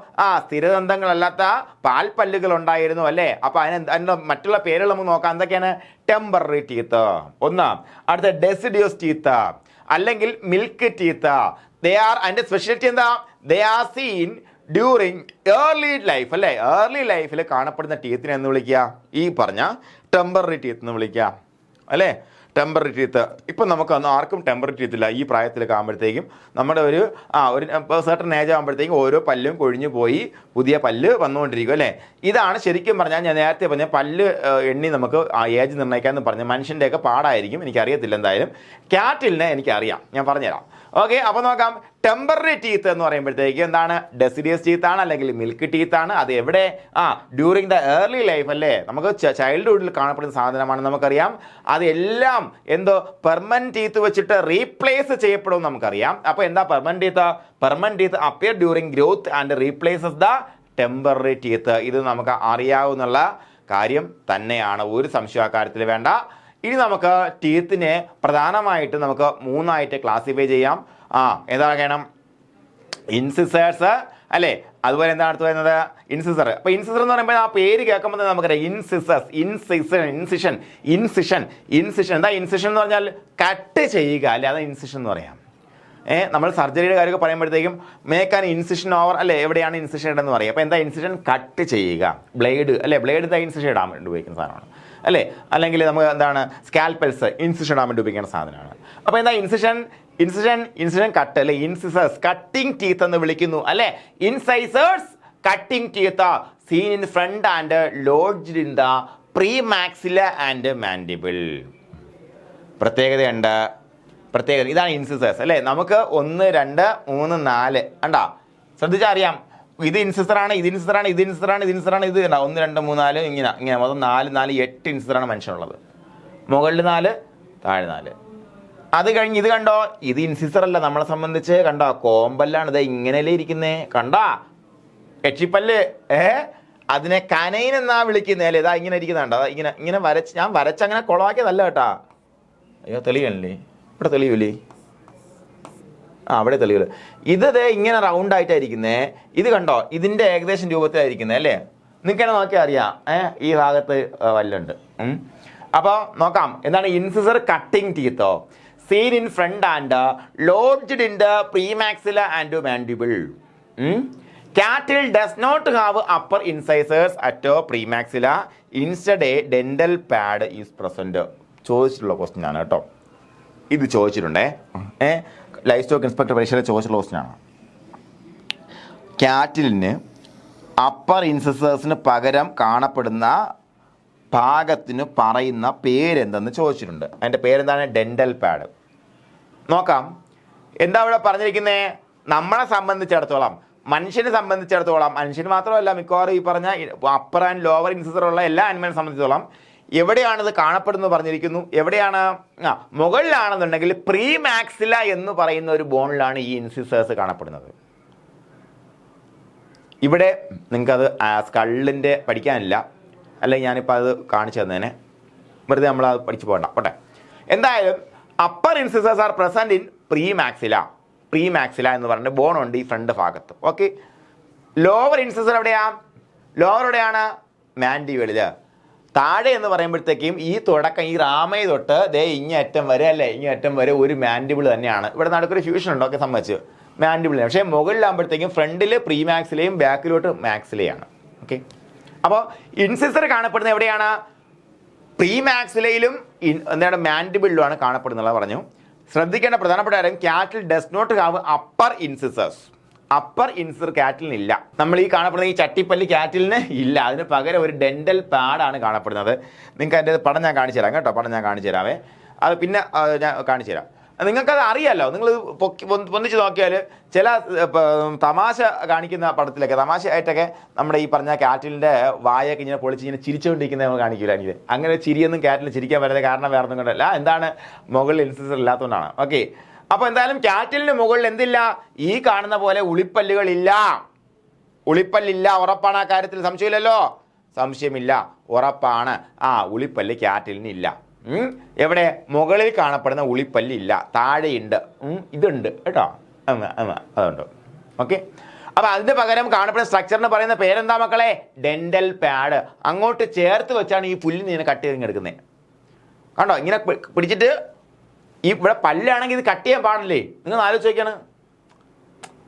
സ്ഥിരദന്തങ്ങളല്ലാത്ത പാൽപ്പല്ലുകൾ ഉണ്ടായിരുന്നു അല്ലേ? അപ്പോൾ അതിൻ്റെ മറ്റുള്ള പേരുകൾ നമുക്ക് നോക്കാം. എന്തൊക്കെയാണ്? ടെമ്പററി ടീത്ത് ഒന്ന്, അടുത്ത ഡെസിഡിയസ് ടീത്ത് അല്ലെങ്കിൽ മിൽക്ക് ടീത്ത്. ദേ ആർ, അതിൻ്റെ സ്പെഷ്യാലിറ്റി എന്താ? They are seen during early life അല്ലേ? ഏർലി ലൈഫിൽ കാണപ്പെടുന്ന ടീത്തിനെ എന്ന് വിളിക്കുക? ഈ പറഞ്ഞ ടെമ്പററി ടീത്ത് എന്ന് വിളിക്കുക അല്ലേ? Temporary teeth. ഇപ്പം നമുക്കൊന്നും ആർക്കും ടെമ്പററി ടീത്ത് ഇല്ല. ഈ പ്രായത്തിലൊക്കെ ആകുമ്പോഴത്തേക്കും നമ്മുടെ ഒരു സർട്ടൺ ഏജ് ആകുമ്പോഴത്തേക്കും ഓരോ പല്ലും കൊഴിഞ്ഞു പോയി പുതിയ പല്ല് വന്നുകൊണ്ടിരിക്കും അല്ലേ? ഇതാണ് ശരിക്കും പറഞ്ഞാൽ ഞാൻ നേരത്തെ പറഞ്ഞ പല്ല് എണ്ണി നമുക്ക് ഏജ് നിർണ്ണയിക്കാമെന്ന് പറഞ്ഞ മനുഷ്യൻ്റെയൊക്കെ പാടായിരിക്കും. എനിക്കറിയത്തില്ല. എന്തായാലും ക്യാറ്റിലിനെ എനിക്കറിയാം, ഞാൻ പറഞ്ഞുതരാം. ഓക്കെ, അപ്പോൾ നോക്കാം. ടെമ്പററി ടീത്ത് എന്ന് പറയുമ്പോഴത്തേക്ക് എന്താണ്? ഡെസിഡിയസ് ടീത്ത് ആണ് അല്ലെങ്കിൽ മിൽക്ക് ടീത്ത് ആണ്. അത് എവിടെ? ഡ്യൂറിങ് ദ ഏർലി ലൈഫ് അല്ലേ? നമുക്ക് ചൈൽഡ്ഹുഡിൽ കാണപ്പെടുന്ന സാധനമാണ് നമുക്കറിയാം. അതെല്ലാം എന്തോ പെർമനന്റ് ടീത്ത് വെച്ചിട്ട് റീപ്ലേസ് ചെയ്യപ്പെടും നമുക്കറിയാം. അപ്പോൾ എന്താ permanent teeth? Permanent teeth appear during growth and replaces the temporary teeth. ഇത് നമുക്ക് അറിയാവുന്ന കാര്യം തന്നെയാണ്, ഒരു സംശയം അക്കാര്യത്തിൽ വേണ്ട. ഇനി നമുക്ക് ടീത്തിനെ പ്രധാനമായിട്ട് നമുക്ക് മൂന്നായിട്ട് ക്ലാസിഫൈ ചെയ്യാം. ഏതാകണം? ഇൻസിസേഴ്സ് അല്ലേ? അതുപോലെ എന്താണ് അടുത്ത് വരുന്നത്? ഇൻസിസർ. അപ്പോൾ ഇൻസിസർ എന്ന് പറയുമ്പോൾ ആ പേര് കേൾക്കുമ്പോൾ തന്നെ നമുക്കറിയാം ഇൻസിസസ്, ഇൻസിഷൻ. എന്താ ഇൻസിഷൻ എന്ന് പറഞ്ഞാൽ? കട്ട് ചെയ്യുക അല്ലേ? അത് ഇൻസിഷൻ എന്ന് പറയാം. നമ്മൾ സർജറിയുടെ കാര്യമൊക്കെ പറയുമ്പോഴത്തേക്കും മേക്ക് ആൻ ഇൻസിഷൻ ഓവർ അല്ലേ? എവിടെയാണ് ഇൻസിഷൻ ഇടുന്നത് പറയും. അപ്പോൾ എന്താ ഇൻസിഷൻ? കട്ട് ചെയ്യുക. ബ്ലേഡ് അല്ലേ? ബ്ലേഡ് എന്താ ഇൻസിഷൻ ഇടാൻ വേണ്ടി ഉപയോഗിക്കുന്ന സാധനമാണ് അല്ലേ? അല്ലെങ്കിൽ നമുക്ക് എന്താണ് സ്കാൽപ്പൽസ് ഇൻസിഷൻ ഇടാൻ വേണ്ടി ഉപയോഗിക്കുന്ന സാധനമാണ്. അപ്പോൾ എന്താ ഇൻസിഷൻ കട്ട് അല്ലെ? ഇൻസിസേഴ്സ് കട്ടിംഗ് ടീത്ത് എന്ന് വിളിക്കുന്നു അല്ലെ? Incisors cutting teeth seen in front and lodged in the premaxilla and mandible. പ്രത്യേകത ഇതാണ് ഇൻസിസേഴ്സ് അല്ലേ? നമുക്ക് 1, 2, 3, 4 കണ്ടാ? ശ്രദ്ധിച്ചാൽ അറിയാം. ഇത് ഇൻസിസറാണ്, ഇത് ഇൻസിസറാണ്, ഇത് ഇൻസിസറാണ്, ഇത് ഇൻസിസറാണ്, ഇത് 1 2 3 4 ഇങ്ങനെ മൊത്തം 4 8 ഇൻസിസറാണ് മനുഷ്യനുള്ളത്. മുകളിൽ 4, താഴെ 4. അത് കഴിഞ്ഞ് ഇത് കണ്ടോ, ഇത് ഇൻസിസർ അല്ല, നമ്മളെ സംബന്ധിച്ച് കണ്ടോ കോമ്പല്ലാണ്. ഇത് ഇങ്ങനെയല്ലേ ഇരിക്കുന്നേ, കണ്ടാ എക്ഷിപ്പല്ല്. അതിനെ കനൈൻ എന്നാ വിളിക്കുന്നേ അല്ലേ. ഇതാ ഇങ്ങനെ ഇരിക്കുന്നുണ്ടോ, ഇങ്ങനെ ഞാൻ വരച്ചങ്ങനെ കുളമാക്കിയതല്ല കേട്ടാ. അയ്യോ തെളിയല്ലേ, ഇവിടെ തെളിയൂലേ? അവിടെ തെളിയുള്ളൂ. ഇത് ഇങ്ങനെ റൗണ്ട് ആയിട്ടായിരിക്കുന്നേ. ഇത് കണ്ടോ, ഇതിന്റെ ഏകദേശം രൂപത്തിലായിരിക്കുന്നേ അല്ലേ. നിങ്ങൾക്കെന്നെ നോക്കിയാൽ അറിയാം ഈ ഭാഗത്ത് വല്ലുണ്ട്. അപ്പോൾ നോക്കാം എന്താണ് ഇൻസിസർ കട്ടിംഗ് ടീത്തോ seen in front and lodged in the premaxilla and mandible. Cattle does not have upper incisors at premaxilla. Instead a dental pad is present. ചോദിച്ചിട്ടുള്ള ക്വസ്റ്റ്യൻ ആണ് കേട്ടോ. ഇത് ചോദിച്ചിട്ടുണ്ടേ. ലൈഫ് സ്റ്റോക്ക് ഇൻസ്പെക്ടർ പരീക്ഷയിൽ ചോദിച്ചിട്ടുള്ള ക്വസ്റ്റ്യൻ ആണ്. ക്യാറ്റിലിന് upper ഇൻസിസേഴ്സിന് പകരം കാണപ്പെടുന്ന ഭാഗത്തിന് പറയുന്ന പേരെന്തെന്ന് ചോദിച്ചിട്ടുണ്ട്. അതിൻ്റെ പേരെന്താണ്? Dental pad. നോക്കാം എന്താ ഇവിടെ പറഞ്ഞിരിക്കുന്നത്. നമ്മളെ സംബന്ധിച്ചിടത്തോളം, മനുഷ്യനെ സംബന്ധിച്ചിടത്തോളം, മനുഷ്യന് മാത്രമല്ല മിക്കവാറും ഈ പറഞ്ഞ അപ്പർ ആൻഡ് ലോവർ ഇൻസിസർ ഉള്ള എല്ലാ ആനിമലിനെ സംബന്ധിച്ചിടത്തോളം എവിടെയാണിത് കാണപ്പെടുന്നത് പറഞ്ഞിരിക്കുന്നു. എവിടെയാണ്? മുകളിലാണെന്നുണ്ടെങ്കിൽ പ്രീമാക്സില എന്ന് പറയുന്ന ഒരു ബോണിലാണ് ഈ ഇൻസിസേഴ്സ് കാണപ്പെടുന്നത്. ഇവിടെ നിങ്ങൾക്കത് സ്കള്ളിൻ്റെ പഠിക്കാനില്ല, അല്ലെങ്കിൽ ഞാനിപ്പോൾ അത് കാണിച്ചു തന്നേനെ, വെറുതെ നമ്മളത് പഠിച്ചു പോകണ്ട പോട്ടെ. എന്തായാലും upper incisors are present in premaxilla എന്ന് പറഞ്ഞിട്ട് ബോണുണ്ട് ഈ ഫ്രണ്ട് ഭാഗത്ത്. ഓക്കെ. ലോവർ ഇൻസിസർ എവിടെയാണ്? മാൻഡിബിളിൽ. താഴെ എന്ന് പറയുമ്പോഴത്തേക്കും ഈ തുടക്കം ഈ റാമൈ തൊട്ട് ഇങ്ങേറ്റം വരെ അല്ലേ, ഇങ്ങേറ്റം വരെ ഒരു മാൻഡിബിൾ തന്നെയാണ്. ഇവിടെ നടുക്കൊരു ഫ്യൂഷൻ ഉണ്ട്, ഒക്കെ സംബന്ധിച്ച് മാൻഡിബിളിന്. പക്ഷേ മുകളിലാകുമ്പോഴത്തേക്കും ഫ്രണ്ടിൽ പ്രീമാക്സിലയും ബാക്കിലോട്ട് മാക്സിലയാണ്. ഓക്കെ. അപ്പോൾ ഇൻസിസർ കാണപ്പെടുന്നത് എവിടെയാണ്? പ്രീമാക്സിലയിലും എന്താണ് മാൻഡിബിളിലുമാണ് കാണപ്പെടുന്നത് പറഞ്ഞു. ശ്രദ്ധിക്കേണ്ട പ്രധാനപ്പെട്ട കാര്യം, cattle does not have upper incisors. Upper incisor ക്യാറ്റിലിനില്ല. നമ്മൾ ഈ കാണപ്പെടുന്ന ഈ ചട്ടിപ്പല്ലി ക്യാറ്റിലിന് ഇല്ല. അതിന് പകരം ഒരു ഡെൻ്റൽ പാഡാണ് കാണപ്പെടുന്നത്. നിങ്ങൾക്ക് അതിൻ്റെ പടം ഞാൻ കാണിച്ചു തരാം കേട്ടോ. പടം ഞാൻ കാണിച്ചു തരാമേ. അത് പിന്നെ ഞാൻ കാണിച്ചു തരാം. നിങ്ങൾക്കത് അറിയാമല്ലോ. നിങ്ങൾ പൊന്നിച്ച് നോക്കിയാൽ ചില തമാശ കാണിക്കുന്ന പടത്തിലൊക്കെ തമാശയായിട്ടൊക്കെ നമ്മുടെ ഈ പറഞ്ഞ ക്യാറ്റിലിൻ്റെ വായൊക്കെ ഇങ്ങനെ പൊളിച്ച് ഇങ്ങനെ ചിരിച്ചുകൊണ്ടിരിക്കുന്നത് നമ്മൾ കാണിക്കില്ല. എനിക്ക് അങ്ങനെ ചിരിയൊന്നും ക്യാറ്റിൽ ചിരിക്കാൻ വരുന്നത് കാരണം വേറെ ഒന്നും കൊണ്ടല്ല. എന്താണ്? മുകളിൽ ഇൻസിസർ ഇല്ലാത്തതുകൊണ്ടാണ്. ഓക്കെ. അപ്പോൾ എന്തായാലും ക്യാറ്റിലിന് മുകളിൽ എന്തില്ല? ഈ കാണുന്ന പോലെ ഉളിപ്പല്ലുകളില്ല. ഉളിപ്പല്ലില്ല. ഉറപ്പാണ് ആ കാര്യത്തിൽ? സംശയമില്ലല്ലോ. സംശയമില്ല, ഉറപ്പാണ്. ഉളിപ്പല്ല് ക്യാറ്റിലിന് ഇല്ല. എവിടെ? മുകളിൽ കാണപ്പെടുന്ന ഉളിപ്പല്ലില്ല, താഴെയുണ്ട്. ഇതുണ്ട് കേട്ടോ. അതുണ്ട്. ഓക്കെ. അപ്പൊ അതിന് പകരം കാണപ്പെടുന്ന സ്ട്രക്ചറിന് പറയുന്ന പേരെന്താ മക്കളെ? Dental pad. അങ്ങോട്ട് ചേർത്ത് വെച്ചാണ് ഈ പുല്ലിന് ഇങ്ങനെ കട്ട് ചെയ്ത് എടുക്കുന്നത്. കണ്ടോ? ഇങ്ങനെ പിടിച്ചിട്ട് ഇവിടെ പല്ലാണെങ്കിൽ ഇത് കട്ട് ചെയ്യാൻ പാടില്ലേ? നിങ്ങൾ ആലോചിച്ച് നോക്കിയാണ്.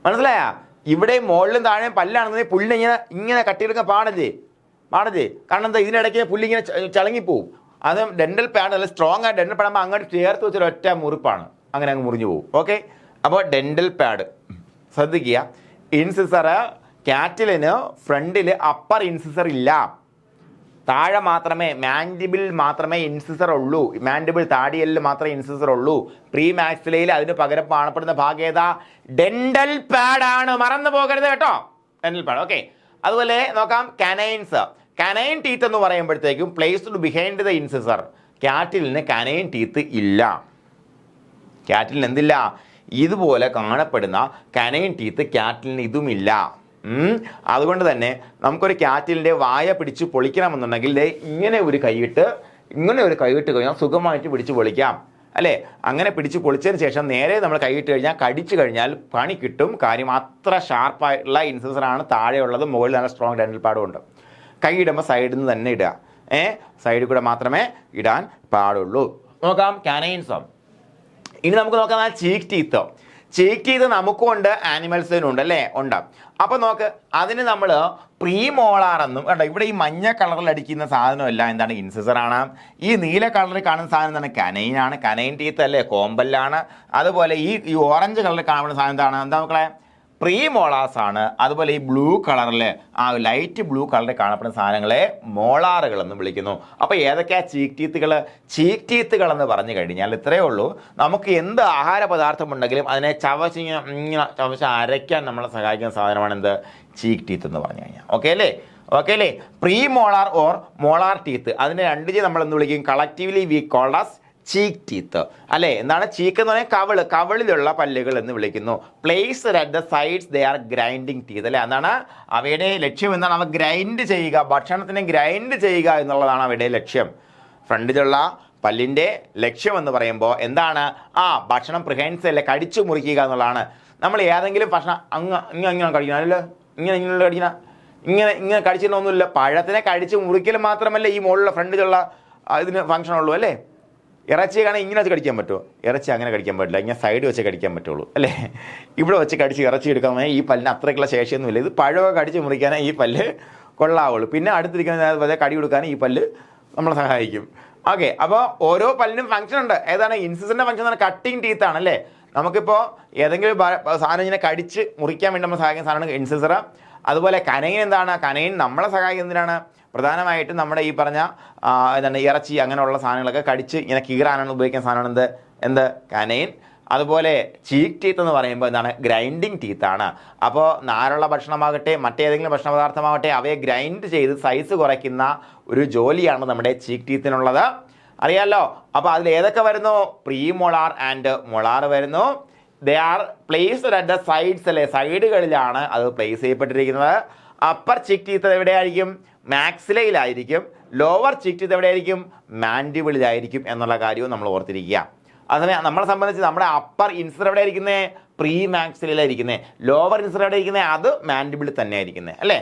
മനസ്സിലായാ? ഇവിടെ മുകളിലും താഴെയും പല്ലാണെന്നുണ്ടെങ്കിൽ പുല്ലിനെ ഇങ്ങനെ കട്ടിയെടുക്കാൻ പാടില്ലേ? കാരണം എന്താ? ഇതിനിടയ്ക്ക് പുല്ലിങ്ങനെ ചളങ്ങിപ്പോവും. അത് ഡെൻ്റൽ പാഡ് നല്ല സ്ട്രോങ് ആയിട്ട് ഡെൻ്റൽ പാഡ് ആകുമ്പോൾ അങ്ങോട്ട് ചേർത്ത് വെച്ചൊരു ഒറ്റ മുറിപ്പാണ്, അങ്ങനെ അങ്ങ് മുറിഞ്ഞു പോകും. ഓക്കെ. അപ്പോൾ ഡെൻ്റൽ പാഡ് ശ്രദ്ധിക്കുക. ഇൻസിസർ ക്യാറ്റിലിന് ഫ്രണ്ടിൽ അപ്പർ ഇൻസിസർ ഇല്ല, താഴെ മാത്രമേ മാൻഡിബിൾ മാത്രമേ ഇൻസിസർ ഉള്ളൂ. മാൻഡിബിൾ താടിയലിൽ മാത്രമേ ഇൻസിസർ ഉള്ളൂ. പ്രീമാക്സിലയിൽ അതിന് പകരം കാണപ്പെടുന്ന ഭാഗം ഏതാ? ഡെൻ്റൽ പാഡാണ്. മറന്നു പോകരുത് കേട്ടോ, ഡെൻ്റൽ പാഡ്. ഓക്കെ. അതുപോലെ നോക്കാം കനൈൻസ്. കനൈൻ ടീത്ത് എന്ന് പറയുമ്പോഴത്തേക്കും പ്ലേസ്ഡ് ബിഹൈൻഡ് ദ ഇൻസിസർ. ക്യാറ്റിലിന് കനൈൻ ടീത്ത് ഇല്ല. ക്യാറ്റിലിന് എന്തില്ല? ഇതുപോലെ കാണപ്പെടുന്ന കനൈൻ ടീത്ത് ക്യാറ്റിലിന് ഇതുമില്ല. അതുകൊണ്ട് തന്നെ നമുക്കൊരു ക്യാറ്റിലിൻ്റെ വായ പിടിച്ച് പൊളിക്കണമെന്നുണ്ടെങ്കിൽ ഇങ്ങനെ ഒരു കൈയിട്ട് കഴിഞ്ഞാൽ സുഖമായിട്ട് പിടിച്ച് പൊളിക്കാം അല്ലേ? അങ്ങനെ പിടിച്ച് പൊളിച്ചതിന് ശേഷം നേരെ നമ്മൾ കൈയിട്ട് കഴിഞ്ഞാൽ കടിച്ചു കഴിഞ്ഞാൽ പണി കിട്ടും. കാര്യം അത്ര ഷാർപ്പായിട്ടുള്ള ഇൻസിസറാണ് താഴെയുള്ളത്. മുകളിൽ നല്ല സ്ട്രോങ് ഡെൻ്റൽ പാഡും ഉണ്ട്. കൈയിടുമ്പോൾ സൈഡിൽ നിന്ന് തന്നെ ഇടുക. സൈഡിൽ കൂടെ മാത്രമേ ഇടാൻ പാടുള്ളൂ. നോക്കാം കാനൈൻസോ. ഇനി നമുക്ക് നോക്കാം ചീക്ക് ടീത്തോ. ചീക്ക് ടീത്ത് നമുക്കുണ്ട്, ആനിമൽസിനുണ്ട് അല്ലേ? ഉണ്ട്. അപ്പോൾ നോക്ക്, അതിന് നമ്മൾ പ്രീമോളാർ എന്നും കണ്ടോ. ഇവിടെ ഈ മഞ്ഞ കളറിൽ അടിക്കുന്ന സാധനമല്ല എന്താണ്? ഇൻസിസറാണ്. ഈ നീല കളറിൽ കാണുന്ന സാധനം എന്താണ്? കനൈനാണ്. കനൈൻ ടീത്ത് അല്ലേ? കോമ്പല്ലാണ്. അതുപോലെ ഈ ഓറഞ്ച് കളറിൽ കാണുന്ന സാധനം എന്താണ്? എന്താ മക്കളെ? പ്രീ മോളാസ് ആണ്. അതുപോലെ ഈ ബ്ലൂ കളറിൽ ആ ലൈറ്റ് ബ്ലൂ കളറിൽ കാണപ്പെടുന്ന സാധനങ്ങളെ മോളാറുകൾ എന്ന് വിളിക്കുന്നു. അപ്പോൾ ഏതൊക്കെയാ ചീക്ക് ടീത്തുകൾ? ചീക്ക് ടീത്തുകൾ എന്ന് പറഞ്ഞു കഴിഞ്ഞാൽ ഇത്രയേ ഉള്ളൂ, നമുക്ക് എന്ത് ആഹാര പദാർത്ഥം ഉണ്ടെങ്കിലും അതിനെ ഇങ്ങനെ ചവച്ച് അരയ്ക്കാൻ നമ്മളെ സഹായിക്കുന്ന സാധനമാണ് എന്ത്? ചീക്ക് ടീത്ത് എന്ന് പറഞ്ഞു കഴിഞ്ഞാൽ. ഓക്കെ അല്ലേ? Premolar or molar teeth, അതിനെ രണ്ട് നമ്മൾ എന്ന് വിളിക്കും? Collectively we called as cheek teeth അല്ലേ. എന്താണ് ചീക്ക് എന്ന് പറഞ്ഞാൽ? കവിളിലുള്ള പല്ലുകൾ എന്ന് വിളിക്കുന്നു. Placed at the sides they are grinding teeth അല്ലേ. എന്താണ് അവയുടെ ലക്ഷ്യം? എന്താണ്? അവ ഗ്രൈൻഡ് ചെയ്യുക, ഭക്ഷണത്തിനെ ഗ്രൈൻഡ് ചെയ്യുക എന്നുള്ളതാണ് അവയുടെ ലക്ഷ്യം. ഫ്രണ്ടിലുള്ള പല്ലിൻ്റെ ലക്ഷ്യം എന്ന് പറയുമ്പോൾ എന്താണ്? ഭക്ഷണം പ്രിഹെൻസ് അല്ലേ, കടിച്ചു മുറിക്കുക എന്നുള്ളതാണ്. നമ്മൾ ഏതെങ്കിലും ഭക്ഷണം ഇങ്ങനെ കഴിക്കണം അല്ലല്ലോ, ഇങ്ങനെ കടിക്കണം, ഇങ്ങനെ കടിച്ചിട്ടൊന്നുമില്ല. പഴത്തിനെ കടിച്ച് മുറിക്കൽ മാത്രമല്ല ഈ മുകളിലുള്ള ഫ്രണ്ടിലുള്ള ഇതിന് ഫംഗ്ഷൻ ഉള്ളൂ അല്ലേ. ഇറച്ചി കാണാൻ ഇങ്ങനെ വെച്ച് കടിക്കാൻ പറ്റുമോ? ഇറച്ചി അങ്ങനെ കടിക്കാൻ പറ്റില്ല, ഇങ്ങനെ സൈഡ് വെച്ച് കടിക്കാൻ പറ്റുള്ളൂ അല്ലേ. ഇവിടെ വെച്ച് കടിച്ച് ഇറച്ചി എടുക്കാൻ ഈ പല്ലിന് അത്രയ്ക്കുള്ള ശേഷിയൊന്നുമില്ല. ഇത് പഴമൊക്കെ കടിച്ച് മുറിക്കാനേ ഈ പല്ല് കൊള്ളാവുള്ളൂ. പിന്നെ അടുത്തിരിക്കുന്ന കടി കൊടുക്കാനും ഈ പല്ല് നമ്മളെ സഹായിക്കും. ഓക്കെ, അപ്പോൾ ഓരോ പല്ലിനും ഫംഗ്ഷൻ ഉണ്ട്. ഏതാണ്? ഇൻസിസിൻ്റെ ഫംഗ്ഷൻ എന്ന് പറഞ്ഞാൽ കട്ടിങ് ടീത്ത് ആണല്ലേ. നമുക്കിപ്പോൾ ഏതെങ്കിലും സാധനം ഇങ്ങനെ കടിച്ച് മുറിക്കാൻ വേണ്ടി നമ്മൾ സഹായിക്കുന്ന സാധനമാണ് ഇൻസിസർ. അതുപോലെ കനൈൻ എന്താണ്? കനൈൻ നമ്മളെ സഹായിക്കുന്നതിനാണ് പ്രധാനമായിട്ടും നമ്മുടെ ഈ പറഞ്ഞ എന്താണ് ഇറച്ചി അങ്ങനെയുള്ള സാധനങ്ങളൊക്കെ കടിച്ച് ഇങ്ങനെ കീറാനാണ് ഉപയോഗിക്കുന്ന സാധനമാണ് എന്ത് കനൈൻ. അതുപോലെ ചീക്ക് ടീത്ത് എന്ന് പറയുമ്പോൾ എന്താണ്? ഗ്രൈൻഡിങ് ടീത്താണ്. അപ്പോൾ നാരുള്ള ഭക്ഷണമാകട്ടെ മറ്റേതെങ്കിലും ഭക്ഷണ പദാർത്ഥമാകട്ടെ അവയെ ഗ്രൈൻഡ് ചെയ്ത് സൈസ് കുറയ്ക്കുന്ന ഒരു ജോലിയാണ് നമ്മുടെ ചീക്ക് ടീത്തിനുള്ളത്, അറിയാമല്ലോ. അപ്പോൾ അതിൽ ഏതൊക്കെ വരുന്നു? പ്രീ മൊളാർ ആൻഡ് മൊളാർ വരുന്നു. They are placed at the sides അല്ലേ, സൈഡുകളിലാണ് അത് പ്ലേസ് ചെയ്യപ്പെട്ടിരിക്കുന്നത്. അപ്പർ ചീക്ക് ടീത്ത് എവിടെയായിരിക്കും? മാക്സിലയിലായിരിക്കും. ലോവർ ചീക്ക് ടീത്ത് എവിടെയായിരിക്കും? മാൻഡിബിളിലായിരിക്കും എന്നുള്ള കാര്യവും നമ്മൾ ഓർത്തിരിക്കുക. അതേ നമ്മളെ സംബന്ധിച്ച് നമ്മുടെ അപ്പർ ഇൻസർ എവിടെ ഇരിക്കുന്നത്? പ്രീ മാക്സിലയിലായിരിക്കുന്നത്. ലോവർ ഇൻസർ എവിടെ ഇരിക്കുന്നത്? അത് മാൻഡിബിളിൽ തന്നെ ആയിരിക്കുന്നത് അല്ലേ.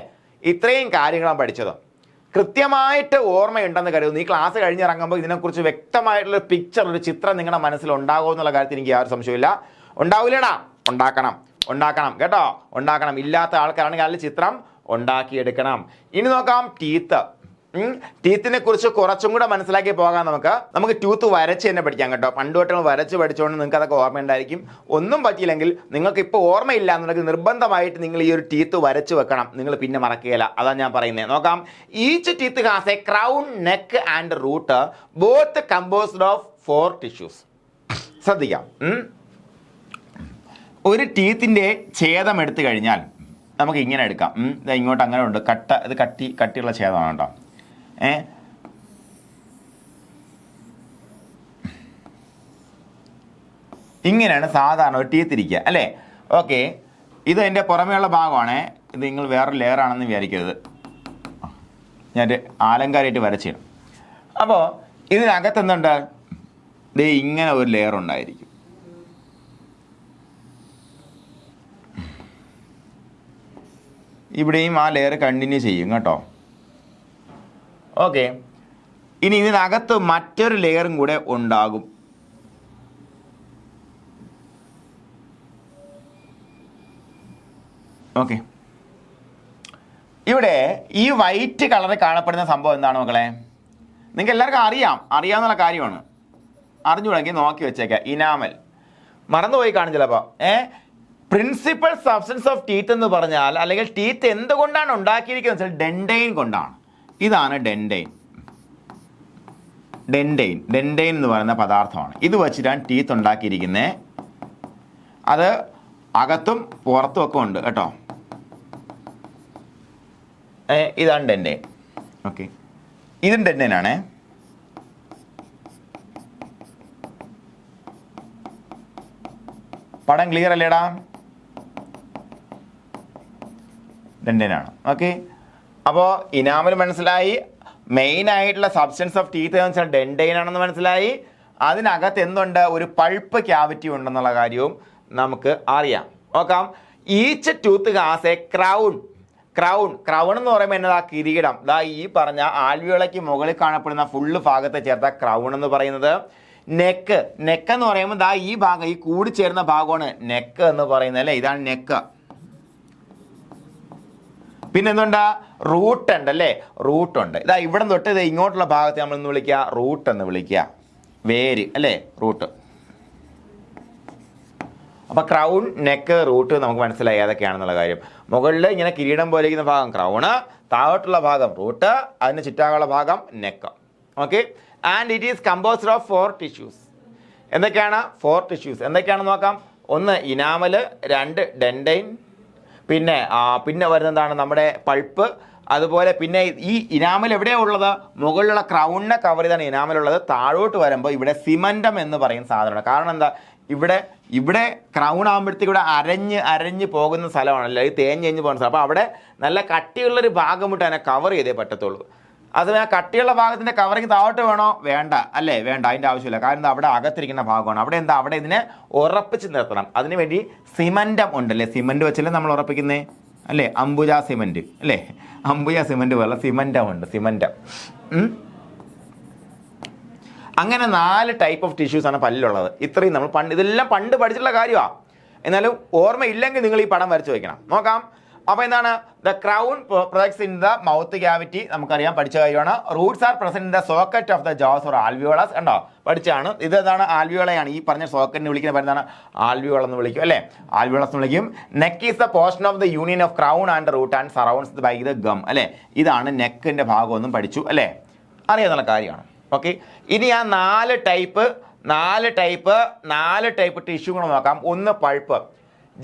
ഇത്രയും കാര്യങ്ങളാണ് പഠിച്ചത്. കൃത്യമായിട്ട് ഓർമ്മയുണ്ടെന്ന് കരുതുന്നു. ഈ ക്ലാസ് കഴിഞ്ഞിറങ്ങുമ്പോൾ ഇതിനെക്കുറിച്ച് വ്യക്തമായിട്ടുള്ള പിക്ചർ, ഒരു ചിത്രം നിങ്ങളുടെ മനസ്സിൽ ഉണ്ടാകുമോ എന്നുള്ള കാര്യത്തിൽ എനിക്ക് യാതൊരു സംശയമില്ല. ഉണ്ടാവില്ലടാ? ഉണ്ടാക്കണം കേട്ടോ, ഉണ്ടാക്കണം. ഇല്ലാത്ത ആൾക്കാരാണെങ്കിൽ അതിൽ ചിത്രം ഉണ്ടാക്കിയെടുക്കണം. ഇനി നോക്കാം ടീത്ത്. ടീത്തിനെ കുറിച്ച് കുറച്ചും കൂടെ മനസ്സിലാക്കി പോകാം. നമുക്ക് ടൂത്ത് വരച്ച് തന്നെ പഠിക്കാം കേട്ടോ. പണ്ട് തൊട്ട് വരച്ച് പഠിച്ചുകൊണ്ട് നിങ്ങൾക്ക് അതൊക്കെ ഓർമ്മയുണ്ടായിരിക്കും. ഒന്നും പറ്റിയില്ലെങ്കിൽ നിങ്ങൾക്ക് ഇപ്പോൾ ഓർമ്മയില്ല എന്നുണ്ടെങ്കിൽ നിർബന്ധമായിട്ട് നിങ്ങൾ ഈ ഒരു ടീത്ത് വരച്ച് വെക്കണം. നിങ്ങൾ പിന്നെ മറക്കുകയില്ല. അതാണ് ഞാൻ പറയുന്നത്. നോക്കാം. Each teeth has a crown, neck and root, both composed of 4 tissues. ശ്രദ്ധിക്കാം. ഒരു ടീത്തിൻ്റെ ഛേദം എടുത്തു കഴിഞ്ഞാൽ നമുക്ക് ഇങ്ങനെ എടുക്കാം. ഇങ്ങോട്ട് അങ്ങനെ ഉണ്ട്. ഇത് കട്ടിയുള്ള ഛേദമാണ് കേട്ടോ. ഇങ്ങനെയാണ് സാധാരണ ഒരു ടീത്ത് ഇരിക്കുക അല്ലേ. ഓക്കെ, ഇത് എൻ്റെ പുറമേയുള്ള ഭാഗമാണ്. ഇത് നിങ്ങൾ വേറൊരു ലെയറാണെന്ന് വിചാരിക്കരുത്. ഞാൻ ആലങ്കാരമായിട്ട് വരച്ചു. അപ്പോൾ ഇതിനകത്ത് എന്തുണ്ട്? ഇത് ഇങ്ങനെ ഒരു ലെയർ ഉണ്ടായിരിക്കും. ഇവിടെയും ആ ലെയർ കണ്ടിന്യൂ ചെയ്യും കേട്ടോ. ഓക്കെ, ഇനി ഇതിനകത്ത് മറ്റൊരു ലെയറും കൂടെ ഉണ്ടാകും. ഓക്കെ, ഇവിടെ ഈ വൈറ്റ് കളറിൽ കാണപ്പെടുന്ന സംഭവം എന്താണ് മക്കളെ? നിങ്ങൾക്ക് എല്ലാവർക്കും അറിയാവുന്ന കാര്യമാണ്. അറിഞ്ഞുകൂടെങ്കിൽ നോക്കി വെച്ചേക്കാം. ഇനാമൽ മറന്നുപോയി കാണും ചിലപ്പോൾ. പ്രിൻസിപ്പൽ സബ്സ്റ്റൻസ് ഓഫ് ടീത്ത് എന്ന് പറഞ്ഞാൽ, അല്ലെങ്കിൽ ടീത്ത് എന്തുകൊണ്ടാണ് ഉണ്ടാക്കിയിരിക്കുന്നത് വെച്ചാൽ ഡെൻഡൈൻ കൊണ്ടാണ്. ഇതാണ് ഡെൻഡൈൻ എന്ന് പറയുന്ന പദാർത്ഥമാണ്. ഇത് വെച്ചിട്ടാണ് ടീത്ത് ഉണ്ടാക്കിയിരിക്കുന്നത്. അത് അകത്തും പുറത്തും ഒക്കെ ഉണ്ട് കേട്ടോ. ഇതാണ് ഡെൻഡൈൻ. ഓക്കെ, ഇതും ഡെൻഡൈൻ ആണ്. പടം ക്ലിയർ അല്ലേടാ? ഡെൻഡൈനാണ്. ഓക്കെ, അപ്പോൾ ഇനാമൽ മനസ്സിലായി. മെയിൻ ആയിട്ടുള്ള സബ്സ്റ്റൻസ് ഓഫ് ടീത്ത് എന്ന് വെച്ചാൽ ഡെൻഡൈൻ ആണെന്ന് മനസ്സിലായി. അതിനകത്ത് എന്തുണ്ട്? ഒരു പൾപ്പ് ക്യാവിറ്റി ഉണ്ടെന്നുള്ള കാര്യവും നമുക്ക് അറിയാം. നോക്കാം. Each tooth has a crown എന്ന് പറയുമ്പോൾ എന്നതാ? കിരീടം. ഈ പറഞ്ഞ ആൽവിയോളയ്ക്ക് മുകളിൽ കാണപ്പെടുന്ന ഫുള്ള് ഭാഗത്തെ ചേർത്ത ക്രൗൺ എന്ന് പറയുന്നത്. നെക്ക് എന്ന് പറയുമ്പോൾ ഈ ഭാഗം, ഈ കൂടി ചേരുന്ന ഭാഗമാണ് നെക്ക് എന്ന് പറയുന്നത് അല്ലേ. ഇതാണ് നെക്ക്. പിന്നെ എന്തുണ്ട്? റൂട്ട് ഉണ്ട് അല്ലേ. റൂട്ടുണ്ട്. ഇവിടെ തൊട്ട് ഇങ്ങോട്ടുള്ള ഭാഗത്തെ നമ്മൾ എന്ന് വിളിക്കുക റൂട്ട് എന്ന് വിളിക്കുക. വേര് അല്ലേ, റൂട്ട്. അപ്പോൾ ക്രൗൺ, നെക്ക്, റൂട്ട് നമുക്ക് മനസ്സിലായി ഏതൊക്കെയാണെന്നുള്ള കാര്യം. മുകളിൽ ഇങ്ങനെ കിരീടം പോലെ ഇരിക്കുന്ന ഭാഗം ക്രൗണ്, താഴോട്ടുള്ള ഭാഗം റൂട്ട്, അതിന് ചുറ്റാകുള്ള ഭാഗം neck. Okay. And it is composed of 4 tissues. എന്തൊക്കെയാണ് 4 ടിഷ്യൂസ്? എന്തൊക്കെയാണെന്ന് നോക്കാം. 1 ഇനാമൽ, 2 ഡെൻഡൈൻ, പിന്നെ വരുന്നതാണ് നമ്മുടെ പൾപ്പ്. അതുപോലെ പിന്നെ ഈ ഇനാമൽ എവിടെയാണ് ഉള്ളത്? മുകളിലുള്ള ക്രൗണിനെ കവർ ചെയ്താണ് ഇനാമലുള്ളത്. താഴോട്ട് വരുമ്പോൾ ഇവിടെ സിമൻറ്റം എന്ന് പറയുന്ന സാധനമാണ്. കാരണം എന്താ, ഇവിടെ ക്രൗൺ ആകുമ്പോഴത്തേക്ക് ഇവിടെ അരഞ്ഞ് പോകുന്ന സ്ഥലമാണല്ലോ, ഈ തേഞ്ഞ് പോകുന്ന സ്ഥലം. അപ്പോൾ അവിടെ നല്ല കട്ടിയുള്ളൊരു ഭാഗം വിട്ട് അതിനെ കവർ ചെയ്തേ പറ്റത്തുള്ളൂ. അത് ആ കട്ടിയുള്ള ഭാഗത്തിൻ്റെ കവറിങ് താഴോട്ട് വേണോ? വേണ്ട, അല്ലേ? വേണ്ട, അതിൻ്റെ ആവശ്യമില്ല. കാരണം അവിടെ അകത്തിരിക്കുന്ന ഭാഗമാണ്. അവിടെ ഇതിനെ ഉറപ്പിച്ച് നിർത്തണം. അതിനുവേണ്ടി സിമൻറ്റം ഉണ്ടല്ലേ, സിമൻറ്റ് വെച്ചല്ലേ നമ്മൾ ഉറപ്പിക്കുന്നേ, അല്ലേ? അംബുജ സിമൻറ്റ്, അല്ലേ? അംബുജ സിമൻറ്റ് പോലെ സിമൻറ്റം ഉണ്ട്, സിമൻറ്റം. അങ്ങനെ 4 ടൈപ്പ് ഓഫ് ടിഷ്യൂസാണ് പല്ലിലുള്ളത്. ഇത്രയും നമ്മൾ ഇതെല്ലാം പണ്ട് പഠിച്ചിട്ടുള്ള കാര്യമാണ്. എന്നാലും ഓർമ്മയില്ലെങ്കിൽ നിങ്ങൾ ഈ പടം വരച്ച് വയ്ക്കണം. നോക്കാം. അപ്പോൾ എന്താണ്? The crown projects in the mouth cavity, നമുക്കറിയാം, പഠിച്ച കാര്യമാണ്. Roots are present in the socket off the Jose or alveolus. ഉണ്ടോ? പഠിച്ചാണ്. ഇതാണ് ആൽവിയോളയാണ്. ഈ പറഞ്ഞ സോക്കറ്റിന് വിളിക്കുന്ന പേരെന്താണ്? ആൽവിയോള എന്ന് വിളിക്കും, അല്ലേ? ആൽവിയോളസ് എന്ന് വിളിക്കും. Neck is the portion of the union of crown and root and surrounds by the gum, അല്ലേ? ഇതാണ് നെക്കിൻ്റെ ഭാഗമൊന്നും പഠിച്ചു, അല്ലേ? അറിയാവുന്ന കാര്യമാണ്. ഓക്കെ. ഇനി ആ 4 ടൈപ്പ് ടിഷ്യൂകൾ നോക്കാം. 1 pulp,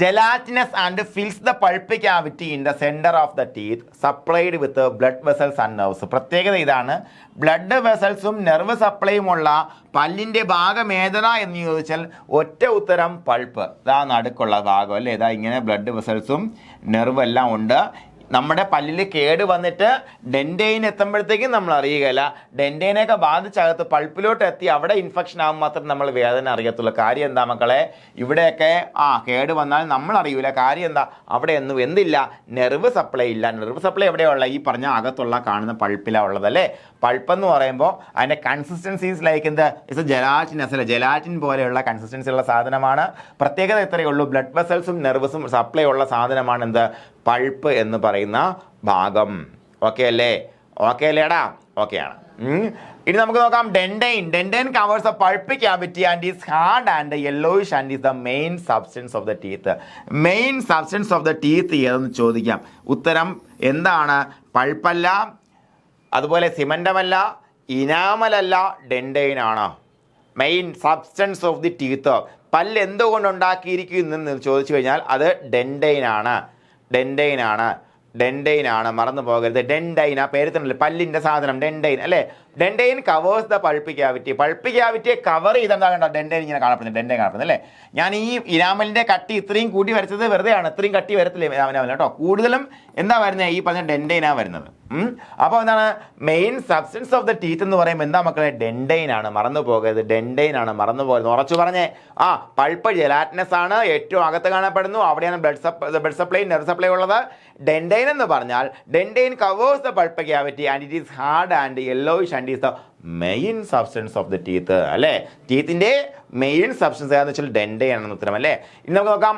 gelatinous and fills the pulp cavity in the center of the teeth, supplied with blood vessels and nerves. പ്രത്യേകത ഇതാണ്. ബ്ലഡ് വെസൽസും നെർവ് സപ്ലൈയും ഉള്ള പല്ലിൻ്റെ ഭാഗം ഏതാ എന്ന് ചോദിച്ചാൽ ഒറ്റ ഉത്തരം പൾപ്പ്. ഇതാ നടുക്കുള്ള ഭാഗം, അല്ലേ? ഇതാ ഇങ്ങനെ ബ്ലഡ് വെസൽസും നെർവ് എല്ലാം ഉണ്ട്. നമ്മുടെ പല്ലിൽ കേട് വന്നിട്ട് ഡെൻറ്റൈൻ എത്തുമ്പോഴത്തേക്കും നമ്മൾ അറിയുകയില്ല. ഡെൻറ്റൈനെയൊക്കെ ബാധിച്ചകത്ത് പൾപ്പിലോട്ട് എത്തി അവിടെ ഇൻഫെക്ഷൻ ആകുമ്പോൾ മാത്രം നമ്മൾ വേദന അറിയത്തുള്ളൂ. കാര്യം എന്താ മക്കളെ? ഇവിടെയൊക്കെ കേട് വന്നാൽ നമ്മൾ അറിയൂല. കാര്യം എന്താ? അവിടെ ഒന്നും എന്തില്ല, നെർവ് സപ്ലൈ ഇല്ല. നെർവ് സപ്ലൈ എവിടെയുള്ള? ഈ പറഞ്ഞ അകത്തുള്ള കാണുന്ന പൾപ്പിലാണ് ഉള്ളത്, അല്ലേ? പൾപ്പ് എന്ന് പറയുമ്പോൾ അതിൻ്റെ കൺസിസ്റ്റൻസീസ് ലൈക്ക് എന്ത്? ഇറ്റ്സ് ജെലാറ്റിനസ്, അല്ലേ? ജെലാറ്റിൻ പോലെയുള്ള കൺസിസ്റ്റൻസി ഉള്ള സാധനമാണ്. പ്രത്യേകത ഇത്രയേ ഉള്ളൂ. ബ്ലഡ് വെസൽസും നെർവസും സപ്ലൈ ഉള്ള സാധനമാണ് എന്ത്? പൾപ്പ് എന്ന് പറയുന്ന ഭാഗം. ഓക്കെ അല്ലേ? ഓക്കെ അല്ലേടാ? ഓക്കെയാണ്. ഇനി നമുക്ക് നോക്കാം. Dentine covers A pulp cavity and is hard and yellowish and is the main substance of the teeth. Main substance of the teeth ഏതെന്ന് ചോദിക്കാം. ഉത്തരം എന്താണ്? പൾപ്പല്ല, അതുപോലെ സിമൻറ്റമല്ല, ഇനാമലല്ല, ഡെൻറ്റൈൻ ആണ്. Main substance of the teeth. പല്ല് എന്തുകൊണ്ടുണ്ടാക്കിയിരിക്കും എന്ന് ചോദിച്ചു കഴിഞ്ഞാൽ അത് ഡെൻറ്റൈൻ ആണ്. മറന്നു പോകരുത്. ഡെൻറ്റൈൻ, ആ പേര് തന്നെ പല്ലിൻ്റെ സാധനം ഡെൻറ്റൈൻ, അല്ലേ? Dentine covers the pulp cavity. Pulp ക്യാവിറ്റിയെ കവർ ചെയ്തെന്താ കണ്ടോ? ഡെൻറ്റൈൻ ഇങ്ങനെ കാണപ്പെടുന്നത്, അല്ലേ? ഞാൻ ഈ ഇനാമലിൻ്റെ കട്ടി ഇത്രയും കൂട്ടി വരച്ചത് വെറുതെയാണ്. ഇത്രയും കട്ടി വരത്തില്ലേ ഇനാമൽ കേട്ടോ. കൂടുതലും എന്താ വരുന്നത്? ഈ പറഞ്ഞ ഡെൻറ്റൈനാണ് വരുന്നത്. അപ്പോൾ എന്താണ്? Main substance of the teeth എന്ന് പറയുമ്പോൾ എന്താ മക്കളെ? ഡെൻറ്റൈൻ ആണ്. മറന്നു പോകരുത്, ഡെൻറ്റൈൻ ആണ്. മറന്നു പോകരുത്, ഉറച്ചു പറഞ്ഞേ. പൾപ്പ് ജെലാറ്റിനസ് ആണ്, ഏറ്റവും അകത്ത് കാണപ്പെടുന്നു. അവിടെയാണ് ബ്ലഡ് സപ്ലൈ, നെർവ് സപ്ലൈ ഉള്ളത്. ഡെൻറ്റൈൻ എന്ന് പറഞ്ഞാൽ dentine covers the pulp cavity and it is hard and yellowish and is the main substance of the teeth, അല്ലേ? ടീത്തിൻ്റെ മെയിൻ സബ്സ്റ്റൻസ് ഏതാണെന്ന് വെച്ചാൽ ഡെൻറ്റൈൻ ആണെന്ന് ഉത്തരം, അല്ലേ? ഇനി നമുക്ക് നോക്കാം.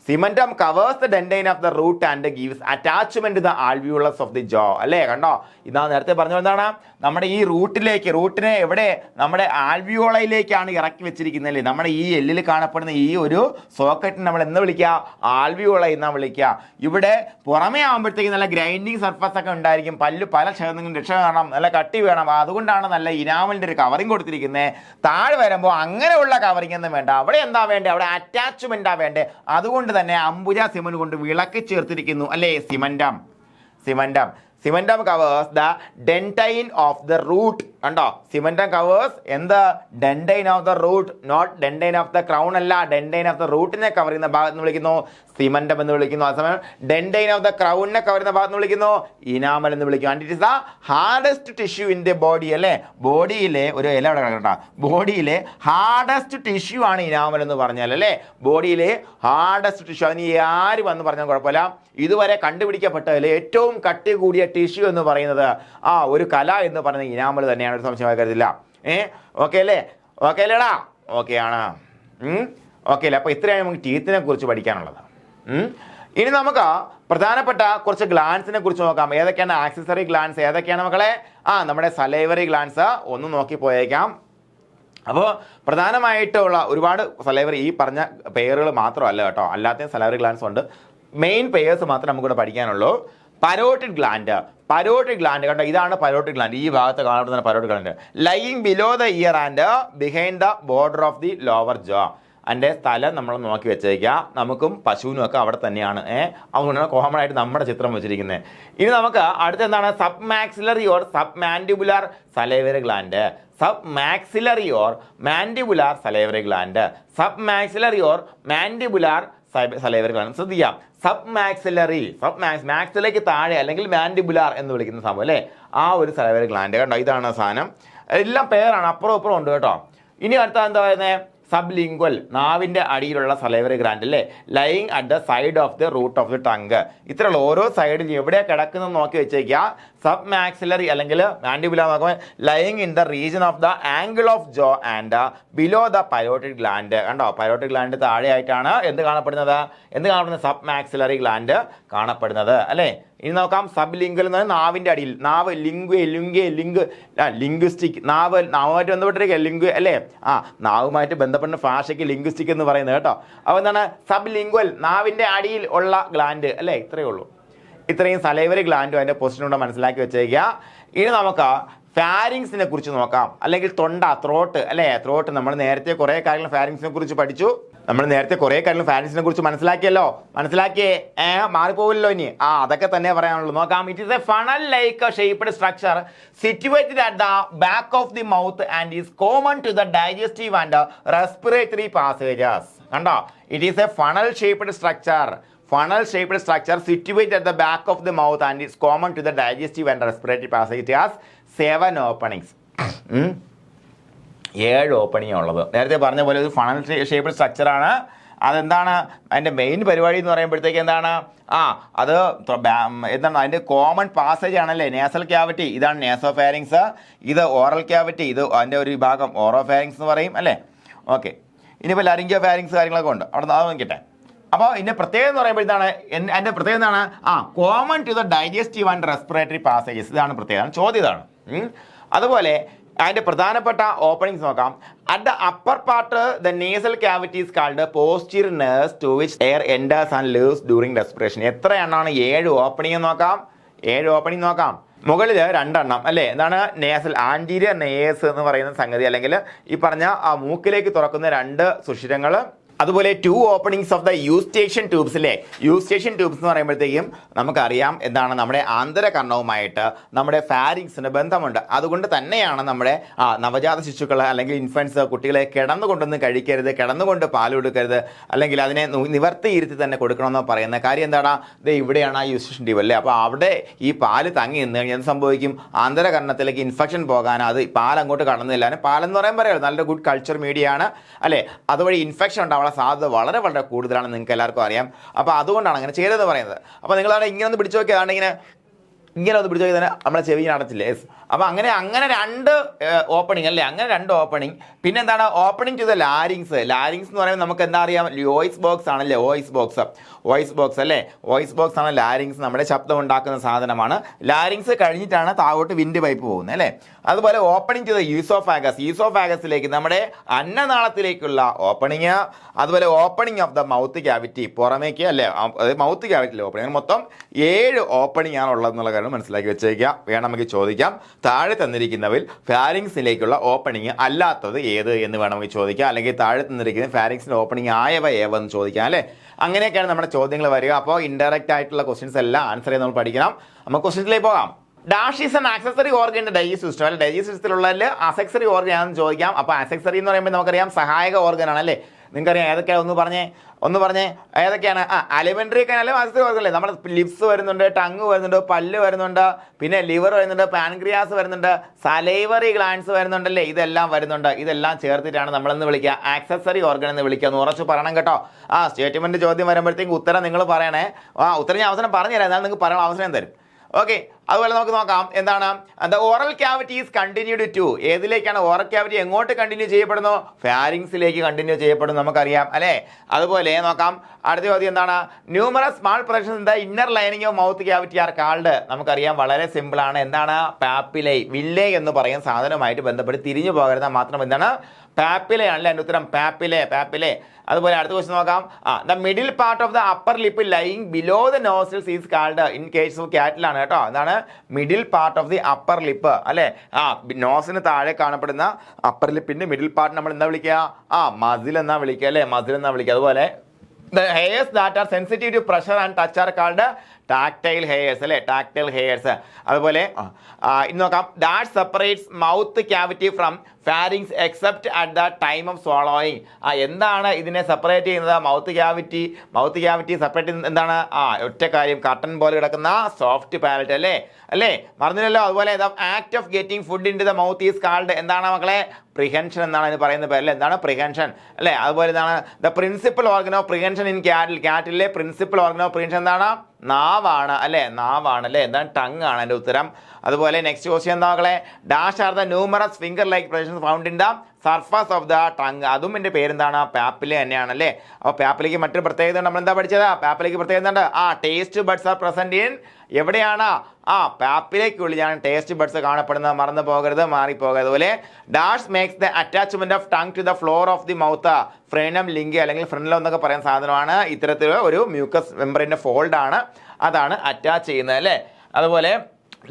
Cementum covers the dentine of the root and gives attachment to the alveolus of the jaw, അല്ലേ? കണ്ടോ? ഇതാ നേരത്തെ പറഞ്ഞത് എന്താണ്? നമ്മുടെ ഈ റൂട്ടിനെ എവിടെ? നമ്മുടെ ആൽവിയോളയിലേക്കാണ് ഇറക്കി വെച്ചിരിക്കുന്നത്, അല്ലേ? നമ്മുടെ ഈ എല്ലിൽ കാണപ്പെടുന്ന ഈ ഒരു സോക്കറ്റിന് നമ്മൾ എന്ന് വിളിക്കുക? ആൽവിയോള എന്നാ വിളിക്കുക. ഇവിടെ പുറമേ ആകുമ്പോഴത്തേക്ക് നല്ല ഗ്രൈൻഡിങ് സർഫസ് ഒക്കെ ഉണ്ടായിരിക്കും. പല്ല് പല ക്ഷേത്രങ്ങളും രക്ഷ കാണാം, നല്ല കട്ടി വേണം. അതുകൊണ്ടാണ് നല്ല ഇനാമലിൻ്റെ ഒരു കവറിങ് കൊടുത്തിരിക്കുന്നത്. താഴെ വരുമ്പോൾ അങ്ങനെയുള്ള കവറിങ് ഒന്നും വേണ്ട. അവിടെ എന്താ വേണ്ടത്? അവിടെ അറ്റാച്ച്മെന്റാ വേണ്ടത്. അതുകൊണ്ട് തന്നെ അംബുജ സിമന്റ് കൊണ്ട് വിളക്കി ചേർത്തിരിക്കുന്നു, അല്ലേ? Cementum covers the dentine of the root. കണ്ടോ? സിമൻറ്റം കവേഴ്സ് എന്ത്? Dentine of the root, not dentine of the crown അല്ല. ഡെൻറ്റൈൻ ഓഫ് ദ റൂട്ടിനെ കവർ ചെയ്യുന്ന ഭാഗത്ത് വിളിക്കുന്നു സിമൻറ്റം എന്ന് വിളിക്കുന്നു. അതേസമയം ഡെൻറ്റൈൻ ഓഫ് ദ ക്രൗണിനെ കവർ ചെയ്യുന്ന ഭാഗത്ത് വിളിക്കുന്നു ഇനാമൽ എന്ന് വിളിക്കുന്നു. And it is the hardest tissue in the body, അല്ലേ? ബോഡിയിലെ ഒരു ഇല അവിടെ കിടക്കട്ടോ. ബോഡിയിലെ ഹാർഡസ്റ്റ് ടിഷ്യൂ ആണ് ഇനാമൽ എന്ന് പറഞ്ഞാൽ, അല്ലേ? ബോഡിയിലെ ഹാർഡസ്റ്റ് ടിഷ്യൂ. അതിന് ആര് വന്ന് പറഞ്ഞാൽ കുഴപ്പമില്ല. ഇതുവരെ കണ്ടുപിടിക്കപ്പെട്ടതിൽ ഏറ്റവും കട്ടി കൂടിയ ടിഷ്യൂ എന്ന് പറയുന്നത് ഒരു കല എന്ന് പറയുന്നത് ഇനാമൽ തന്നെയാണ്. ഒരു സംശയമായി കരുതില്ല. ഓക്കെ അല്ലേ? ഓക്കെ അല്ലേടാ? ഓക്കെ ആണ്. ഓക്കെ അല്ലേ? അപ്പോൾ ഇത്രയാണ് നമുക്ക് ടീത്തിനെ കുറിച്ച് പഠിക്കാനുള്ളത്. ഇനി നമുക്ക് പ്രധാനപ്പെട്ട കുറച്ച് ഗ്ലാൻസിനെ കുറിച്ച് നോക്കാം. ഏതൊക്കെയാണ് ആക്സസറി ഗ്ലാൻസ്? ഏതൊക്കെയാണ് മക്കളെ? നമ്മുടെ സലൈവറി ഗ്ലാൻസ് ഒന്ന് നോക്കി പോയേക്കാം. അപ്പോൾ പ്രധാനമായിട്ടുള്ള ഒരുപാട് സലൈവറി ഈ പറഞ്ഞ പെയറുകൾ മാത്രമല്ല കേട്ടോ, അല്ലാത്ത സലൈവറി ഗ്ലാൻസ് ഉണ്ട്. മെയിൻ പെയേഴ്സ് മാത്രമേ നമുക്കിവിടെ പഠിക്കാനുള്ളൂ. പരോട്ടിഡ് ഗ്ലാൻഡ് കണ്ടോ, ഇതാണ് പരോട്ടിഡ് ഗ്ലാൻഡ്. ഈ ഭാഗത്ത് കാണപ്പെടുന്ന parotid gland lying below the ear and behind the border of the lower ജോ. അതിൻ്റെ സ്ഥലം നമ്മൾ നോക്കി വെച്ചേക്കുക. നമുക്കും പശുവിനും ഒക്കെ അവിടെ തന്നെയാണ്. അതുകൊണ്ടാണ് കോമൺ ആയിട്ട് നമ്മുടെ ചിത്രം വെച്ചിരിക്കുന്നത്. ഇനി നമുക്ക് അടുത്ത എന്താണ്? Sub maxillary or sub mandibular salivary gland. Sub maxillary or mandibular salivary gland. Sub maxillary or mandibular salivary gland. ശ്രദ്ധിക്കാം, സബ് മാക്സിലറി, മാക്സിലേക്ക് താഴെ അല്ലെങ്കിൽ മാൻഡിബുലാർ എന്ന് വിളിക്കുന്ന സംഭവം അല്ലേ, ആ ഒരു സലൈവറി ഗ്ലാൻഡ് കണ്ടോ, ഇതാണ് സാധനം. എല്ലാം പേരാണ്, അപ്പുറം ഇപ്പുറം ഉണ്ട് കേട്ടോ. ഇനി അടുത്ത എന്താ പറയുന്നത്? സബ് ലിംഗ്വൽ, നാവിൻ്റെ അടിയിലുള്ള സലൈവറി ഗ്ലാൻഡ് അല്ലേ, lying at the side of the root of the tongue. ഇത്രയുള്ള ഓരോ സൈഡിൽ എവിടെയാണ് കിടക്കുന്നത് നോക്കി വെച്ചേക്കുക. സബ് മാക്സിലറി അല്ലെങ്കിൽ മാൻഡിബുലാർ നോക്കുമ്പോൾ lying in the region of the angle of jaw and below the parotid gland. കണ്ടോ, പൈലോട്ടിഡ് ഗ്ലാൻഡ് താഴെയായിട്ടാണ് എന്ത് കാണപ്പെടുന്നത്? സബ് മാക്സിലറി ഗ്ലാൻഡ് കാണപ്പെടുന്നത് അല്ലേ. ഇനി നോക്കാം, സബ് ലിംഗ്വൽ എന്ന് പറഞ്ഞാൽ നാവിൻ്റെ അടിയിൽ. നാവ് ലിംഗ്വിസ്റ്റിക്, നാവുമായിട്ട് ബന്ധപ്പെട്ടിരിക്കുക ലിംഗ്വ അല്ലേ. നാവുമായിട്ട് ബന്ധപ്പെട്ട ഭാഷയ്ക്ക് ലിംഗ്വിസ്റ്റിക് എന്ന് പറയുന്നത് കേട്ടോ. അപ്പോൾ എന്താണ്? സബ് ലിംഗ്വൽ, നാവിൻ്റെ അടിയിൽ ഉള്ള ഗ്ലാൻഡ് അല്ലേ. ഇത്രയേ ഉള്ളൂ. ഇത്രയും സലൈവറി ഗ്ലാൻഡും അതിൻ്റെ പൊസിഷനൂടെ മനസ്സിലാക്കി വെച്ചേക്കുക. ഇനി നമുക്ക് ഫാരിങ്സിനെ കുറിച്ച് നോക്കാം, അല്ലെങ്കിൽ ത്രോട്ട് അല്ലേ. ത്രോട്ട് നമ്മൾ നേരത്തെ കുറേ കാര്യങ്ങൾ ഫാരിങ്സിനെ കുറിച്ച് പഠിച്ചു. ഫാരിങ്സിനെ കുറിച്ച് മനസ്സിലാക്കിയേ. മാറിപ്പോവില്ലോ ഇനി. അതൊക്കെ തന്നെ പറയാനുള്ളൂ. നോക്കാം. It is a funnel like shaped structure situated at the back of the mouth and is common to the digestive and respiratory passages. കണ്ടോ, it is a funnel shaped structure situated at the back of the mouth and is common to the digestive and respiratory passage. It has 7 openings. 7 opening ഉള്ളത്. നേരത്തെ പറഞ്ഞ പോലെ ഒരു funnel shaped സ്ട്രക്ചറാണ്. അതെന്താണ് അതിൻ്റെ main പരിപാടി എന്ന് പറയുമ്പോഴത്തേക്ക് എന്താണ്? അത് എന്താണ് അതിൻ്റെ കോമൺ പാസേജ് ആണല്ലേ, നേസൽ ക്യാവിറ്റി. ഇതാണ് നേസോഫാരിങ്സ്, ഇത് ഓറൽ ക്യാവിറ്റി, ഇത് അതിൻ്റെ ഒരു വിഭാഗം ഓറോഫാരിങ്സ് എന്ന് പറയും അല്ലേ. ഓക്കെ, ഇനിയിപ്പോൾ ലാരിംഗിയോ ഫാരിങ്സ് കാര്യങ്ങളൊക്കെ ഉണ്ട് അവിടെ, അത് നോക്കിട്ടെ. അപ്പോൾ ഇതിൻ്റെ പ്രത്യേകത എന്ന് പറയുമ്പോൾ ഇതാണ്. എൻ്റെ പ്രത്യേകത എന്താണ്? Common to the digestive and respiratory passages. ഇതാണ് പ്രത്യേകത, ചോദ്യം ഇതാണ്. അതുപോലെ അതിൻ്റെ പ്രധാനപ്പെട്ട ഓപ്പണിങ്സ് നോക്കാം. At the upper part the nasal cavity is called posterior nares to which air enters and leaves during respiration. എത്ര എണ്ണമാണ്? 7 ഓപ്പണിംഗ് നോക്കാം. 7 ഓപ്പണിംഗ് നോക്കാം. മുകളിൽ 2 എണ്ണം അല്ലേ. എന്താണ്? നേസൽ ആൻറ്റീരിയർ നേഴ്സ് എന്ന് പറയുന്ന സംഗതി, അല്ലെങ്കിൽ ഈ പറഞ്ഞ മൂക്കിലേക്ക് തുറക്കുന്ന 2 സുഷിരങ്ങൾ. അതുപോലെ 2 openings of the Eustachian tubes അല്ലേ. യൂസ്റ്റേഷൻ ട്യൂബ്സ് എന്ന് പറയുമ്പോഴത്തേക്കും നമുക്കറിയാം എന്താണ്, നമ്മുടെ ആന്തരകർണവുമായിട്ട് നമ്മുടെ ഫാരിങ്സിന് ബന്ധമുണ്ട്. അതുകൊണ്ട് തന്നെയാണ് നമ്മുടെ നവജാത ശിശുക്കൾ അല്ലെങ്കിൽ ഇൻഫൻസ് കുട്ടികളെ കിടന്നുകൊണ്ടൊന്നും കഴിക്കരുത്, കിടന്നുകൊണ്ട് പാൽ കൊടുക്കരുത്, അല്ലെങ്കിൽ അതിനെ നിവർത്തിയിരുത്തി തന്നെ കൊടുക്കണമെന്ന് പറയുന്ന കാര്യം എന്താണ്? ഇവിടെയാണ് ആ യൂസ്റ്റേഷൻ ട്യൂബ് അല്ലേ. അപ്പോൾ അവിടെ ഈ പാല് തങ്ങി നിന്ന് കഴിഞ്ഞാൽ എന്ത് സംഭവിക്കും? ആന്തരകർണത്തിലേക്ക് ഇൻഫെക്ഷൻ പോകാൻ അത് പാൽ അങ്ങോട്ട് കടന്നില്ല. പാലെന്ന് പറയാൻ പറയാം നല്ലൊരു ഗുഡ് കൾച്ചർ മീഡിയ ആണ് അല്ലേ. അതുവഴി ഇൻഫെക്ഷൻ ഉണ്ടാവും സാധ്യത വളരെ വളരെ കൂടുതലാണ്, നിങ്ങൾക്ക് എല്ലാവർക്കും അറിയാം. അപ്പോൾ അതുകൊണ്ടാണ് അങ്ങനെ ചെയ്തതെന്ന് പറയുന്നത്. അപ്പോൾ നിങ്ങളവിടെ ഇങ്ങനെ ഒന്ന് പിടിച്ചു നോക്കിയതാണ്, ഇങ്ങനെ ഒന്ന് പിടിച്ചു നോക്കി തന്നെ നമ്മളെ ചെവി അടച്ചില്ലേ. അപ്പോൾ അങ്ങനെ 2 ഓപ്പണിംഗ് അല്ലേ, അങ്ങനെ 2 ഓപ്പണിംഗ്. പിന്നെ എന്താണ്? ഓപ്പണിംഗ് ടു ദ ലാരിങ്സ് എന്ന് പറയുമ്പോൾ നമുക്ക് എന്താ അറിയാം? വോയിസ് ബോക്സ് ആണല്ലേ, വോയിസ് ബോക്സ് അല്ലേ. വോയിസ് ബോക്സ് ആണ് ലാരിങ്സ്, നമ്മുടെ ശബ്ദം ഉണ്ടാക്കുന്ന സാധനമാണ്. ലാരിങ്സ് കഴിഞ്ഞിട്ടാണ് താഴോട്ട് വിൻഡ് പൈപ്പ് പോകുന്നത് അല്ലേ. അതുപോലെ ഓപ്പണിംഗ് ടു ദ ഈസോഫാഗസിലേക്ക്, നമ്മുടെ അന്നനാളത്തിലേക്കുള്ള ഓപ്പണിങ്. അതുപോലെ opening of the mouth cavity, പുറമേക്ക് അല്ലേ, മൗത്ത് ക്യാവിറ്റിയിലെ ഓപ്പണിംഗ്. മൊത്തം 7 ഓപ്പണിംഗ് ആണ് ഉള്ളതെന്നുള്ള കാര്യം മനസ്സിലാക്കി വെച്ചേക്കുക. വേണമെങ്കിൽ ചോദിക്കാം, താഴെ തന്നിരിക്കുന്നവയിൽ ഫാരിങ്സിലേക്കുള്ള ഓപ്പണിംഗ് അല്ലാത്തത് ഏത് എന്ന് വേണമെങ്കിൽ ചോദിക്കാം, അല്ലെങ്കിൽ താഴെ തന്നിരിക്കുന്ന ഫാരിങ്സിൻ്റെ ഓപ്പണിംഗ് ആയവ ഏവെന്ന് ചോദിക്കാം അല്ലേ. അങ്ങനെയൊക്കെയാണ് നമ്മുടെ ചോദ്യങ്ങൾ വരിക. അപ്പോൾ ഇൻഡയറക്റ്റ് ആയിട്ടുള്ള ക്വസ്റ്റ്യൻസ് എല്ലാം ആൻസർ ചെയ്ത് നമ്മൾ പഠിക്കണം. നമുക്ക് ക്വസ്റ്റ്യൻസിലേക്ക് പോകാം. Dash is an accessory organ in digestive system അല്ലെ. ഡൈജസ്റ്റീവ് സിസ്റ്റത്തിലുള്ളതിൽ ആക്സസറി ഓർഗൻ ആണെന്ന് ചോദിക്കാം. അപ്പോൾ ആക്സസറി എന്ന് പറയുമ്പോൾ നമുക്കറിയാം സഹായക ഓർഗൻ ആണ് അല്ലേ. നിങ്ങൾക്കറിയാം ഏതൊക്കെയാണ്? ഒന്ന് പറഞ്ഞേ ഏതൊക്കെയാണ്? അലിമെൻ്ററി കനാലും ആക്സസറി ഓർഗൻ അല്ലേ. നമ്മുടെ ലിപ്സ് വരുന്നുണ്ട്, ടങ് വരുന്നുണ്ട്, പല്ല് വരുന്നുണ്ട്, പിന്നെ ലിവർ വരുന്നുണ്ട്, പാൻക്രിയാസ് വരുന്നുണ്ട്, സലൈവറി ഗ്ലാൻഡ്സ് വരുന്നുണ്ടല്ലേ. ഇതെല്ലാം വരുന്നുണ്ട്. ഇതെല്ലാം ചേർത്തിട്ടാണ് നമ്മളെന്ന് വിളിക്കുക ആക്സസറി ഓർഗൻ എന്ന് വിളിക്കുക എന്ന് ഉറച്ച് പറയണം കേട്ടോ. സ്റ്റേറ്റ്മെൻറ്റ് ചോദ്യം വരുമ്പോഴത്തേക്ക് ഉത്തരം നിങ്ങൾ പറയണേ. ഉത്തരം ഞാൻ അവസരം പറഞ്ഞുതരാം, എന്നാൽ നിങ്ങൾക്ക് പറയാൻ അവസരം തരും. ഓക്കെ, അതുപോലെ നമുക്ക് നോക്കാം എന്താണ് the oral cavity is continued to ഏതിലേക്കാണ് ഓറൽ ക്യാവിറ്റി എങ്ങോട്ട് കണ്ടിന്യൂ ചെയ്യപ്പെടുന്നു ഫാരിങ്സിലേക്ക് കണ്ടിന്യൂ ചെയ്യപ്പെടുന്നു നമുക്കറിയാം അല്ലേ. അതുപോലെ നോക്കാം അടുത്ത ചോദ്യം എന്താണ് numerous small projections in the inner lining of mouth cavity are called നമുക്കറിയാം വളരെ സിമ്പിൾ ആണ് എന്താണ് പാപ്പിലൈ വില്ലേ എന്ന് പറയുന്ന സാധനവുമായിട്ട് ബന്ധപ്പെട്ട് തിരിഞ്ഞു പോകരുത് മാത്രം എന്താണ് പാപ്പിലേ ആണല്ലേ എൻ്റെ ഉത്തരം പാപ്പിലേ. അതുപോലെ അടുത്ത ക്വസ്റ്റ്യൻ നോക്കാം the middle part of the upper lip lying below the nostrils is called in case of ക്യാറ്റിലാണ് കേട്ടോ എന്താണ് middle part of the upper lip അല്ലേ നോസിന് താഴെ കാണപ്പെടുന്ന അപ്പർ ലിപ്പിന്റെ മിഡിൽ പാർട്ട് നമ്മൾ എന്താ വിളിക്കുക മസിൽ എന്നാ വിളിക്കുക അല്ലേ മസിൽ എന്നാ വിളിക്കുക. അതുപോലെ the hairs that are sensitive to pressure and touch are called tactile hairs അല്ലേ tactile hairs. അതുപോലെ ഇന്ന് നോക്കാം that separates mouth cavity from pharynx except at the time of swallowing എന്താണ് ഇതിനെ സെപ്പറേറ്റ് ചെയ്യുന്നത് മൗത്ത് ക്യാവിറ്റി സെപ്പറേറ്റ് ചെയ്യുന്നത് എന്താണ് ഒറ്റ കാര്യം കട്ടൺ പോലെ കിടക്കുന്ന സോഫ്റ്റ് പാലറ്റ് അല്ലേ മറന്നില്ലല്ലോ. അതുപോലെ act of getting food in to the mouth is called എന്താണ് മക്കളെ പ്രിഹെൻഷൻ എന്നാണ് ഇതിന് പറയുന്ന പേരല്ലേ എന്താണ് പ്രിഹെൻഷൻ അല്ലേ. അതുപോലെ എന്താണ് the principal organ of prehension in ക്യാറ്റിലെ പ്രിൻസിപ്പൽ ഓർഗൻ ഓഫ് പ്രിഹെൻഷൻ എന്താണ് നാവാണ് അല്ലേ എന്താണ് ടങ് ആണ് എൻ്റെ ഉത്തരം. അതുപോലെ നെക്സ്റ്റ് ക്വസ്റ്റ്യൻ എന്താ മക്കളെ dash are the numerous finger like projections found in the surface of the tongue അതും എൻ്റെ പേരെന്താണ് പാപ്പിലെ തന്നെയാണ് അല്ലേ. അപ്പോൾ പാപ്പിലേക്ക് മറ്റൊരു പ്രത്യേകത നമ്മൾ എന്താ പഠിച്ചത് പാപ്പിലേക്ക് പ്രത്യേകത ഉണ്ട് taste buds are present in എവിടെയാണ് പാപ്പിലേക്കുള്ളിലാണ് ടേസ്റ്റ് ബഡ്സ് കാണപ്പെടുന്നത് മറന്നു പോകരുത് മാറിപ്പോകരുത്. അതുപോലെ dash makes the attachment of tongue to the floor of the mouth frenum linguae അല്ലെങ്കിൽ ഫ്രണ്ടിലോ എന്നൊക്കെ പറയുന്ന സാധനമാണ് ഇത്തരത്തിലുള്ള ഒരു മ്യൂക്കസ് മെമ്പറിന്റെ ഫോൾഡ് ആണ് അതാണ് അറ്റാച്ച് ചെയ്യുന്നത് അല്ലേ. അതുപോലെ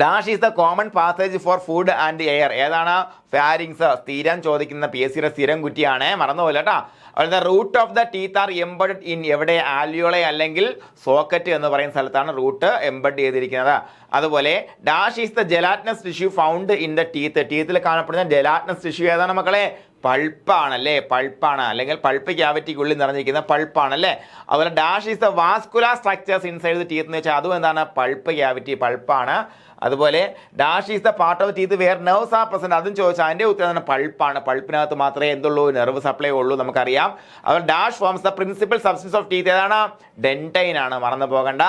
dash is the common passage for food and air ഏതാണ് ഫാരിങ്സ് സ്ഥിരം ചോദിക്കുന്ന PSC സ്ഥിരം കുറ്റിയാണ് മറന്നുപോലെ കേട്ടോ. അതുപോലെ root of the teeth are embed in എവിടെ ആൽവിയോളെ അല്ലെങ്കിൽ സോക്കറ്റ് എന്ന് പറയുന്ന സ്ഥലത്താണ് റൂട്ട് എംബഡ് ചെയ്തിരിക്കുന്നത്. അതുപോലെ dash is the gelatinous tissue found in the ടീത്തിൽ കാണപ്പെടുന്ന ജെലാറ്റിനസ് ടിഷ്യൂ ഏതാണ് മക്കളെ പൾപ്പാണ് അല്ലെങ്കിൽ പൾപ്പ് ക്യാവിറ്റിക്കുള്ളിൽ നിറഞ്ഞിരിക്കുന്ന പൾപ്പാണല്ലേ. അതുപോലെ dash is the vascular structures inside the teeth എന്ന് വെച്ചാൽ അതും എന്താണ് പൾപ്പ് ക്യാവിറ്റി പൾപ്പാണ്. അതുപോലെ dash is the part of teeth where nerves are present അതും ചോദിച്ചാൽ അതിൻ്റെ ഉത്തരം പൾപ്പാണ് പൾപ്പിനകത്ത് മാത്രമേ എന്തുള്ളൂ നെർവ് സപ്ലൈ ഉള്ളൂ നമുക്കറിയാം. അതുപോലെ dash forms the principal substance of teeth ഏതാണ് ഡെൻറ്റൈൻ ആണ് മറന്നു പോകണ്ട.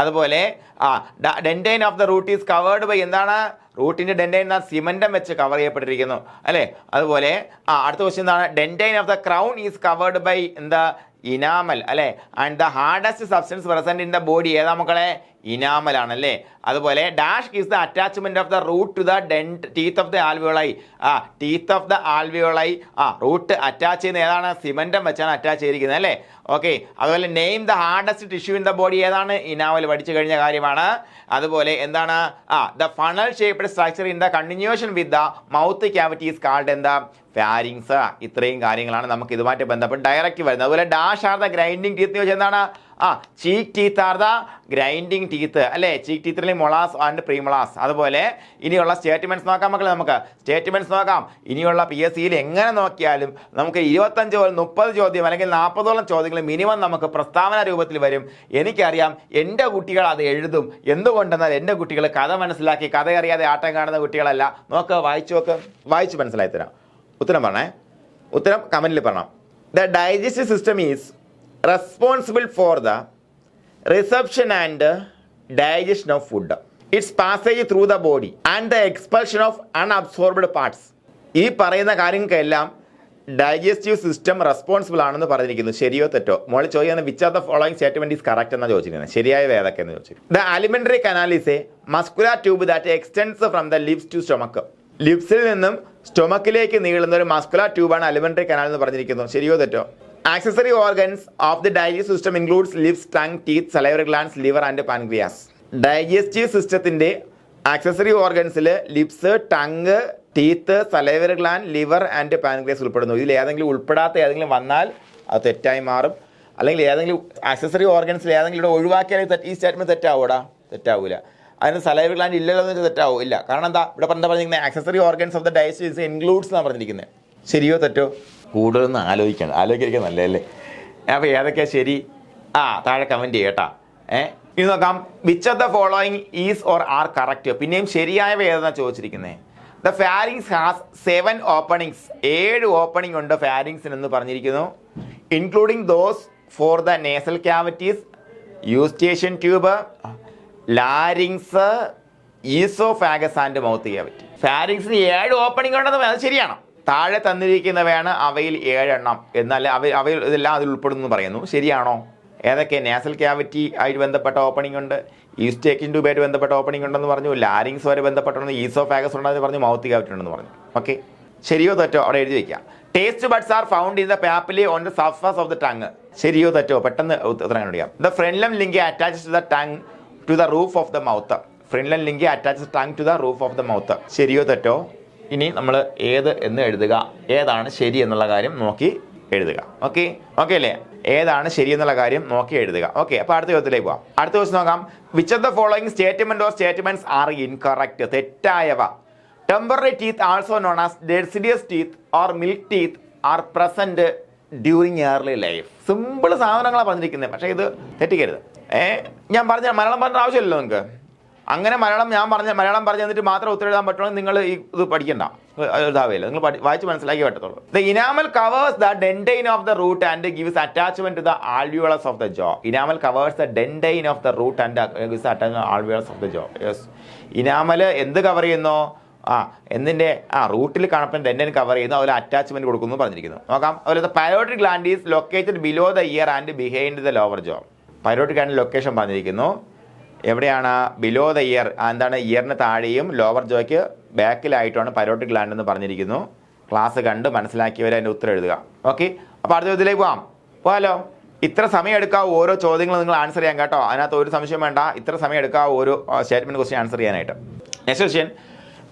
അതുപോലെ dentine of the root is covered by എന്താണ് റൂട്ടിന്റെ ഡെൻറ്റൈൻ സിമന്റം വെച്ച് കവർ ചെയ്യപ്പെട്ടിരിക്കുന്നു അല്ലേ. അതുപോലെ അടുത്ത ക്വസ്റ്റ്യൻ എന്താണ് dentine of the crown is covered by എന്താ ഇനാമൽ അല്ലേ and the hardest substance present in the body ഏതാ മക്കളെ ഇനാമൽ ആണല്ലേ. അതുപോലെ dash is the attachment of the root to the teeth of the alveoli teeth of the alveoli root attach ചെയ്യുന്ന ഏതാണ് cementum വെച്ചാണ് attach ചെയ്തിരിക്കുന്നത് അല്ലേ. ഓക്കെ അതുപോലെ name the hardest tissue in the body ഏതാണ് ഇനാമൽ പഠിച്ചു കഴിഞ്ഞ കാര്യമാണ്. അതുപോലെ എന്താണ് the funnel shaped structure in the continuation with the mouth cavity is called എന്താ ഫാരിങ്സ്. ഇത്രയും കാര്യങ്ങളാണ് നമുക്ക് ഇതുമായിട്ട് ബന്ധപ്പെട്ട് ഡയറക്റ്റ് വരുന്നത്. അതുപോലെ dash are the grinding teeth എന്ന് വെച്ചാൽ എന്താണ് cheek teeth are the grinding teeth അല്ലേ ചീക്ക് ടീത്തിലെ മൊളാസ് ആൻഡ് പ്രീമൊളാസ്. അതുപോലെ ഇനിയുള്ള സ്റ്റേറ്റ്മെന്റ്സ് നോക്കാം മക്കളെ നമുക്ക് സ്റ്റേറ്റ്മെന്റ്സ് നോക്കാം. ഇനിയുള്ള PSCയിൽ എങ്ങനെ നോക്കിയാലും നമുക്ക് 25-30 ചോദ്യം അല്ലെങ്കിൽ 40ഓളം ചോദ്യങ്ങൾ മിനിമം നമുക്ക് പ്രസ്താവന രൂപത്തിൽ വരും. എനിക്കറിയാം എൻ്റെ കുട്ടികൾ അത് എഴുതും. എന്തുകൊണ്ടെന്നാൽ എൻ്റെ കുട്ടികൾ കഥ മനസ്സിലാക്കി കഥ അറിയാതെ ആട്ടം കാണുന്ന കുട്ടികളല്ല. വായിച്ച് മനസ്സിലായി തരാം. ഉത്തരം പറഞ്ഞേ ഉത്തരം കമന്റിൽ പറയണം. The digestive system is responsible for the reception and digestion of food, its passage through the body and the expulsion of unabsorbed parts. ഈ പറയുന്ന കാര്യങ്ങൾക്കെല്ലാം ഡൈജസ്റ്റീവ് സിസ്റ്റം റെസ്പോൺസിബിൾ ആണെന്ന് പറഞ്ഞിരിക്കുന്നു. ശരിയോ തെറ്റോ മോളിൽ ചോദിക്കുന്നത് which of the following statement is correct എന്നാണ് ചോദിച്ചിരിക്കുന്നത്. ശരിയായ ഏതൊക്കെയെന്ന് ചോദിച്ചിരിക്കുന്നത്. The alimentary canal is a muscular tube that extends from the lips to stomach. ലിപ്സിൽ നിന്നും സ്റ്റൊമക്കിലേക്ക് നീളുന്ന ഒരു മസ്കുലാർ ട്യൂബാണ് അലിമെന്ററി കനാൽ എന്ന് പറഞ്ഞിരിക്കുന്നു. ശരിയോ തെറ്റോ Accessory organs of the digestive system includes lips, tongue, teeth, salivary glands, liver and pancreas. Digestive സിസ്റ്റത്തിന്റെ ആക്സസറി ഓർഗൻസിൽ lips tongue teeth salivary gland liver and pancreas ഉൾപ്പെടുന്നു. ഇതിൽ ഏതെങ്കിലും ഉൾപ്പെടാത്ത ഏതെങ്കിലും വന്നാൽ അത് തെറ്റായി മാറും. അല്ലെങ്കിൽ ഏതെങ്കിലും ആക്സസറി ഓർഗൻസിൽ ഏതെങ്കിലും ഇവിടെ ഒഴിവാക്കിയാൽ ഈ സ്റ്റേറ്റ്മെന്റ് തെറ്റാവൂല. അതിന് സലൈവറി ഗ്ലാൻഡ് ഇല്ലല്ലോ എന്ന് വെച്ചാൽ തെറ്റാവും ഇല്ല. കാരണം എന്താ ഇവിടെ പറഞ്ഞിരിക്കുന്നത് accessory organs of the digestive includes എന്നാണ് പറഞ്ഞിരിക്കുന്നത്. ശരിയോ തെറ്റോ കൂടുതലൊന്ന് ആലോചിക്കാൻ നല്ലതല്ലേ. അപ്പോൾ ഏതൊക്കെയാ ശരി താഴെ കമൻറ്റ് ചെയ്യട്ടാ. ഇനി നോക്കാം which of the following is or are correct. പിന്നെയും ശരിയായവ ഏതെന്നാണ് ചോദിച്ചിരിക്കുന്നത്. The pharynx has 7 openings 7 opening ഉണ്ട് ഫാരിങ്സിന് എന്ന് പറഞ്ഞിരിക്കുന്നു. Including those for the nasal cavities Eustachian tube larynx oesophagus and mouth cavity. ഫാരിങ്സിന് 7 ഓപ്പണിംഗ് ഉണ്ടെന്ന് അത് ശരിയാണ്. താഴെ തന്നിരിക്കുന്നവയാണ് അവയിൽ 7 എണ്ണം. എന്നാൽ അവയിൽ ഇതെല്ലാം അതിൽ ഉൾപ്പെടുന്നു പറയുന്നു. ശരിയാണോ? ഏതൊക്കെ? നാസൽ ക്യാവിറ്റി ആയിട്ട് ബന്ധപ്പെട്ട ഓപ്പണിംഗ് ഉണ്ട്, ഈസ്റ്റേക്കിൻ ട്യൂബായിട്ട് ബന്ധപ്പെട്ട ഓപ്പണിംഗ് ഉണ്ടെന്ന് പറഞ്ഞു, ലാരിങ്സ് വരെ ബന്ധപ്പെട്ടുണ്ടെന്ന്, ഈസോഫാഗസ് ഉണ്ടെന്ന് പറഞ്ഞു, മൗത്ത് ക്യാവിറ്റി ഉണ്ടെന്ന് പറഞ്ഞു. ഓക്കെ, ശരിയോ തെറ്റോ അവിടെ എഴുതി വയ്ക്കാം. Taste buds are found in the papillae on the surface of the tongue. ശരിയോ തെറ്റോ? പെട്ടെന്ന് ഉത്തരം കണ്ടുപിടിക്കാം. The frenulum linguae attaches to the tongue to the roof of the mouth. Frenulum linguae attaches tongue to the roof of the mouth. ശരിയോ തെറ്റോ? ഇനി നമ്മൾ ഏത് എന്ന് എഴുതുക, ഏതാണ് ശരി എന്നുള്ള കാര്യം നോക്കി എഴുതുക. ഓക്കെ അല്ലേ? ഏതാണ് ശരി എന്നുള്ള കാര്യം നോക്കി എഴുതുക. ഓക്കെ, അപ്പോൾ അടുത്ത ചോദ്യത്തിലേക്ക് പോകാം. അടുത്ത ക്വസ്റ്റ്യൻ നോക്കാം. Which of the following statement or statements are incorrect? തെറ്റായവ. Temporary teeth also known as deciduous teeth or milk teeth are present during early life. Simple സാധനങ്ങളാണ് പറഞ്ഞിരിക്കുന്നത്, പക്ഷേ ഇത് തെറ്റിക്കരുത്. ഞാൻ പറഞ്ഞ മലയാളം പറഞ്ഞ ആവശ്യമില്ലല്ലോ നിങ്ങൾക്ക്. അങ്ങനെ മലയാളം പറഞ്ഞു തന്നിട്ട് മാത്രം ഉത്തരം എഴുതാൻ പറ്റുമെങ്കിൽ നിങ്ങൾ ഈ ഇത് പഠിക്കണ്ട, ഇതാവില്ല. നിങ്ങൾ വായിച്ച് മനസ്സിലാക്കി പറ്റത്തുള്ളൂ. The enamel covers the dentine of the root and gives attachment to the alveolus of the jaw. Enamel covers the dentine of the root and gives attachment alveolus of the jaw. Yes, enamel എന്ത് cover ചെയ്യുന്നു? എന്തിന്റെ റൂട്ടിൽ കാണപ്പെടുന്ന dentine cover ചെയ്യുന്നു, അതിൽ attachment കൊടുക്കുന്നു പറഞ്ഞിരിക്കുന്നു. നോക്കാം. അതുപോലെ parotid gland is located below the ear and behind the lower jaw. Parotid gland location പറഞ്ഞിരിക്കുന്നു. എവിടെയാണ്? Below the ear. എന്താണ്? ഇയറിന് താഴെയും ലോവർ ജോയ്ക്ക് ബാക്കിലായിട്ടാണ് പൈലോട്ടിക് ഗ്ലാൻഡ് എന്ന് പറഞ്ഞിരിക്കുന്നു. ക്ലാസ് കണ്ട് മനസ്സിലാക്കിയവരെ അതിൻ്റെ ഉത്തരം എഴുതുക. ഓക്കെ, അപ്പോൾ അടുത്ത ചോദ്യത്തിലേക്ക് പോകാമല്ലോ. ഇത്ര സമയം എടുക്കാവൂ ഓരോ ചോദ്യങ്ങൾ നിങ്ങൾ ആൻസർ ചെയ്യാൻ കേട്ടോ. അതിനകത്ത് ഒരു സംശയം വേണ്ട. ഇത്ര സമയം എടുക്കാവൂ ഓരോ സ്റ്റേറ്റ്മെന്റ് ക്വസ്റ്റ്യൻ ആൻസർ ചെയ്യാനായിട്ട്. Next question.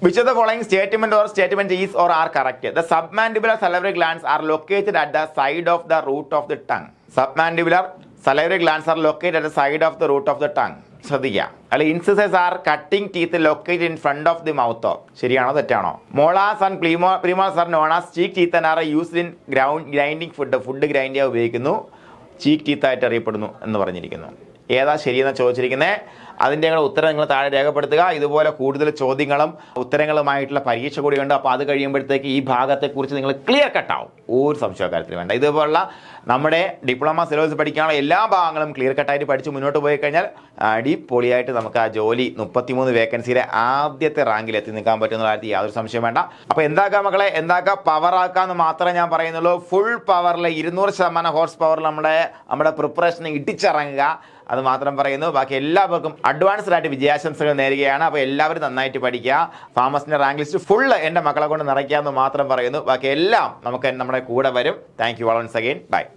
Which of the following statement or statement is or are correct? The submandibular salivary glands are located at the side of the root of the tongue. Submandibular salivary glands are located at the side of the root of the tongue. ശ്രദ്ധിക്കുക. അല്ലെ, incisors are cutting teeth located in front of the mouth. ശരിയാണോ തെറ്റാണോ? Molars and premolars are known as cheek teeth and are used in grinding food grind ചെയ്യാൻ ഉപയോഗിക്കുന്നു. Cheek teeth ആയിട്ട് അറിയപ്പെടുന്നു എന്ന് പറഞ്ഞിരിക്കുന്നു. ഏതാ ശരിയെന്ന് ചോദിച്ചിരിക്കുന്നത്? അതിൻ്റെ ഉത്തരം നിങ്ങൾ താഴെ രേഖപ്പെടുത്തുക. ഇതുപോലെ കൂടുതൽ ചോദ്യങ്ങളും ഉത്തരങ്ങളുമായിട്ടുള്ള പരീക്ഷ കൂടിയുണ്ട്. അപ്പോൾ അത് കഴിയുമ്പോഴത്തേക്ക് ഈ ഭാഗത്തെക്കുറിച്ച് നിങ്ങൾ ക്ലിയർ കട്ടാവും. ഒരു സംശയക്കാര്യത്തിൽ വേണ്ട. ഇതുപോലുള്ള നമ്മുടെ ഡിപ്ലോമ സിലബസ് പഠിക്കാനുള്ള എല്ലാ ഭാഗങ്ങളും ക്ലിയർ കട്ടായിട്ട് പഠിച്ച് മുന്നോട്ട് പോയി കഴിഞ്ഞാൽ അടിപൊളിയായിട്ട് നമുക്ക് ആ ജോലി 33 വേക്കൻസിയിലെ ആദ്യത്തെ റാങ്കിൽ എത്തി നിൽക്കാൻ പറ്റുന്ന കാര്യത്തിൽ യാതൊരു സംശയം വേണ്ട. അപ്പോൾ എന്താക്കാം മക്കളെ, എന്താക്കാം, പവർ ആക്കാമെന്ന് മാത്രമേ ഞാൻ പറയുന്നുള്ളൂ. ഫുൾ പവറിൽ 200% ഹോഴ്സ് പവറിൽ നമ്മുടെ പ്രിപ്പറേഷന് ഇടിച്ചിറങ്ങുക, അത് മാത്രം പറയുന്നു. ബാക്കി എല്ലാവർക്കും അഡ്വാൻസ്ഡ് ആയിട്ട് വിജയാശംസകൾ നേരുകയാണ്. അപ്പോൾ എല്ലാവരും നന്നായിട്ട് പഠിക്കുക. ഫാമസിന്റെ റാങ്ക് ലിസ്റ്റ് ഫുള്ള് എൻ്റെ മക്കളെ കൊണ്ട് നിറയ്ക്കാമെന്ന് മാത്രം പറയുന്നു. ബാക്കി എല്ലാം നമുക്ക് നമ്മുടെ കൂടെ വരും. Thank you once again. By.